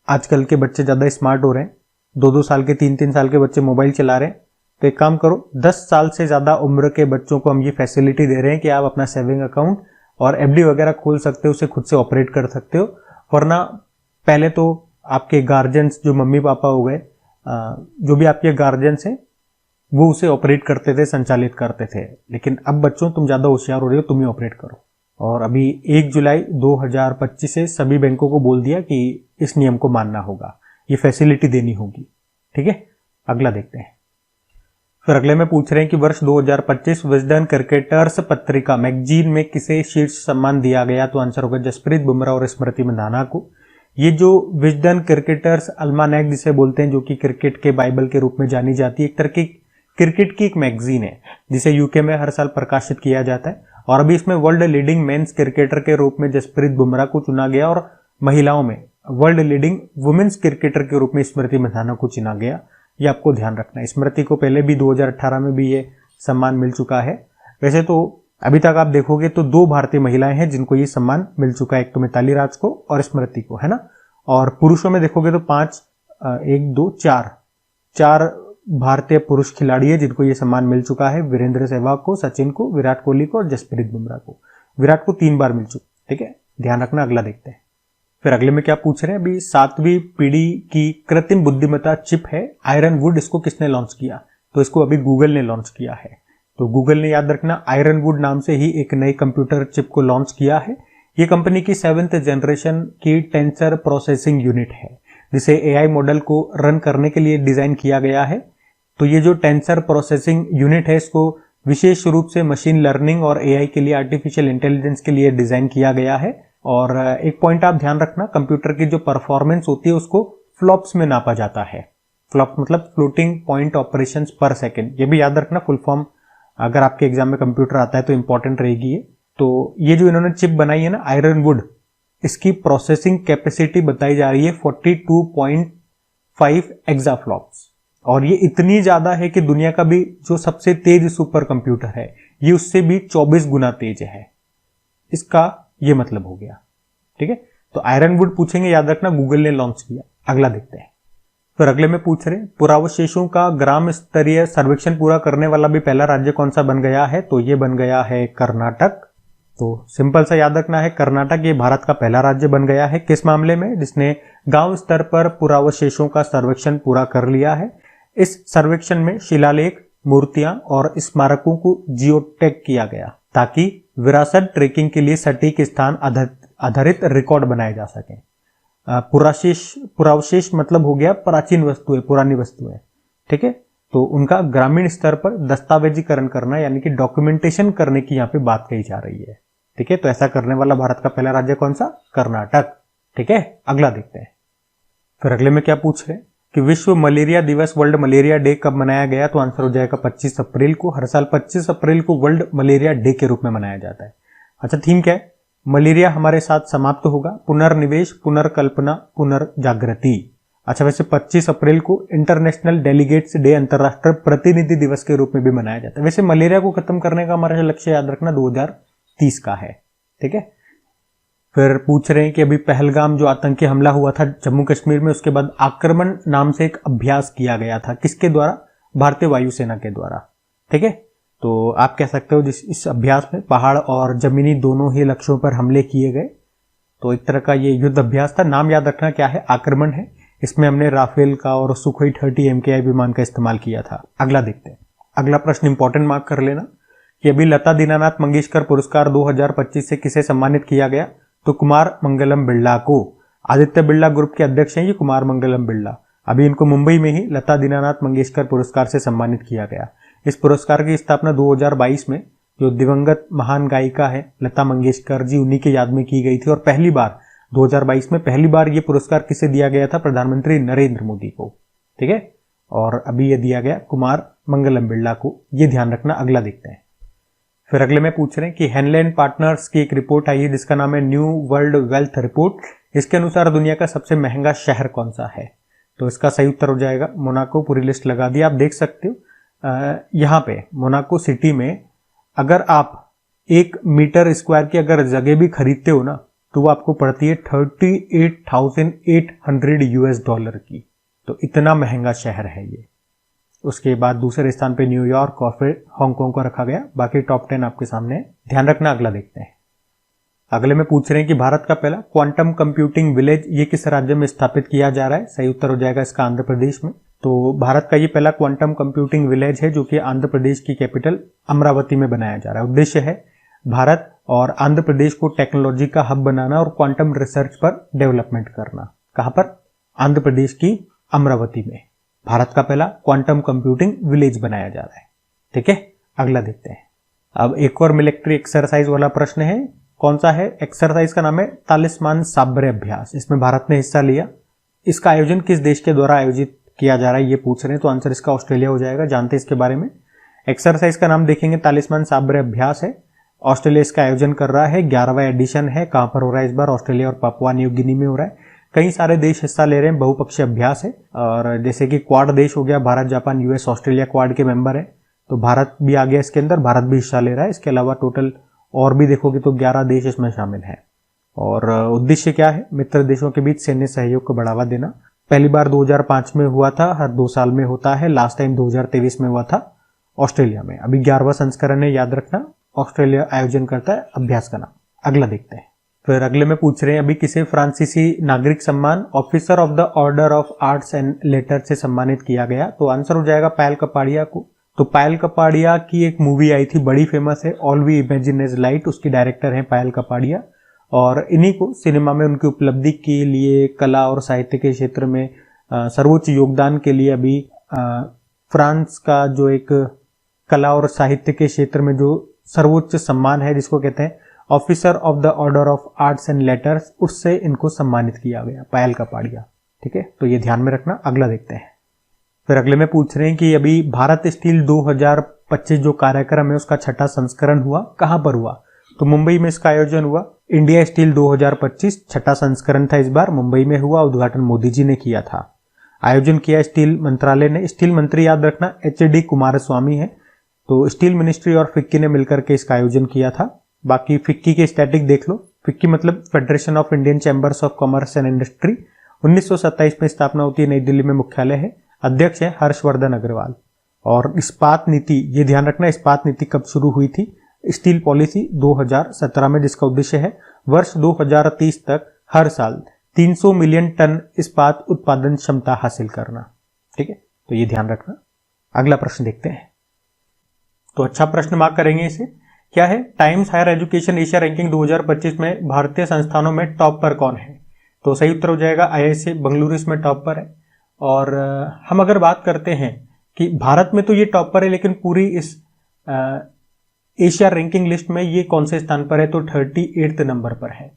आजकल के बच्चे ज्यादा स्मार्ट हो रहे हैं, 2-2 साल के 3-3 साल के बच्चे मोबाइल चला रहे हैं, तो एक काम करो 10 साल से ज्यादा उम्र के बच्चों को हम ये फैसिलिटी दे रहे हैं कि आप अपना सेविंग अकाउंट और एफडी वगैरह खोल सकते हो, उसे खुद से ऑपरेट कर सकते हो। वरना पहले तो आपके गार्जियंस जो मम्मी पापा हो गए, जो भी आपके गार्जियंस हैं वो उसे ऑपरेट करते थे, संचालित करते थे। लेकिन अब बच्चों तुम ज्यादा होशियार हो रहे हो, तुम ही ऑपरेट करो। और अभी 1 जुलाई 2025 से सभी बैंकों को बोल दिया कि इस नियम को मानना होगा, ये फैसिलिटी देनी होगी। ठीक है, अगला देखते हैं। फिर अगले में पूछ रहे हैं कि वर्ष 2025 विजडन क्रिकेटर्स पत्रिका मैगजीन में किसे शीर्ष सम्मान दिया गया, तो आंसर होगा जसप्रीत बुमराह और स्मृति मंधाना को। ये जो विजडन क्रिकेटर्स अल्मानैक जिसे बोलते हैं, जो कि क्रिकेट के बाइबल के रूप में जानी जाती है, एक तरह की क्रिकेट की एक मैगजीन है जिसे यूके में हर साल प्रकाशित किया जाता है। और अभी इसमें वर्ल्ड लीडिंग मेंस क्रिकेटर के रूप में जसप्रीत बुमराह को चुना गया और महिलाओं में वर्ल्ड लीडिंग वुमेन्स क्रिकेटर के रूप में स्मृति मंधाना को चुना गया। ये आपको ध्यान रखना है। स्मृति को पहले भी 2018 में भी ये सम्मान मिल चुका है। वैसे तो अभी तक आप देखोगे तो 2 भारतीय महिलाएं हैं जिनको ये सम्मान मिल चुका है, एक तो मिताली राज को और स्मृति को, है ना। और पुरुषों में देखोगे तो 4 भारतीय पुरुष खिलाड़ी है जिनको ये सम्मान मिल चुका है। वीरेंद्र सहवाग को, सचिन को, विराट कोहली को और जसप्रीत बुमराह को। विराट को 3 बार मिल चुका, ठीक है, ध्यान रखना। अगला देखते हैं। फिर अगले में क्या पूछ रहे हैं, अभी 7वीं पीढ़ी की कृत्रिम बुद्धिमत्ता चिप है आयरनवुड, इसको किसने लॉन्च किया? तो इसको अभी गूगल ने लॉन्च किया है। तो गूगल ने, याद रखना, आयरनवुड नाम से ही एक नई कंप्यूटर चिप को लॉन्च किया है। ये कंपनी की 7th जनरेशन की टेंसर प्रोसेसिंग यूनिट है जिसे एआई मॉडल को रन करने के लिए डिजाइन किया गया है। तो ये जो टेंसर प्रोसेसिंग यूनिट है इसको विशेष रूप से मशीन लर्निंग और एआई के लिए, आर्टिफिशियल इंटेलिजेंस के लिए डिजाइन किया गया है। और एक पॉइंट आप ध्यान रखना, कंप्यूटर की जो परफॉर्मेंस होती है उसको फ्लॉप्स में नापा जाता है। फ्लॉप मतलब फ्लोटिंग पॉइंट ऑपरेशंस पर सेकंड। ये भी याद रखना, फुल फॉर्म अगर आपके एग्जाम में कंप्यूटर आता है तो इंपॉर्टेंट रहेगी ये। तो ये जो इन्होंने चिप बनाई है ना आयरनवुड, इसकी प्रोसेसिंग कैपेसिटी बताई जा रही है 42.5 एक्साफ्लॉप्स। और ये इतनी ज्यादा है कि दुनिया का भी जो सबसे तेज सुपर कंप्यूटर है ये उससे भी 24 गुना तेज है। इसका ये मतलब हो गया, ठीक है। तो आयरनवुड पूछेंगे, याद रखना, गूगल ने लॉन्च किया। अगला देखते हैं। फिर अगले में पूछ रहे, पुरावशेषों का ग्राम स्तरीय सर्वेक्षण पूरा करने वाला भी पहला राज्य कौन सा बन गया है? तो ये बन गया है कर्नाटक। तो सिंपल सा याद रखना है, कर्नाटक ये भारत का पहला राज्य बन गया है। किस मामले में? जिसने गांव स्तर पर पुरावशेषों का सर्वेक्षण पूरा कर लिया है। इस सर्वेक्षण में शिलालेख, मूर्तियां और स्मारकों को जियोटैग किया गया ताकि विरासत ट्रेकिंग के लिए सटीक स्थान आधारित रिकॉर्ड बनाए जा सके। पुरावशेष मतलब हो गया प्राचीन वस्तुएं, पुरानी वस्तुएं, ठीक है। तो उनका ग्रामीण स्तर पर दस्तावेजीकरण करना यानी कि डॉक्यूमेंटेशन करने की यहाँ पे बात कही जा रही है, ठीक है। तो ऐसा करने वाला भारत का पहला राज्य कौन सा? कर्नाटक, ठीक है। अगला देखते हैं। फिर अगले में क्या पूछ रहे हैं कि विश्व मलेरिया दिवस, वर्ल्ड मलेरिया डे कब मनाया गया? तो आंसर हो जाएगा 25 अप्रैल को। हर साल 25 अप्रैल को वर्ल्ड मलेरिया डे के रूप में मनाया जाता है। अच्छा, थीम क्या है? मलेरिया हमारे साथ समाप्त होगा, पुनर्निवेश, पुनर्कल्पना, पुनर्जागृति। अच्छा, वैसे 25 अप्रैल को इंटरनेशनल डेलीगेट्स डे, अंतरराष्ट्रीय प्रतिनिधि दिवस के रूप में भी मनाया जाता है। वैसे मलेरिया को खत्म करने का हमारा लक्ष्य, याद रखना, 2030 का है, ठीक है। फिर पूछ रहे हैं कि अभी पहलगाम जो आतंकी हमला हुआ था जम्मू कश्मीर में, उसके बाद आक्रमण नाम से एक अभ्यास किया गया था। किसके द्वारा? भारतीय वायुसेना के द्वारा, ठीक है। तो आप कह सकते हो इस अभ्यास में पहाड़ और जमीनी दोनों ही लक्ष्यों पर हमले किए गए। तो एक तरह का ये युद्ध अभ्यास था। नाम याद रखना क्या है? आक्रमण है। इसमें हमने राफेल का और सुखोई 30 MKI विमान का इस्तेमाल किया था। अगला देखते हैं। अगला प्रश्न इंपॉर्टेंट मार्क कर लेना कि अभी लता दीनानाथ मंगेशकर पुरस्कार 2025 से किसे सम्मानित किया गया? तो कुमार मंगलम बिरला को। आदित्य बिरला ग्रुप के अध्यक्ष हैं ये कुमार मंगलम बिरला। अभी इनको मुंबई में ही लता दीनानाथ मंगेशकर पुरस्कार से सम्मानित किया गया। इस पुरस्कार की स्थापना 2022 में जो दिवंगत महान गायिका है लता मंगेशकर जी, उन्हीं के याद में की गई थी। और पहली बार 2022 में पहली बार ये पुरस्कार किसे दिया गया था? प्रधानमंत्री नरेंद्र मोदी को, ठीक है। और अभी ये दिया गया कुमार मंगलम बिरला को, ये ध्यान रखना। अगला देखते हैं। फिर अगले में पूछ रहे हैं कि हेनलैंड पार्टनर्स की एक रिपोर्ट आई है जिसका नाम है न्यू वर्ल्ड वेल्थ रिपोर्ट। इसके अनुसार दुनिया का सबसे महंगा शहर कौन सा है? तो इसका सही उत्तर हो जाएगा मोनाको। पूरी लिस्ट लगा दी, आप देख सकते हो। यहाँ पे मोनाको सिटी में अगर आप 1 मीटर स्क्वायर की अगर जगह भी खरीदते हो ना तो वो आपको पड़ती है $38,800 की। तो इतना महंगा शहर है ये। उसके बाद दूसरे स्थान पे न्यूयॉर्क और फिर हांगकांग को रखा गया। बाकी टॉप 10 आपके सामने है, ध्यान रखना। अगला देखते हैं। अगले में पूछ रहे हैं कि भारत का पहला क्वांटम कंप्यूटिंग विलेज ये किस राज्य में स्थापित किया जा रहा है? सही उत्तर हो जाएगा इसका आंध्र प्रदेश में। तो भारत का ये पहला क्वांटम कंप्यूटिंग विलेज है जो कि आंध्र प्रदेश की कैपिटल अमरावती में बनाया जा रहा है। उद्देश्य है भारत और आंध्र प्रदेश को टेक्नोलॉजी का हब बनाना और क्वांटम रिसर्च पर डेवलपमेंट करना। कहां पर? आंध्र प्रदेश की अमरावती में भारत का पहला क्वांटम कंप्यूटिंग विलेज बनाया जा रहा है, ठीक है। अगला देखते हैं। अब एक और मिलिट्री एक्सरसाइज वाला प्रश्न है। कौन सा है? एक्सरसाइज का नाम है तालिस्मान साब्रे अभ्यास। इसमें भारत ने हिस्सा लिया। इसका आयोजन किस देश के द्वारा आयोजित किया जा रहा है ये पूछ रहे हैं। तो आंसर इसका ऑस्ट्रेलिया हो जाएगा। जानते हैं इसके बारे में। एक्सरसाइज का नाम देखेंगे तालिस्मान साब्रे अभ्यास है ऑस्ट्रेलिया इसका आयोजन कर रहा है, 11वां एडिशन है। कहाँ पर हो रहा है इस बार? ऑस्ट्रेलिया और पापुआ न्यू गिनी में हो रहा है। कई सारे देश हिस्सा ले रहे हैं, बहुपक्षीय अभ्यास है। और जैसे कि क्वाड देश हो गया, Bharat Japan US Australia quad के मेंबर है, तो भारत भी आ गया इसके अंदर, भारत भी हिस्सा ले रहा है। इसके अलावा टोटल और भी देखोगे तो 11 देश इसमें शामिल हैं। और उद्देश्य क्या है? मित्र देशों के बीच सैन्य सहयोग को बढ़ावा देना। पहली बार 2005 में हुआ था, हर 2 साल में होता है। लास्ट टाइम 2023 में हुआ था ऑस्ट्रेलिया में। अभी 11वां संस्करण है, याद रखना। ऑस्ट्रेलिया आयोजन करता है अभ्यास का नाम। अगला देखते हैं। फिर अगले में पूछ रहे हैं अभी किसे फ्रांसीसी नागरिक सम्मान officer of the order of arts and later से सम्मानित किया गया? तो आंसर हो जाएगा पायल कपाड़िया को। तो पायल कपाड़िया की एक मूवी आई थी, बड़ी फेमस है, all we imagine is light. उसकी डायरेक्टर है पायल कपाड़िया। और इन्हीं को सिनेमा में उनकी उपलब्धि के लिए, कला और साहित्य के क्षेत्र में सर्वोच्च योगदान के लिए अभी फ्रांस का जो एक कला और साहित्य के क्षेत्र में जो सर्वोच्च सम्मान है, जिसको कहते हैं officer of the order of arts and letters, उससे इनको सम्मानित किया गया, पायल कपाड़िया। ठीक है, तो ये ध्यान में रखना। अगला देखते हैं। फिर अगले में पूछ रहे हैं कि अभी भारत स्टील 2025 जो कार्यक्रम है उसका 6ठा संस्करण हुआ, कहां पर हुआ? तो मुंबई में इसका आयोजन हुआ। इंडिया स्टील 2025 6ठा संस्करण था, इस बार मुंबई में हुआ। उद्घाटन मोदी जी ने किया था। आयोजन किया स्टील मंत्रालय ने। स्टील मंत्री याद रखना HD कुमारस्वामी है। तो स्टील मिनिस्ट्री और फिक्की ने मिलकर के इसका आयोजन किया था। बाकी फिक्की के स्टैटिक देख लो। फिक्की मतलब federation of Indian chambers of commerce and industry. 1927 में स्थापना होती है, नई दिल्ली में मुख्यालय है। अध्यक्ष है हर्षवर्धन अग्रवाल। और इस्पात नीति, ये ध्यान रखना, इस्पात नीति कब शुरू हुई थी? स्टील पॉलिसी 2017 में, जिसका उद्देश्य है वर्ष 2030 तक हर साल 300 मिलियन टन इस्पात उत्पादन क्षमता हासिल करना। ठीक है, तो ये ध्यान रखना। अगला प्रश्न देखते हैं। तो अच्छा प्रश्न मार्क करेंगे इसे। क्या है? Times higher education Asia ranking 2025 में भारतीय संस्थानों में टॉप पर कौन है? तो सही उत्तर हो जाएगा IISc बंगलुरु इसमें टॉप पर है। और हम अगर बात करते हैं कि भारत में तो ये टॉप पर है, लेकिन पूरी इस एशिया रैंकिंग लिस्ट में ये कौन से स्थान पर है? तो 38 नंबर पर है।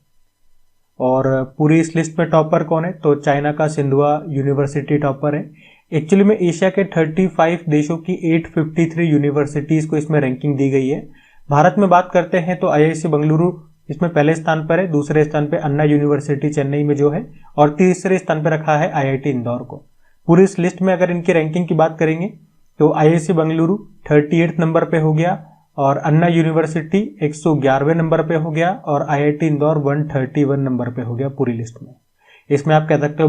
और पूरी इस लिस्ट में टॉप पर कौन है? तो चाइना का सिंधुआ यूनिवर्सिटी टॉप पर है। एक्चुअली में एशिया के 35 देशों की 853 यूनिवर्सिटीज को इसमें रैंकिंग दी गई है। भारत में बात करते हैं तो IISc बंगलुरु इसमें पहले स्थान पर है, दूसरे स्थान पर अन्ना यूनिवर्सिटी चेन्नई में जो है, और तीसरे स्थान पर रखा है IIT इंदौर को। पूरी इस लिस्ट में अगर इनकी रैंकिंग की बात करेंगे तो IISc बंगलुरु 38 नंबर पे हो गया, और अन्ना यूनिवर्सिटी 111वें नंबर पे हो गया, और IIT इंदौर 131 नंबर पे हो गया पूरी लिस्ट में। इसमें आप कह सकते हो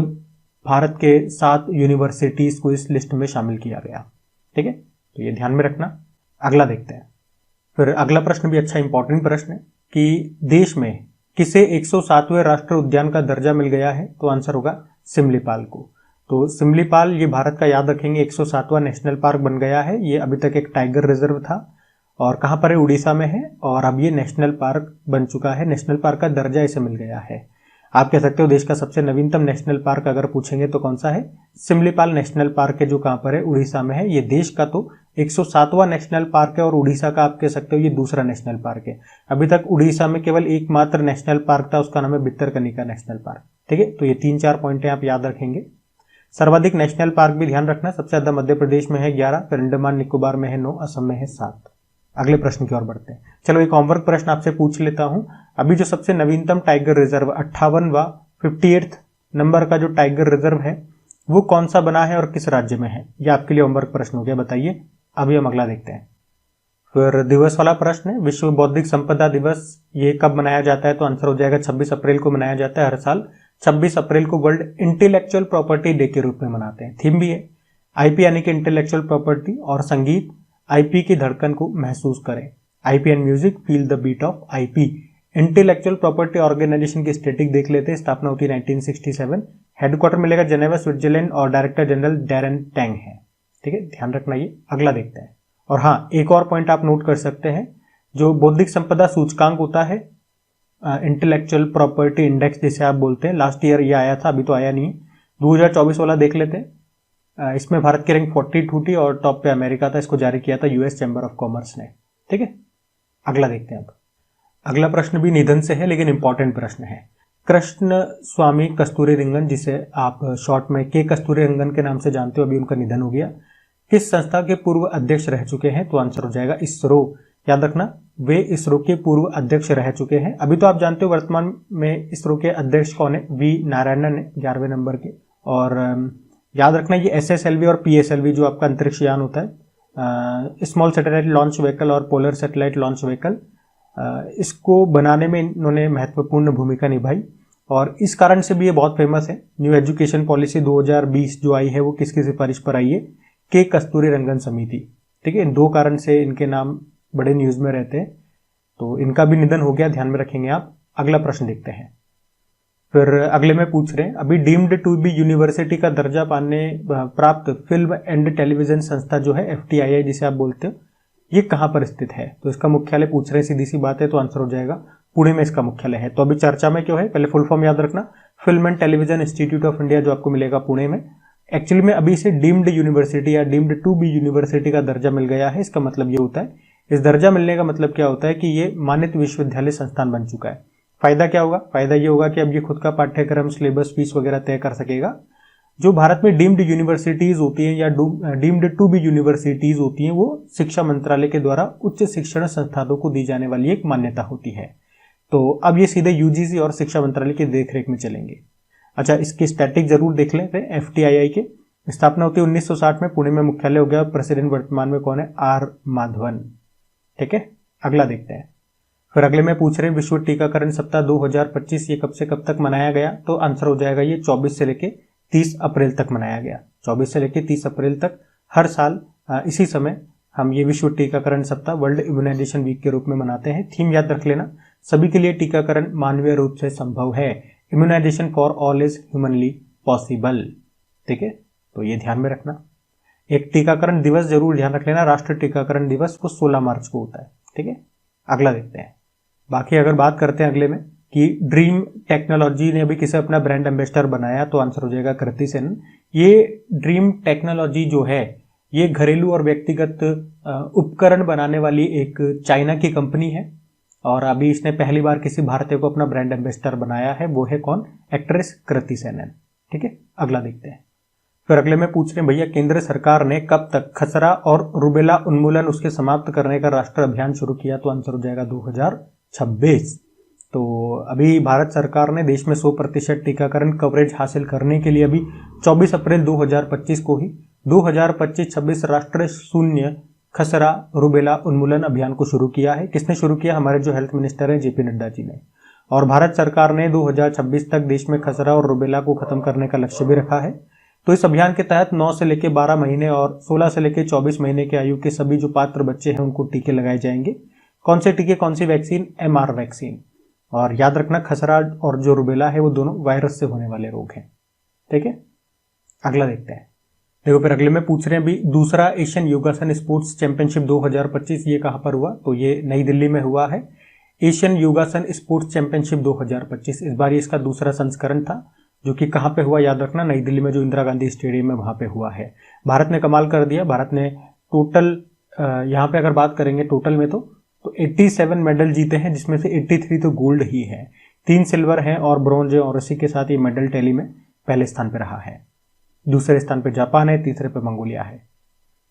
भारत के 7 यूनिवर्सिटीज को इस लिस्ट में शामिल किया गया। ठीक है, तो ये ध्यान में रखना। अगला देखते हैं। फिर अगला प्रश्न भी अच्छा इंपॉर्टेंट प्रश्न है कि देश में किसे 107वें राष्ट्रीय उद्यान का दर्जा मिल गया है? तो आंसर होगा सिमलीपाल को। तो सिमलीपाल ये भारत का, याद रखेंगे, 107वां नेशनल पार्क बन गया है। ये अभी तक एक टाइगर रिजर्व था और कहां पर है? उड़ीसा में है, और अब ये नेशनल पार्क बन चुका है। नेशनल पार्क का दर्जा इसे मिल गया है। आप कह सकते हो देश का सबसे नवीनतम नेशनल पार्क अगर पूछेंगे तो कौन सा है? सिमलीपाल नेशनल पार्क है, जो कहां पर है? उड़ीसा में है। ये देश का तो 107वां नेशनल पार्क है, और उड़ीसा का आप कह सकते हो ये दूसरा नेशनल पार्क है। अभी तक उड़ीसा में केवल एकमात्र नेशनल पार्क था, उसका नाम है भितरकनिका नेशनल पार्क। ठीक है, तो ये 3-4 पॉइंट आप याद रखेंगे। सर्वाधिक नेशनल पार्क भी ध्यान रखना, सबसे ज्यादा मध्य प्रदेश में है 11, फिर अंडमान निकोबार में है 9, असम में है 7। अगले प्रश्न की ओर बढ़ते हैं। चलो एक होमवर्क प्रश्न आपसे पूछ लेता हूं। अभी जो सबसे नवीनतम टाइगर रिजर्व 58वां नंबर का जो टाइगर रिजर्व है वो कौन सा बना है और किस राज्य में है? ये आपके लिए होमवर्क प्रश्न हो गया, बताइए। अभी हम अगला देखते हैं। फिर दिवस वाला प्रश्न है, विश्व बौद्धिक संपदा दिवस ये कब मनाया जाता है? तो आंसर हो जाएगा 26 अप्रैल को मनाया जाता है। हर साल 26 अप्रैल को वर्ल्ड इंटेलेक्चुअल प्रॉपर्टी डे के रूप में मनाते हैं। थीम भी है IP यानी कि इंटेलेक्चुअल प्रॉपर्टी, और संगीत IP की धड़कन को महसूस करें। IP and music feel the beat of IP। Intellectual property organization की स्टेटिक देख लेते हैं। स्थापना होती है 1967। हेडक्वार्टर मिलेगा जेनेवा स्विट्जरलैंड, और डायरेक्टर जनरल डैरेन टैंग है। ठीक है, ध्यान रखना ये। अगला देखते हैं। और हाँ, एक और पॉइंट आप नोट कर सकते हैं, जो बौद्धिक संपदा सूचकांक होता है, इंटेलेक्चुअल प्रॉपर्टी इंडेक्स जिसे आप बोलते हैं, लास्ट ईयर ये आया था, अभी तो आया नहीं। 2024 वाला देख लेते हैं। इसमें भारत की रैंक 42 थी और टॉप पे अमेरिका था। इसको जारी किया था US चैम्बर ऑफ कॉमर्स ने। ठीक है, अगला देखते हैं। अब अगला प्रश्न भी निधन से है, लेकिन इंपॉर्टेंट प्रश्न है। कृष्ण स्वामी कस्तूरीरंगन, जिसे आप शॉर्ट में के कस्तूरीरंगन के नाम से जानते हो, अभी उनका निधन हो गया। किस संस्था के पूर्व अध्यक्ष रह चुके हैं? तो आंसर हो जाएगा ISRO, याद रखना वे इसरो के पूर्व अध्यक्ष रह चुके हैं। अभी तो आप जानते हो वर्तमान में इसरो के अध्यक्ष कौन है, वी नारायणन है 11वें नंबर के। और याद रखना ये SSLV और PSLV जो आपका अंतरिक्ष यान होता है, स्मॉल सैटेलाइट लॉन्च व्हीकल और पोलर सैटेलाइट लॉन्च व्हीकल, इसको बनाने में इन्होंने महत्वपूर्ण भूमिका निभाई और इस कारण से भी ये बहुत फेमस है। न्यू एजुकेशन पॉलिसी 2020 जो आई है वो किसकी सिफारिश पर आई है, के कस्तूरी रंगन समिति। ठीक है, इन 2 कारण से इनके नाम बड़े न्यूज में रहते हैं। तो इनका भी निधन हो गया, ध्यान में रखेंगे आप। अगला प्रश्न देखते हैं। फिर अगले में पूछ रहे हैं, अभी डीम्ड टू बी यूनिवर्सिटी का दर्जा पाने प्राप्त फिल्म एंड टेलीविजन संस्था जो है FTII जिसे आप बोलते हो, ये कहां पर स्थित है? तो इसका मुख्यालय पूछ रहे हैं, सीधी सी बात है, तो आंसर हो जाएगा पुणे में इसका मुख्यालय है। तो अभी चर्चा में क्यों है, पहले फुल फॉर्म याद रखना, film and television institute of India जो आपको मिलेगा पुणे में। एक्चुअली में अभी इसे डीम्ड यूनिवर्सिटी या डीम्ड टू बी यूनिवर्सिटी का दर्जा मिल गया है। इसका मतलब ये होता है, इस दर्जा मिलने का मतलब क्या होता है कि ये मान्यत विश्वविद्यालय संस्थान बन चुका है। फायदा क्या होगा, फायदा ये होगा कि अब ये खुद का पाठ्यक्रम, सिलेबस, फीस वगैरह तय कर सकेगा। जो भारत में डीम्ड यूनिवर्सिटीज होती हैं या डीम्ड टू बी यूनिवर्सिटीज होती हैं, वो शिक्षा मंत्रालय के द्वारा उच्च शिक्षण संस्थानों को दी जाने वाली एक मान्यता होती है। तो अब ये सीधे UGC और शिक्षा मंत्रालय की देखरेख में चलेंगे। अच्छा, इसकी स्टैटिक जरूर देख लें। FTII के स्थापना होती है 1960 में, पुणे में मुख्यालय हो गया। प्रेसिडेंट वर्तमान में कौन है, R माधवन। ठीक है, अगला देखते हैं। फिर अगले में पूछ रहे हैं, विश्व टीकाकरण सप्ताह 2025 ये कब से कब तक मनाया गया? तो आंसर हो जाएगा ये 24 से लेके 30 अप्रैल तक मनाया गया। 24 से लेके 30 अप्रैल तक हर साल इसी समय हम ये विश्व टीकाकरण सप्ताह, वर्ल्ड इम्यूनाइजेशन वीक के रूप में मनाते हैं। थीम याद रख लेना, सभी के लिए टीकाकरण मानवीय रूप से संभव है, immunization for all is humanly possible. ठीक है, तो ये ध्यान में रखना। एक टीकाकरण दिवस जरूर ध्यान रख लेना, राष्ट्रीय टीकाकरण दिवस वो 16 मार्च को होता है। ठीक है, अगला देखते हैं। बाकी अगर बात करते हैं अगले में कि ड्रीम टेक्नोलॉजी ने अभी किसे अपना ब्रांड एम्बेसडर बनाया, तो आंसर हो जाएगा कृति सेनन। ये ड्रीम टेक्नोलॉजी जो है ये घरेलू और व्यक्तिगत उपकरण बनाने वाली एक चाइना की कंपनी है और अभी इसने पहली बार किसी भारतीय को अपना ब्रांड एम्बेसडर बनाया है। वो है कौन, एक्ट्रेस कृति सेनन। ठीक है, अगला देखते हैं। फिर अगले में पूछ रहे हैं, भैया केंद्र सरकार ने कब तक खसरा और रुबेला उन्मूलन उसके समाप्त करने का राष्ट्रीय अभियान शुरू किया? तो आंसर हो जाएगा 2026। तो अभी भारत सरकार ने देश में 100% टीकाकरण कवरेज हासिल करने के लिए अभी 24 अप्रैल 2025 को ही 2025-26 राष्ट्रीय शून्य खसरा रुबेला उन्मूलन अभियान को शुरू किया है। किसने शुरू किया? हमारे जो हेल्थ मिनिस्टर हैं JP नड्डा जी ने। और भारत सरकार ने 2026 तक देश में खसरा और रुबेला को खत्म करने का लक्ष्य भी रखा है। तो इस अभियान के तहत 9 से लेकर 12 महीने और 16 से लेकर 24 महीने के आयु के सभी जो पात्र बच्चे हैं उनको टीके लगाए जाएंगे। कौन से टीके, कौन सी वैक्सीन? MR vaccine. और याद रखना खसरा और जो रुबेला है वो दोनों वायरस से होने वाले रोग हैं। ठीक है, अगला देखते हैं। देखो फिर अगले में पूछ रहे हैं, अभी दूसरा एशियन योगासन स्पोर्ट्स चैंपियनशिप 2025 ये कहां पर हुआ? तो ये नई दिल्ली में हुआ है। एशियन योगासन स्पोर्ट्स चैंपियनशिप 2025 इस बार ये इसका दूसरा संस्करण था, जो कि कहां पे हुआ? याद रखना नई दिल्ली में जो इंदिरा गांधी स्टेडियम है वहां पे हुआ है। भारत ने कमाल कर दिया। भारत ने टोटल यहाँ पे अगर बात करेंगे टोटल में तो 87 मेडल जीते हैं, जिसमें से 83 तो गोल्ड ही है, 3 सिल्वर हैं और ब्रॉन्ज है, और इसी के साथ ये मेडल टैली में पहले स्थान पे रहा है। दूसरे स्थान पे जापान है, तीसरे पे मंगोलिया है।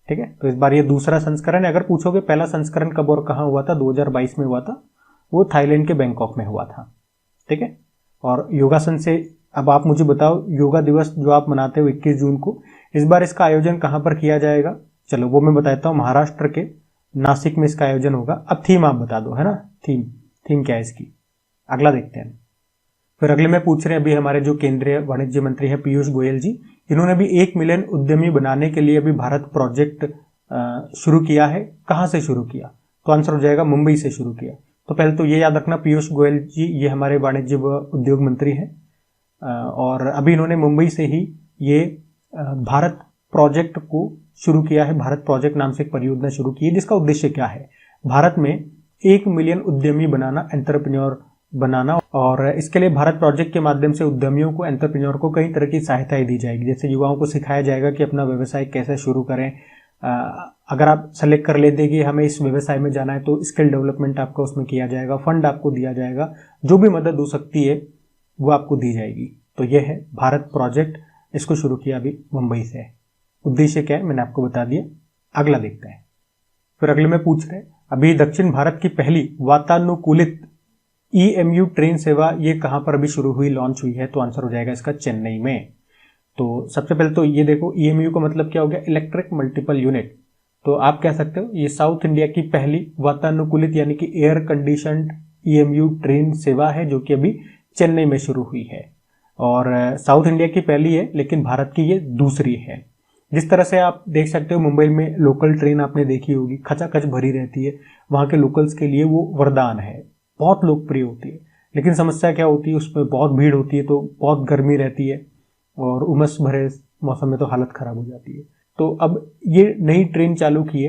ठीक है, तो इस बार ये दूसरा संस्करण है। अगर पूछोगे पहला संस्करण कब और कहाँ हुआ था? 2022 में हुआ था, वो थाईलैंड के बैंकॉक में हुआ था। ठीक है, और योगासन से अब आप मुझे बताओ, योगा दिवस जो आप मनाते हो 21 जून को, इस बार इसका आयोजन कहाँ पर किया जाएगा? चलो वो मैं बताता हूँ, महाराष्ट्र के नासिक में इसका आयोजन होगा। अब थीम आप बता दो, है ना, थीम क्या है इसकी? अगला देखते हैं। फिर अगले में पूछ रहे हैं, अभी हमारे जो केंद्रीय वाणिज्य मंत्री हैं पीयूष गोयल जी, इन्होंने भी 1 मिलियन उद्यमी बनाने के लिए अभी भारत प्रोजेक्ट शुरू किया है। कहाँ से शुरू किया? तो आंसर हो जाएगा मुंबई से शुरू किया। तो पहले तो ये याद रखना, पीयूष गोयल जी ये हमारे वाणिज्य व उद्योग मंत्री हैं और अभी इन्होंने मुंबई से ही ये भारत प्रोजेक्ट को शुरू किया है। भारत प्रोजेक्ट नाम से एक परियोजना शुरू की है, जिसका उद्देश्य क्या है? भारत में 1 मिलियन उद्यमी बनाना, एंटरप्रेन्योर बनाना, और इसके लिए भारत प्रोजेक्ट के माध्यम से उद्यमियों को, एंटरप्रेन्योर को कई तरह की सहायताएं दी जाएगी। जैसे युवाओं को सिखाया जाएगा कि अपना व्यवसाय कैसे शुरू करें। अगर आप सेलेक्ट कर लेते कि हमें इस व्यवसाय में जाना है तो स्किल डेवलपमेंट आपका उसमें किया जाएगा, फंड आपको दिया जाएगा, जो भी मदद हो सकती है वो आपको दी जाएगी। तो यह है भारत प्रोजेक्ट, इसको शुरू किया अभी मुंबई से। उद्देश्य क्या है मैंने आपको बता दिया। अगला देखते हैं। फिर अगले में पूछ रहे हैं, अभी दक्षिण भारत की पहली वातानुकूलित EMU ट्रेन सेवा ये कहाँ पर अभी शुरू हुई, लॉन्च हुई है? तो आंसर हो जाएगा इसका चेन्नई में। तो सबसे पहले तो ये देखो, EMU का मतलब क्या हो गया? Electric multiple unit. तो आप कह सकते हो ये साउथ इंडिया की पहली वातानुकूलित यानी कि एयर कंडीशनड EMU ट्रेन सेवा है, जो कि अभी चेन्नई में शुरू हुई है। और साउथ इंडिया की पहली है, लेकिन भारत की ये दूसरी है। जिस तरह से आप देख सकते हो मुंबई में लोकल ट्रेन आपने देखी होगी, खचाखच भरी रहती है, वहाँ के लोकल्स के लिए वो वरदान है, बहुत लोकप्रिय होती है। लेकिन समस्या क्या होती है, उसमें बहुत भीड़ होती है, तो बहुत गर्मी रहती है और उमस भरे मौसम में तो हालत खराब हो जाती है। तो अब ये नई ट्रेन चालू की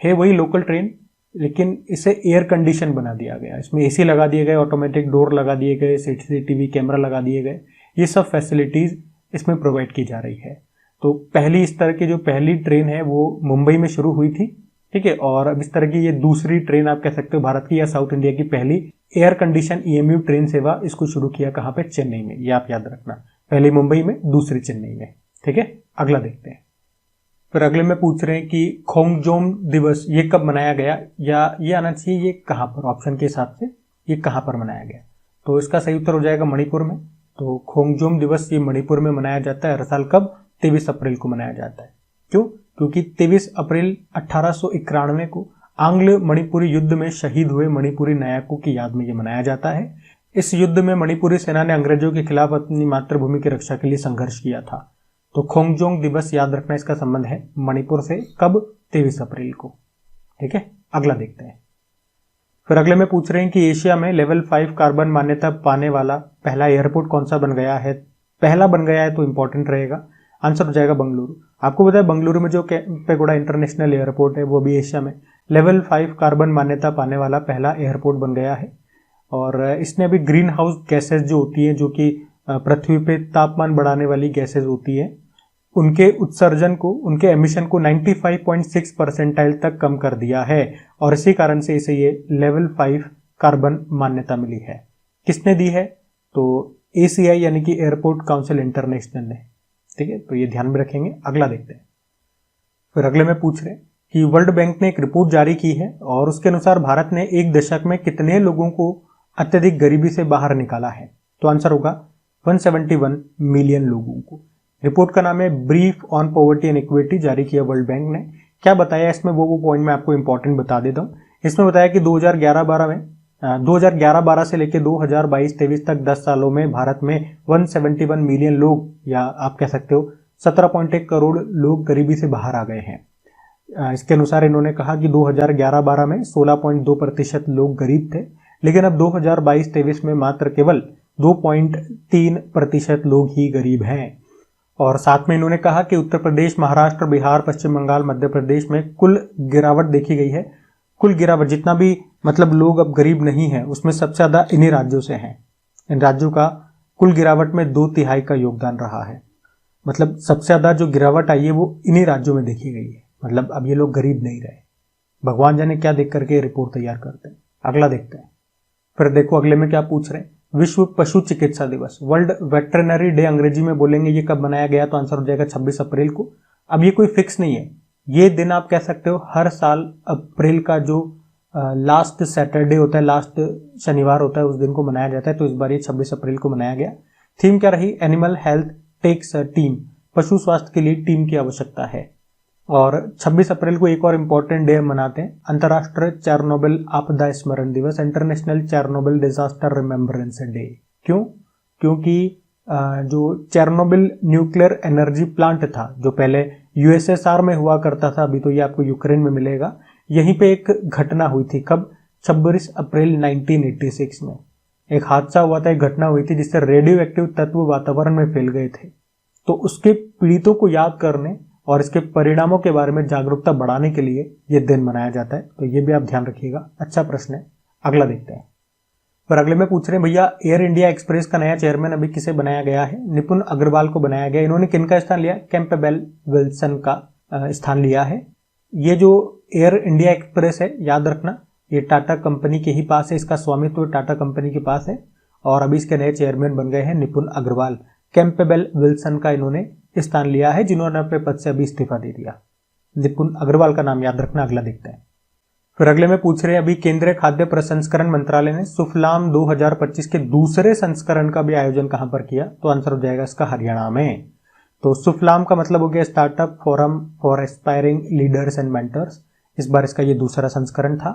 है वही लोकल ट्रेन, लेकिन इसे एयर कंडीशन बना दिया गया। इसमें AC लगा दिए गए, ऑटोमेटिक डोर लगा दिए गए, CCTV कैमरा लगा दिए गए, ये सब फैसिलिटीज इसमें प्रोवाइड की जा रही है। तो पहली इस तरह की जो पहली ट्रेन है वो मुंबई में शुरू हुई थी, ठीक है। और अब इस तरह की ये दूसरी ट्रेन आप कह सकते हो भारत की या साउथ इंडिया की पहली एयर कंडीशन EMU ट्रेन सेवा, इसको शुरू किया कहाँ पे? चेन्नई में। ये आप याद रखना, पहली मुंबई में, दूसरी चेन्नई में, ठीक है। अगला देखते हैं। फिर अगले में पूछ रहे हैं कि खोंगजोम दिवस ये कब मनाया गया, या ये आना चाहिए ये कहाँ पर, ऑप्शन के हिसाब से ये कहाँ पर मनाया गया? तो इसका सही उत्तर हो जाएगा मणिपुर में। तो खोंगजोम दिवस ये मणिपुर में मनाया जाता है हर साल। कब? 23 अप्रैल को मनाया जाता है। क्यों? क्योंकि 23 अप्रैल 1891 को आंग्ल मणिपुरी युद्ध में शहीद हुए मणिपुरी नायकों की याद में ये मनाया जाता है। इस युद्ध में मणिपुरी सेना ने अंग्रेजों के खिलाफ अपनी मातृभूमि की रक्षा के लिए संघर्ष किया था। तो खोंगजोम दिवस याद रखना, इसका संबंध है मणिपुर से। कब? 23 अप्रैल को, ठीक है। अगला देखते हैं। फिर अगले में पूछ रहे हैं कि एशिया में लेवल 5 कार्बन मान्यता पाने वाला पहला एयरपोर्ट कौन सा बन गया है? पहला बन गया है तो इंपॉर्टेंट रहेगा, आंसर हो जाएगा बंगलुरु। आपको पता है बेंगलुरु में जो केम्पेगौड़ा इंटरनेशनल एयरपोर्ट है वो भी एशिया में लेवल 5 कार्बन मान्यता पाने वाला पहला एयरपोर्ट बन गया है। और इसने अभी ग्रीन हाउस गैसेज जो होती है, जो कि पृथ्वी पे तापमान बढ़ाने वाली गैसेज होती है, उनके उत्सर्जन को, उनके एमिशन को 95.6 परसेंटाइल तक कम कर दिया है। और इसी कारण से इसे ये लेवल 5 कार्बन मान्यता मिली है। किसने दी है? तो ACI यानी कि एयरपोर्ट काउंसिल इंटरनेशनल ने, ठीक है। तो ये ध्यान में रखेंगे। अगला देखते हैं। फिर अगले में पूछ रहे हैं कि वर्ल्ड बैंक ने एक रिपोर्ट जारी की है और उसके अनुसार भारत ने एक दशक में कितने लोगों को अत्यधिक गरीबी से बाहर निकाला है? तो आंसर होगा 171 मिलियन लोगों को। रिपोर्ट का नाम है brief on poverty and equity, जारी किया वर्ल्ड बैंक ने। क्या बताया इसमें, वो पॉइंट मैं आपको इंपॉर्टेंट बता देता हूँ। इसमें बताया कि 2011-12 से लेकर 2022-23 तक 10 सालों में भारत में 171 मिलियन लोग, या आप कह सकते हो 17.1 करोड़ लोग गरीबी से बाहर आ गए हैं। इसके अनुसार इन्होंने कहा कि 2011-12 में 16.2% लोग गरीब थे, लेकिन अब 2022-23 में मात्र केवल 2.3% लोग ही गरीब हैं। और साथ में इन्होंने कहा कि उत्तर प्रदेश, महाराष्ट्र, बिहार, पश्चिम बंगाल, मध्य प्रदेश में कुल गिरावट देखी गई है। कुल गिरावट, जितना भी मतलब लोग अब गरीब नहीं है, उसमें सबसे ज्यादा इन्हीं राज्यों से हैं। इन राज्यों का कुल गिरावट में 2/3 का योगदान रहा है। मतलब सबसे ज्यादा जो गिरावट आई है वो इन्हीं राज्यों में देखी गई है। मतलब अब ये लोग गरीब नहीं रहे। भगवान जाने क्या देख करके रिपोर्ट तैयार करते हैं। अगला देखते हैं। फिर देखो अगले में क्या पूछ रहे हैं। विश्व पशु चिकित्सा दिवस, वर्ल्ड वेटरनरी डे अंग्रेजी में बोलेंगे, ये कब मनाया गया? तो आंसर हो जाएगा 26 अप्रैल को। अब ये कोई फिक्स नहीं है, ये दिन आप कह सकते हो हर साल अप्रैल का जो लास्ट सैटरडे होता है, लास्ट शनिवार होता है, उस दिन को मनाया जाता है। तो इस बार ये 26 अप्रैल को मनाया गया। थीम क्या रही? Animal health takes a team, पशु स्वास्थ्य के लिए टीम की आवश्यकता है। और 26 अप्रैल को एक और इम्पोर्टेंट डे मनाते हैं, अंतर्राष्ट्रीय चेरनोबिल आपदा स्मरण दिवस, international Chernobyl disaster remembrance day. क्यों? क्योंकि जो चेरनोबिल न्यूक्लियर एनर्जी प्लांट था, जो पहले USSR में हुआ करता था, अभी तो ये आपको यूक्रेन में मिलेगा, यहीं पे एक घटना हुई थी। कब? 26 अप्रैल 1986 में एक हादसा हुआ था, एक घटना हुई थी जिससे रेडियो एक्टिव तत्व वातावरण में फैल गए थे। तो उसके पीड़ितों को याद करने और इसके परिणामों के बारे में जागरूकता बढ़ाने के लिए यह दिन मनाया जाता है। तो ये भी आप ध्यान रखिएगा, अच्छा प्रश्न है। अगला देखते हैं। पर अगले में पूछ रहे हैं भैया, एयर इंडिया एक्सप्रेस का नया चेयरमैन अभी किसे बनाया गया है? निपुण अग्रवाल को बनाया गया। इन्होंने किनका स्थान लिया? कैंपबेल विल्सन का स्थान लिया है। ये जो एयर इंडिया एक्सप्रेस है, याद रखना, ये टाटा कंपनी के ही पास है, इसका स्वामित्व टाटा कंपनी के पास है। और अभी इसके नए चेयरमैन बन गए हैं निपुण अग्रवाल। कैंपबेल विल्सन का इन्होंने स्थान लिया है, जिन्होंने अपने पद से अभी इस्तीफा दे दिया। निपुण अग्रवाल का नाम याद रखना। अगला देखते हैं। फिर अगले में पूछ रहे हैं, अभी केंद्रीय खाद्य प्रसंस्करण मंत्रालय ने सुफलाम 2025 के दूसरे संस्करण का भी आयोजन कहां पर किया? तो आंसर हो जाएगा इसका हरियाणा में। तो सुफलाम का मतलब हो गया startup forum for aspiring leaders and mentors. इस बार इसका ये दूसरा संस्करण था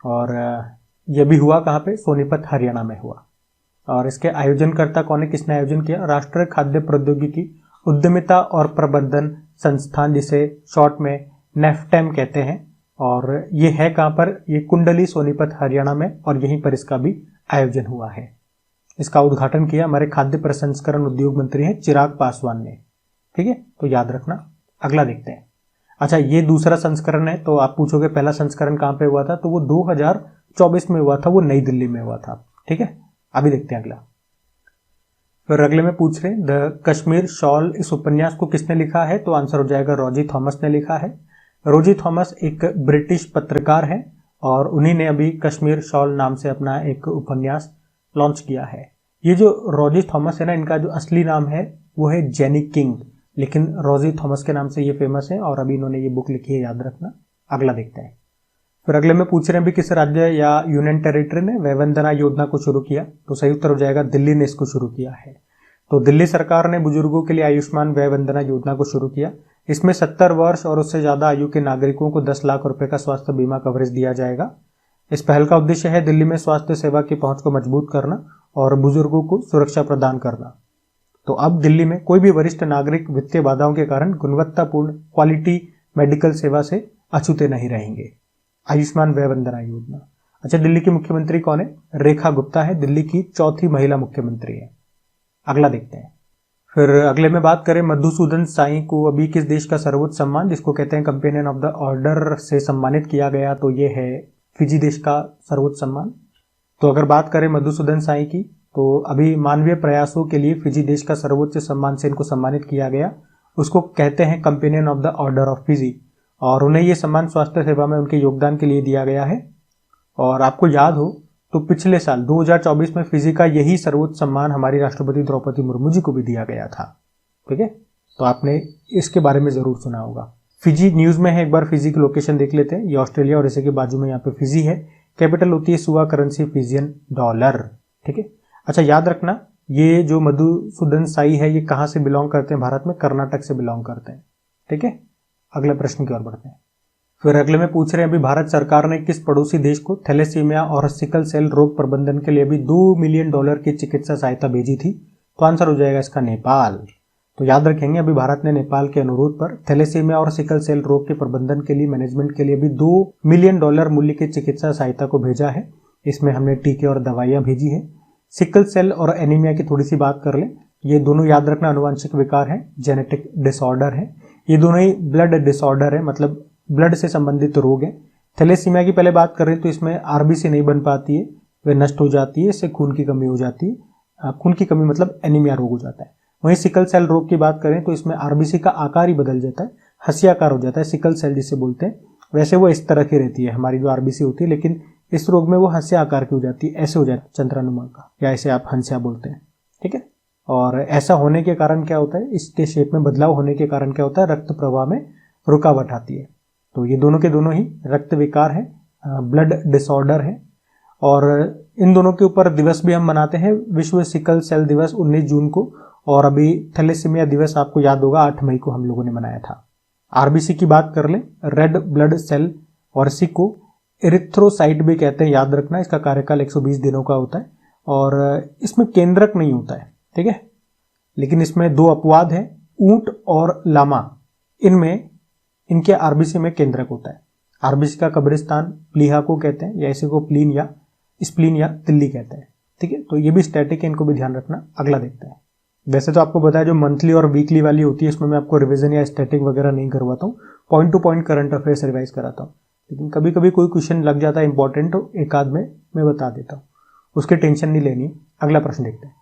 और यह भी हुआ कहां पे? सोनीपत हरियाणा में हुआ। और इसके आयोजनकर्ता कौन है, किसने आयोजन किया? राष्ट्रीय खाद्य प्रौद्योगिकी उद्यमिता और प्रबंधन संस्थान, जिसे शॉर्ट में नेफ्टेम कहते हैं। और ये है कहां पर? ये कुंडली सोनीपत हरियाणा में, और यहीं पर इसका भी आयोजन हुआ है। इसका उद्घाटन किया हमारे खाद्य प्रसंस्करण उद्योग मंत्री हैं चिराग पासवान ने। ठीक है, तो याद रखना। अगला देखते हैं। अच्छा, ये दूसरा संस्करण है, तो आप पूछोगे पहला संस्करण कहां पे हुआ था? तो वो 2024 में हुआ था, वो नई दिल्ली में हुआ था। ठीक है, अभी देखते हैं अगला। फिर अगले में पूछ रहे द कश्मीर शॉल, इस उपन्यास को किसने लिखा है? तो आंसर हो जाएगा रोजी थॉमस ने लिखा है। रोजी थॉमस एक ब्रिटिश पत्रकार हैं और उन्हीं ने अभी कश्मीर शॉल नाम से अपना एक उपन्यास लॉन्च किया है। ये जो रोजी थॉमस है ना, इनका जो असली नाम है वो है जेनी किंग, लेकिन रोजी थॉमस के नाम से ये फेमस है और अभी इन्होंने ये बुक लिखी है, याद रखना। अगला देखते हैं। फिर अगले में पूछ रहे हैं भी किस राज्य या यूनियन टेरिटरी ने वयवंदना योजना को शुरू किया? तो सही उत्तर हो जाएगा दिल्ली ने इसको शुरू किया है। तो दिल्ली सरकार ने बुजुर्गों के लिए आयुष्मान वयवंदना योजना को शुरू किया। इसमें 70 वर्ष और उससे ज्यादा आयु के नागरिकों को 10 लाख रुपए का स्वास्थ्य बीमा कवरेज दिया जाएगा। इस पहल का उद्देश्य है दिल्ली में स्वास्थ्य सेवा की पहुंच को मजबूत करना और बुजुर्गों को सुरक्षा प्रदान करना। तो अब दिल्ली में कोई भी वरिष्ठ नागरिक वित्तीय बाधाओं के कारण गुणवत्तापूर्ण क्वालिटी मेडिकल सेवा से अछूते नहीं रहेंगे। आयुष्मान वयवंदना योजना। अच्छा, दिल्ली की मुख्यमंत्री कौन है? रेखा गुप्ता है, दिल्ली की चौथी महिला मुख्यमंत्री है। अगला देखते हैं। फिर अगले में बात करें मधुसूदन साई को अभी किस देश का सर्वोच्च सम्मान, जिसको कहते हैं कंपेनियन ऑफ द ऑर्डर, से सम्मानित किया गया? तो ये है फिजी देश का सर्वोच्च सम्मान। तो अगर बात करें मधुसूदन साई की, तो अभी मानवीय प्रयासों के लिए फिजी देश का सर्वोच्च सम्मान से इनको सम्मानित किया गया। उसको कहते हैं companion of the order of Fiji, और उन्हें ये सम्मान स्वास्थ्य सेवा में उनके योगदान के लिए दिया गया है। और आपको याद हो तो पिछले साल 2024 में फिजी का यही सर्वोच्च सम्मान हमारी राष्ट्रपति द्रौपदी मुर्मू जी को भी दिया गया था। ठीक है, तो आपने इसके बारे में जरूर सुना होगा। फिजी न्यूज में है, एक बार फिजी की लोकेशन देख लेते हैं। ये ऑस्ट्रेलिया और इसी के बाजू में यहाँ पे फिजी है। कैपिटल होती है सुआ करेंसी फिजियन डॉलर। ठीक है, अच्छा याद रखना, ये जो मधुसूदन साई है ये कहाँ से बिलोंग करते हैं? भारत में कर्नाटक से बिलोंग करते हैं। ठीक है, अगले प्रश्न की ओर बढ़ते हैं। फिर अगले में पूछ रहे हैं अभी भारत सरकार ने किस पड़ोसी देश को थैलेसीमिया और सिकल सेल रोग प्रबंधन के लिए अभी $2 मिलियन की चिकित्सा सहायता भेजी थी? तो आंसर हो जाएगा इसका नेपाल। तो याद रखेंगे, अभी भारत ने नेपाल के अनुरोध पर थैलेसीमिया और सिकल सेल रोग के प्रबंधन के लिए, मैनेजमेंट के लिए भी $2 मिलियन मूल्य की चिकित्सा सहायता को भेजा है। इसमें हमने टीके और दवाइयां भेजी है। सिकल सेल और एनीमिया की थोड़ी सी बात कर लें। ये दोनों याद रखना अनुवांशिक विकार है, जेनेटिक डिसऑर्डर है। ये दोनों ही ब्लड डिसऑर्डर है, मतलब ब्लड से संबंधित रोग है। थैलेसीमिया की पहले बात करें तो इसमें आरबीसी नहीं बन पाती है, वे नष्ट हो जाती है, इससे खून की कमी हो जाती है। खून की कमी मतलब एनीमिया रोग हो जाता है। वहीं सिकल सेल रोग की बात करें तो इसमें आरबीसी का आकार ही बदल जाता है, हंसियाकार हो जाता है, सिकल सेल जिसे बोलते हैं। वैसे वो इस तरह की रहती है हमारी जो आरबीसी होती है, लेकिन इस रोग में वो हंसिया आकार की हो जाती है, ऐसे हो जाता है चंद्रानुमा का, या ऐसे आप हंसिया बोलते हैं। ठीक है, और ऐसा होने के कारण क्या होता है, इसके शेप में बदलाव होने के कारण क्या होता है, रक्त प्रवाह में रुकावट आती है। तो ये दोनों के दोनों ही रक्त विकार है, ब्लड डिसऑर्डर है। और इन दोनों के ऊपर दिवस भी हम मनाते हैं, विश्व सिकल सेल दिवस 19 जून को, और अभी थैलेसीमिया दिवस आपको याद होगा 8 मई को हम लोगों ने मनाया था। आरबीसी की बात कर लें, रेड ब्लड सेल, और इसी को एरिथ्रोसाइट भी कहते हैं, याद रखना। इसका कार्यकाल 120 दिनों का होता है और इसमें केंद्रक नहीं होता है। ठीक है, लेकिन इसमें 2 अपवाद हैं, ऊंट और लामा, इनमें इनके आरबीसी में केंद्रक होता है। आरबीसी का कब्रिस्तान प्लीहा को कहते हैं, या इसी को प्लीन या स्प्लीन या तिल्ली कहते हैं। ठीक है, तो ये भी स्टैटिक है, इनको भी ध्यान रखना। अगला देखते हैं। वैसे तो आपको बताया जो मंथली और वीकली वाली होती है इसमें मैं आपको रिवीजन या स्टैटिक वगैरह नहीं करवाता हूँ, point two point current affairs revise कराता हूँ। लेकिन कभी कभी कोई क्वेश्चन लग जाता है इंपॉर्टेंट, तो एक आध में मैं बता देता हूँ, उसकी टेंशन नहीं लेनी। अगला प्रश्न देखते हैं।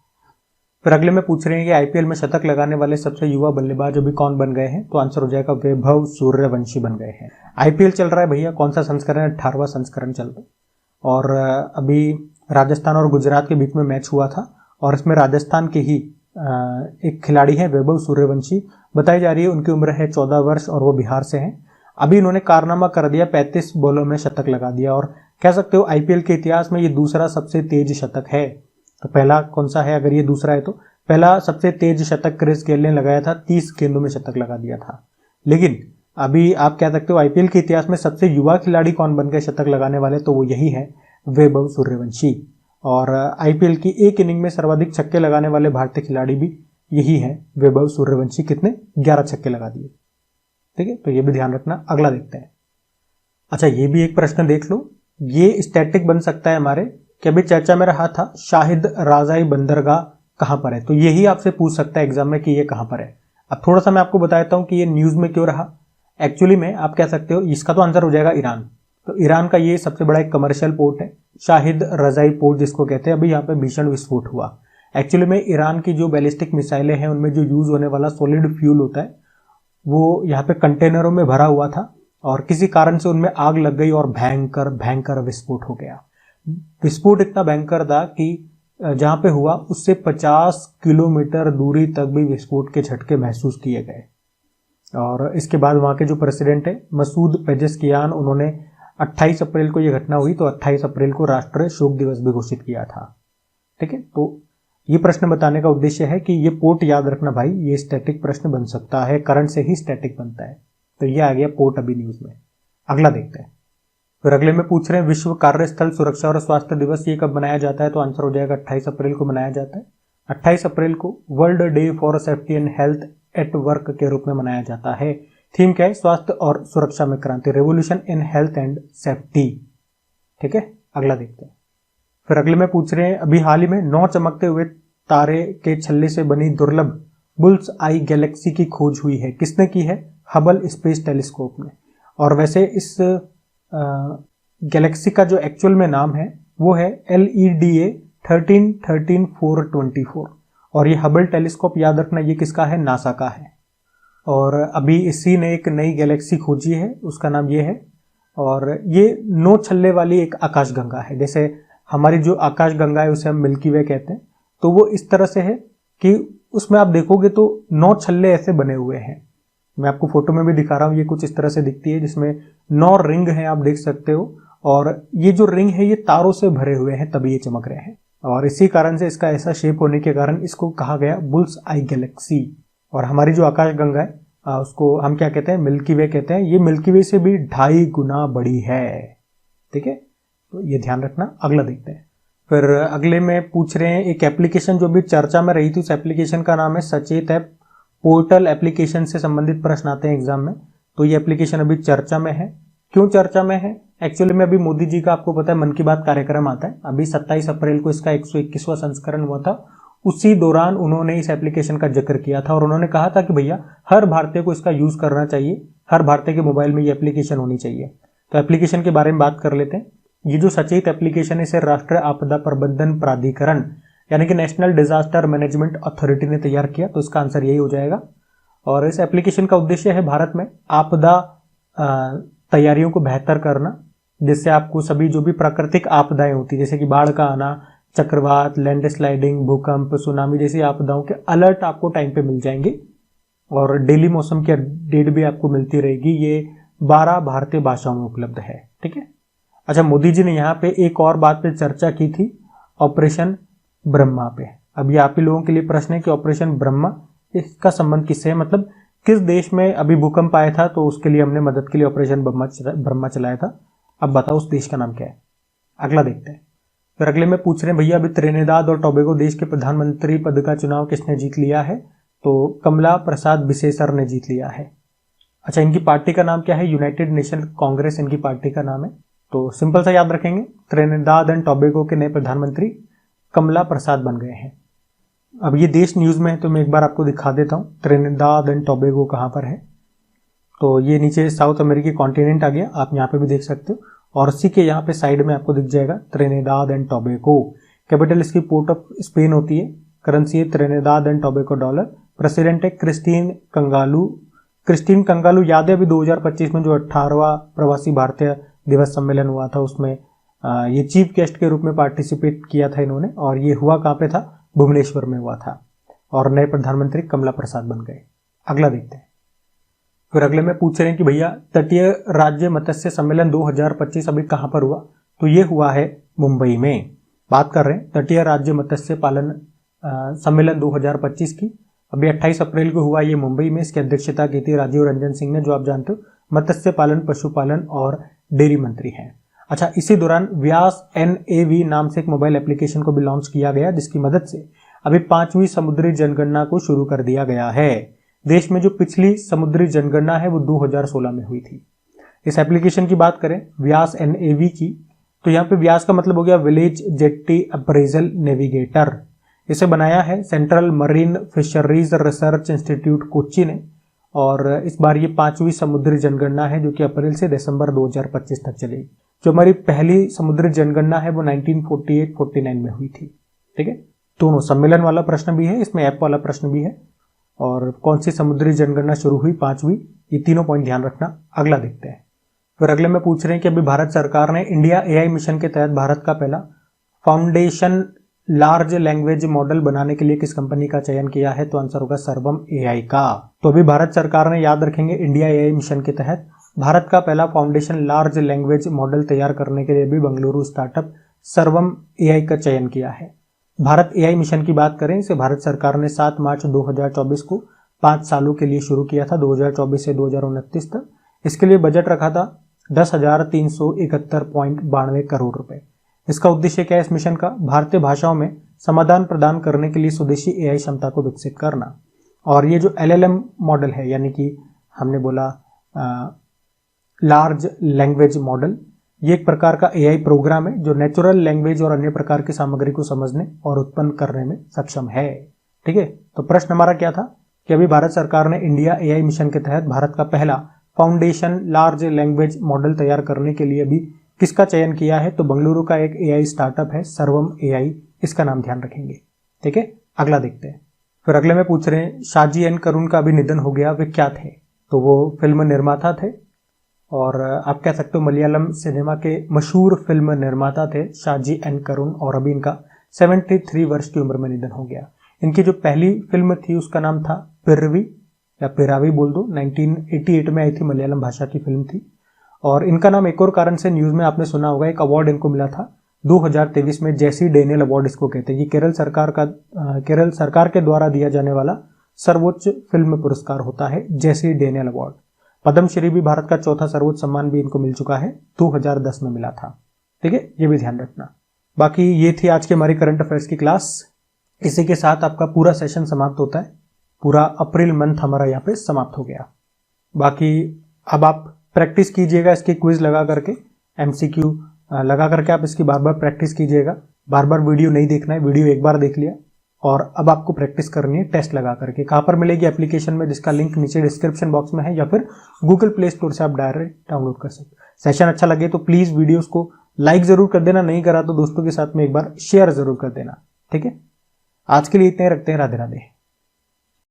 फिर अगले में पूछ रहे हैं कि आईपीएल में शतक लगाने वाले सबसे युवा बल्लेबाज अभी कौन बन गए हैं? तो आंसर हो जाएगा वैभव सूर्यवंशी बन गए हैं। आईपीएल चल रहा है भैया, कौन सा संस्करण है? 18वां संस्करण चल रहा है। और अभी राजस्थान और गुजरात के बीच में मैच हुआ था और इसमें राजस्थान के ही एक खिलाड़ी है वैभव सूर्यवंशी, बताई जा रही है उनकी उम्र है 14 वर्ष और वो बिहार से हैं। अभी इन्होंने कारनामा कर दिया, 35 बॉलों में शतक लगा दिया और कह सकते हो आईपीएल के इतिहास में ये दूसरा सबसे तेज शतक है। तो पहला कौन सा है, अगर ये दूसरा है तो पहला सबसे तेज शतक क्रिस गेल ने लगाया था, 30 गेंदों में शतक लगा दिया था। लेकिन अभी आप कह सकते हो आईपीएल के इतिहास में सबसे युवा खिलाड़ी कौन बन गए शतक लगाने वाले, तो वो यही है, वैभव सूर्यवंशी। और आईपीएल की एक इनिंग में सर्वाधिक छक्के लगाने वाले भारतीय खिलाड़ी भी यही है, वैभव सूर्यवंशी। कितने, 11 छक्के लगा दिए। ठीक है, तो ये भी ध्यान रखना। अगला देखते हैं। अच्छा, ये भी एक प्रश्न देख लो, ये स्टैटिक बन सकता है हमारे, कि अभी चर्चा में रहा था शाहिद राजाई बंदरगाह कहां पर है, तो यही आपसे पूछ सकता है एग्जाम में कि ये कहां पर है। अब थोड़ा सा मैं आपको बताता हूं कि ये न्यूज में क्यों रहा। एक्चुअली में आप कह सकते हो इसका तो आंसर हो जाएगा ईरान। तो ईरान का ये सबसे बड़ा एक कमर्शियल पोर्ट है, शाहिद रजाई पोर्ट जिसको कहते हैं। अभी यहाँ पे भीषण विस्फोट हुआ। एक्चुअली में ईरान की जो बैलिस्टिक मिसाइलें हैं उनमें जो यूज होने वाला सॉलिड फ्यूल होता है वो यहाँ पे कंटेनरों में भरा हुआ था और किसी कारण से उनमें आग लग गई और भयंकर भयंकर विस्फोट हो गया। विस्फोट इतना भयंकर था कि जहां पे हुआ उससे 50 किलोमीटर दूरी तक भी विस्फोट के झटके महसूस किए गए। और इसके बाद वहां के जो प्रेसिडेंट है मसूद पेजेस्कियान, उन्होंने 28 अप्रैल को यह घटना हुई तो 28 अप्रैल को राष्ट्रीय शोक दिवस भी घोषित किया था। ठीक है, तो ये प्रश्न बताने का उद्देश्य है कि ये पोर्ट याद रखना भाई, ये स्टैटिक प्रश्न बन सकता है, करंट से ही स्टैटिक बनता है। तो ये आ गया पोर्ट अभी न्यूज में। अगला देखते हैं। फिर अगले में पूछ रहे हैं विश्व कार्यस्थल सुरक्षा और स्वास्थ्य दिवस ये कब मनाया जाता है, तो आंसर हो जाएगा 28 अप्रैल को मनाया जाता है। 28 अप्रैल को world day for safety and health at work के रूप में मनाया जाता है। थीम क्या है, स्वास्थ्य और सुरक्षा में क्रांति, revolution in health and safety. ठीक है, अगला देखते हैं। फिर अगले में पूछ रहे हैं अभी हाल ही में 9 चमकते हुए तारे के छल्ले से बनी दुर्लभ बुल्स आई गैलेक्सी की खोज हुई है। किसने की है, हबल स्पेस टेलीस्कोप ने। और वैसे इस गैलेक्सी का जो एक्चुअल में नाम है वो है LEDA 13-13-424 और ये हबल टेलीस्कोप याद रखना ये किसका है, नासा का है। और अभी इसी ने एक नई गैलेक्सी खोजी है, उसका नाम ये है। और ये 9 छल्ले वाली एक आकाशगंगा है। जैसे हमारी जो आकाशगंगा है उसे हम मिल्की वे कहते हैं, तो वो इस तरह से है कि उसमें आप देखोगे तो 9 छल्ले ऐसे बने हुए हैं। मैं आपको फोटो में भी दिखा रहा हूं, ये कुछ इस तरह से दिखती है जिसमें 9 रिंग हैं, आप देख सकते हो। और ये जो रिंग है ये तारों से भरे हुए हैं तभी ये चमक रहे हैं। और इसी कारण से इसका ऐसा शेप होने के कारण इसको कहा गया बुल्स आई गैलेक्सी। और हमारी जो आकाशगंगा है उसको हम क्या कहते हैं, मिल्की वे कहते हैं। ये मिल्की वे से भी 2.5 गुना बड़ी है। ठीक है, तो ये ध्यान रखना। अगला देखते हैं। फिर अगले में पूछ रहे हैं एक एप्लीकेशन जो भी चर्चा में रही थी, उस एप्लीकेशन का नाम है सचेत ऐप। पोर्टल एप्लीकेशन से संबंधित प्रश्न आते हैं एग्जाम में, तो ये एप्लीकेशन अभी चर्चा में है। क्यों चर्चा में है, एक्चुअली में अभी मोदी जी का आपको पता है मन की बात कार्यक्रम आता है। अभी 27 अप्रैल को इसका 121वां संस्करण हुआ था। उसी दौरान उन्होंने इस एप्लीकेशन का जिक्र किया था और उन्होंने कहा था कि भैया हर भारतीय को इसका यूज करना चाहिए, हर भारतीय के मोबाइल में ये एप्लीकेशन होनी चाहिए। तो एप्लीकेशन के बारे में बात कर लेते हैं। ये जो सचेत एप्लीकेशन है इसे राष्ट्रीय आपदा प्रबंधन प्राधिकरण यानी कि नेशनल डिजास्टर मैनेजमेंट अथॉरिटी ने तैयार किया, तो इसका आंसर यही हो जाएगा। और इस एप्लीकेशन का उद्देश्य है भारत में आपदा तैयारियों को बेहतर करना, जिससे आपको सभी जो भी प्राकृतिक आपदाएं होती है जैसे कि बाढ़ का आना, चक्रवात, लैंडस्लाइडिंग, भूकंप, सुनामी जैसी आपदाओं के अलर्ट आपको टाइम पे मिल जाएंगे। और डेली मौसम की अपडेट भी आपको मिलती रहेगी। ये 12 भारतीय भाषाओं में उपलब्ध है। ठीक है, अच्छा, मोदी जी ने यहाँ पे एक और बात पे चर्चा की थी, ऑपरेशन ब्रह्मा पे। अब ये आप ही लोगों के लिए प्रश्न है कि ऑपरेशन ब्रह्मा इसका संबंध किससे है, मतलब किस देश में अभी भूकंप आया था तो उसके लिए हमने मदद के लिए ऑपरेशन ब्रह्मा चलाया था। अब बताओ उस देश का नाम क्या है। अगला देखते हैं। फिर अगले में पूछ रहे हैं भैया अभी त्रिनिदाद और टोबैगो देश के प्रधानमंत्री पद का चुनाव किसने जीत लिया है, तो कमला प्रसाद बिसेसर ने जीत लिया है। अच्छा, इनकी पार्टी का नाम क्या है, यूनाइटेड नेशन कांग्रेस इनकी पार्टी का नाम है। तो सिंपल सा याद रखेंगे, त्रिनिदाद एंड टोबैगो के नए प्रधानमंत्री कमला प्रसाद बन गए हैं। अब ये देश न्यूज में है तो मैं एक बार आपको दिखा देता हूँ त्रिनिदाद एंड टोबैगो कहाँ पर है। तो ये नीचे साउथ अमेरिकी कॉन्टिनेंट आ गया, आप यहाँ पे भी देख सकते हो। और इसी के यहाँ पे साइड में आपको दिख जाएगा त्रिनिदाद एंड टोबैगो। कैपिटल इसकी पोर्ट ऑफ स्पेन होती है। करेंसी है Trinidad and Tobago dollar. President है क्रिस्टीन कंगालू। याद है अभी 2025 में जो 18वां प्रवासी भारतीय दिवस सम्मेलन हुआ था उसमें ये चीफ गेस्ट के रूप में पार्टिसिपेट किया था इन्होंने, और ये हुआ कहाँ पे था, भुवनेश्वर में हुआ था। और नए प्रधानमंत्री कमला प्रसाद बन गए। अगला देखते हैं। फिर अगले में पूछ रहे हैं कि भैया तटीय राज्य मत्स्य सम्मेलन 2025 अभी कहाँ पर हुआ, तो ये हुआ है मुंबई में। बात कर रहे हैं तटीय राज्य मत्स्य पालन सम्मेलन 2025 की, अभी 28 अप्रैल को हुआ ये मुंबई में। इसकी अध्यक्षता की थी राजीव रंजन सिंह ने, जो आप जानते हो मत्स्य पालन, पशुपालन और डेयरी मंत्री हैं। अच्छा, इसी दौरान व्यास NAV नाम से एक मोबाइल एप्लीकेशन को भी लॉन्च किया गया, जिसकी मदद से अभी 5वीं समुद्री जनगणना को शुरू कर दिया गया है। देश में जो पिछली समुद्री जनगणना है वो 2016 में हुई थी। इस एप्लीकेशन की बात करें व्यास NAV की, तो यहाँ पे व्यास का मतलब हो गया विलेज जेट्टी अप्रेजल नेविगेटर। इसे बनाया है central marine fisheries research institute Kochi ने, और इस बार ये 5वीं समुद्री जनगणना है जो कि अप्रैल से दिसंबर 2025 तक चलेगी। जो हमारी पहली समुद्री जनगणना है वो 1948-49 में हुई थी। ठीक है, दोनों सम्मेलन वाला प्रश्न भी है, इसमें ऐप वाला प्रश्न भी है, और कौन सी समुद्री जनगणना शुरू हुई 5वीं, ये तीनों पॉइंट ध्यान रखना। अगला देखते हैं। फिर अगले में पूछ रहे हैं कि अभी भारत सरकार ने इंडिया AI मिशन के तहत भारत का पहला फाउंडेशन लार्ज लैंग्वेज मॉडल बनाने के लिए किस कंपनी का चयन किया है, तो आंसर होगा सर्वम AI का। तो अभी भारत सरकार ने, याद रखेंगे, इंडिया AI मिशन के तहत भारत का पहला फाउंडेशन लार्ज लैंग्वेज मॉडल तैयार करने के लिए भी बेंगलुरु स्टार्टअप सर्वम AI का चयन किया है। भारत AI मिशन की बात करें, इसे भारत सरकार ने 7 मार्च 2024 को 5 सालों के लिए शुरू किया था, 2024 से 2029 तक। इसके लिए बजट रखा था 10,371.92 करोड़ रुपए। इसका उद्देश्य क्या है इस मिशन का? भारतीय भाषाओं में समाधान प्रदान करने के लिए स्वदेशी AI क्षमता को विकसित करना। और ये जो LLM मॉडल है, यानी कि हमने बोला लार्ज लैंग्वेज मॉडल, ये एक प्रकार का AI प्रोग्राम है जो नेचुरल लैंग्वेज और अन्य प्रकार की सामग्री को समझने और उत्पन्न करने में सक्षम है। ठीक है, तो प्रश्न हमारा क्या था कि अभी भारत सरकार ने इंडिया AI मिशन के तहत भारत का पहला फाउंडेशन लार्ज लैंग्वेज मॉडल तैयार करने के लिए भी किसका चयन किया है, तो बेंगलुरु का एक AI स्टार्टअप है सर्वम AI, इसका नाम ध्यान रखेंगे। ठीक है, अगला देखते हैं। फिर अगले में पूछ रहे हैं शाजी एन करुण का अभी निधन हो गया, वे क्या थे? तो वो फिल्म निर्माता थे, और आप कह सकते हो मलयालम सिनेमा के मशहूर फिल्म निर्माता थे शाजी एन करुण, और अभी इनका 73 वर्ष की उम्र में निधन हो गया। इनकी जो पहली फिल्म थी उसका नाम था पिरवी या पिरावी बोल दो, 1988 में आई थी, मलयालम भाषा की फिल्म थी। और इनका नाम एक और कारण से न्यूज में आपने सुना होगा, एक अवार्ड इनको मिला था 2023 में, जेसी डेनियल अवार्ड इसको कहते हैं। ये केरल सरकार के द्वारा दिया जाने वाला सर्वोच्च फिल्म पुरस्कार होता है, जेसी डेनियल अवार्ड। पद्मश्री भी भारत का चौथा सर्वोच्च सम्मान भी इनको मिल चुका है, 2010 में मिला था। ठीक है, ये भी ध्यान रखना। बाकी ये थी आज के हमारी करंट अफेयर्स की क्लास। इसी के साथ आपका पूरा सेशन समाप्त होता है, पूरा अप्रैल मंथ हमारा यहाँ पे समाप्त हो गया। बाकी अब आप प्रैक्टिस कीजिएगा इसकी क्विज लगा करके, MCQ लगा करके आप इसकी बार बार प्रैक्टिस कीजिएगा। बार बार वीडियो नहीं देखना है, वीडियो एक बार देख लिया, और अब आपको प्रैक्टिस करनी है टेस्ट लगा करके। कहाँ पर मिलेगी एप्लीकेशन में, जिसका लिंक नीचे डिस्क्रिप्शन बॉक्स में है, या फिर गूगल प्ले स्टोर से आप डायरेक्ट डाउनलोड कर सकते। सेशन अच्छा लगे तो प्लीज वीडियोस को लाइक जरूर कर देना, नहीं करा तो दोस्तों के साथ में एक बार शेयर जरूर कर देना। ठीक है, आज के लिए इतने ही रखते हैं। राधे राधे।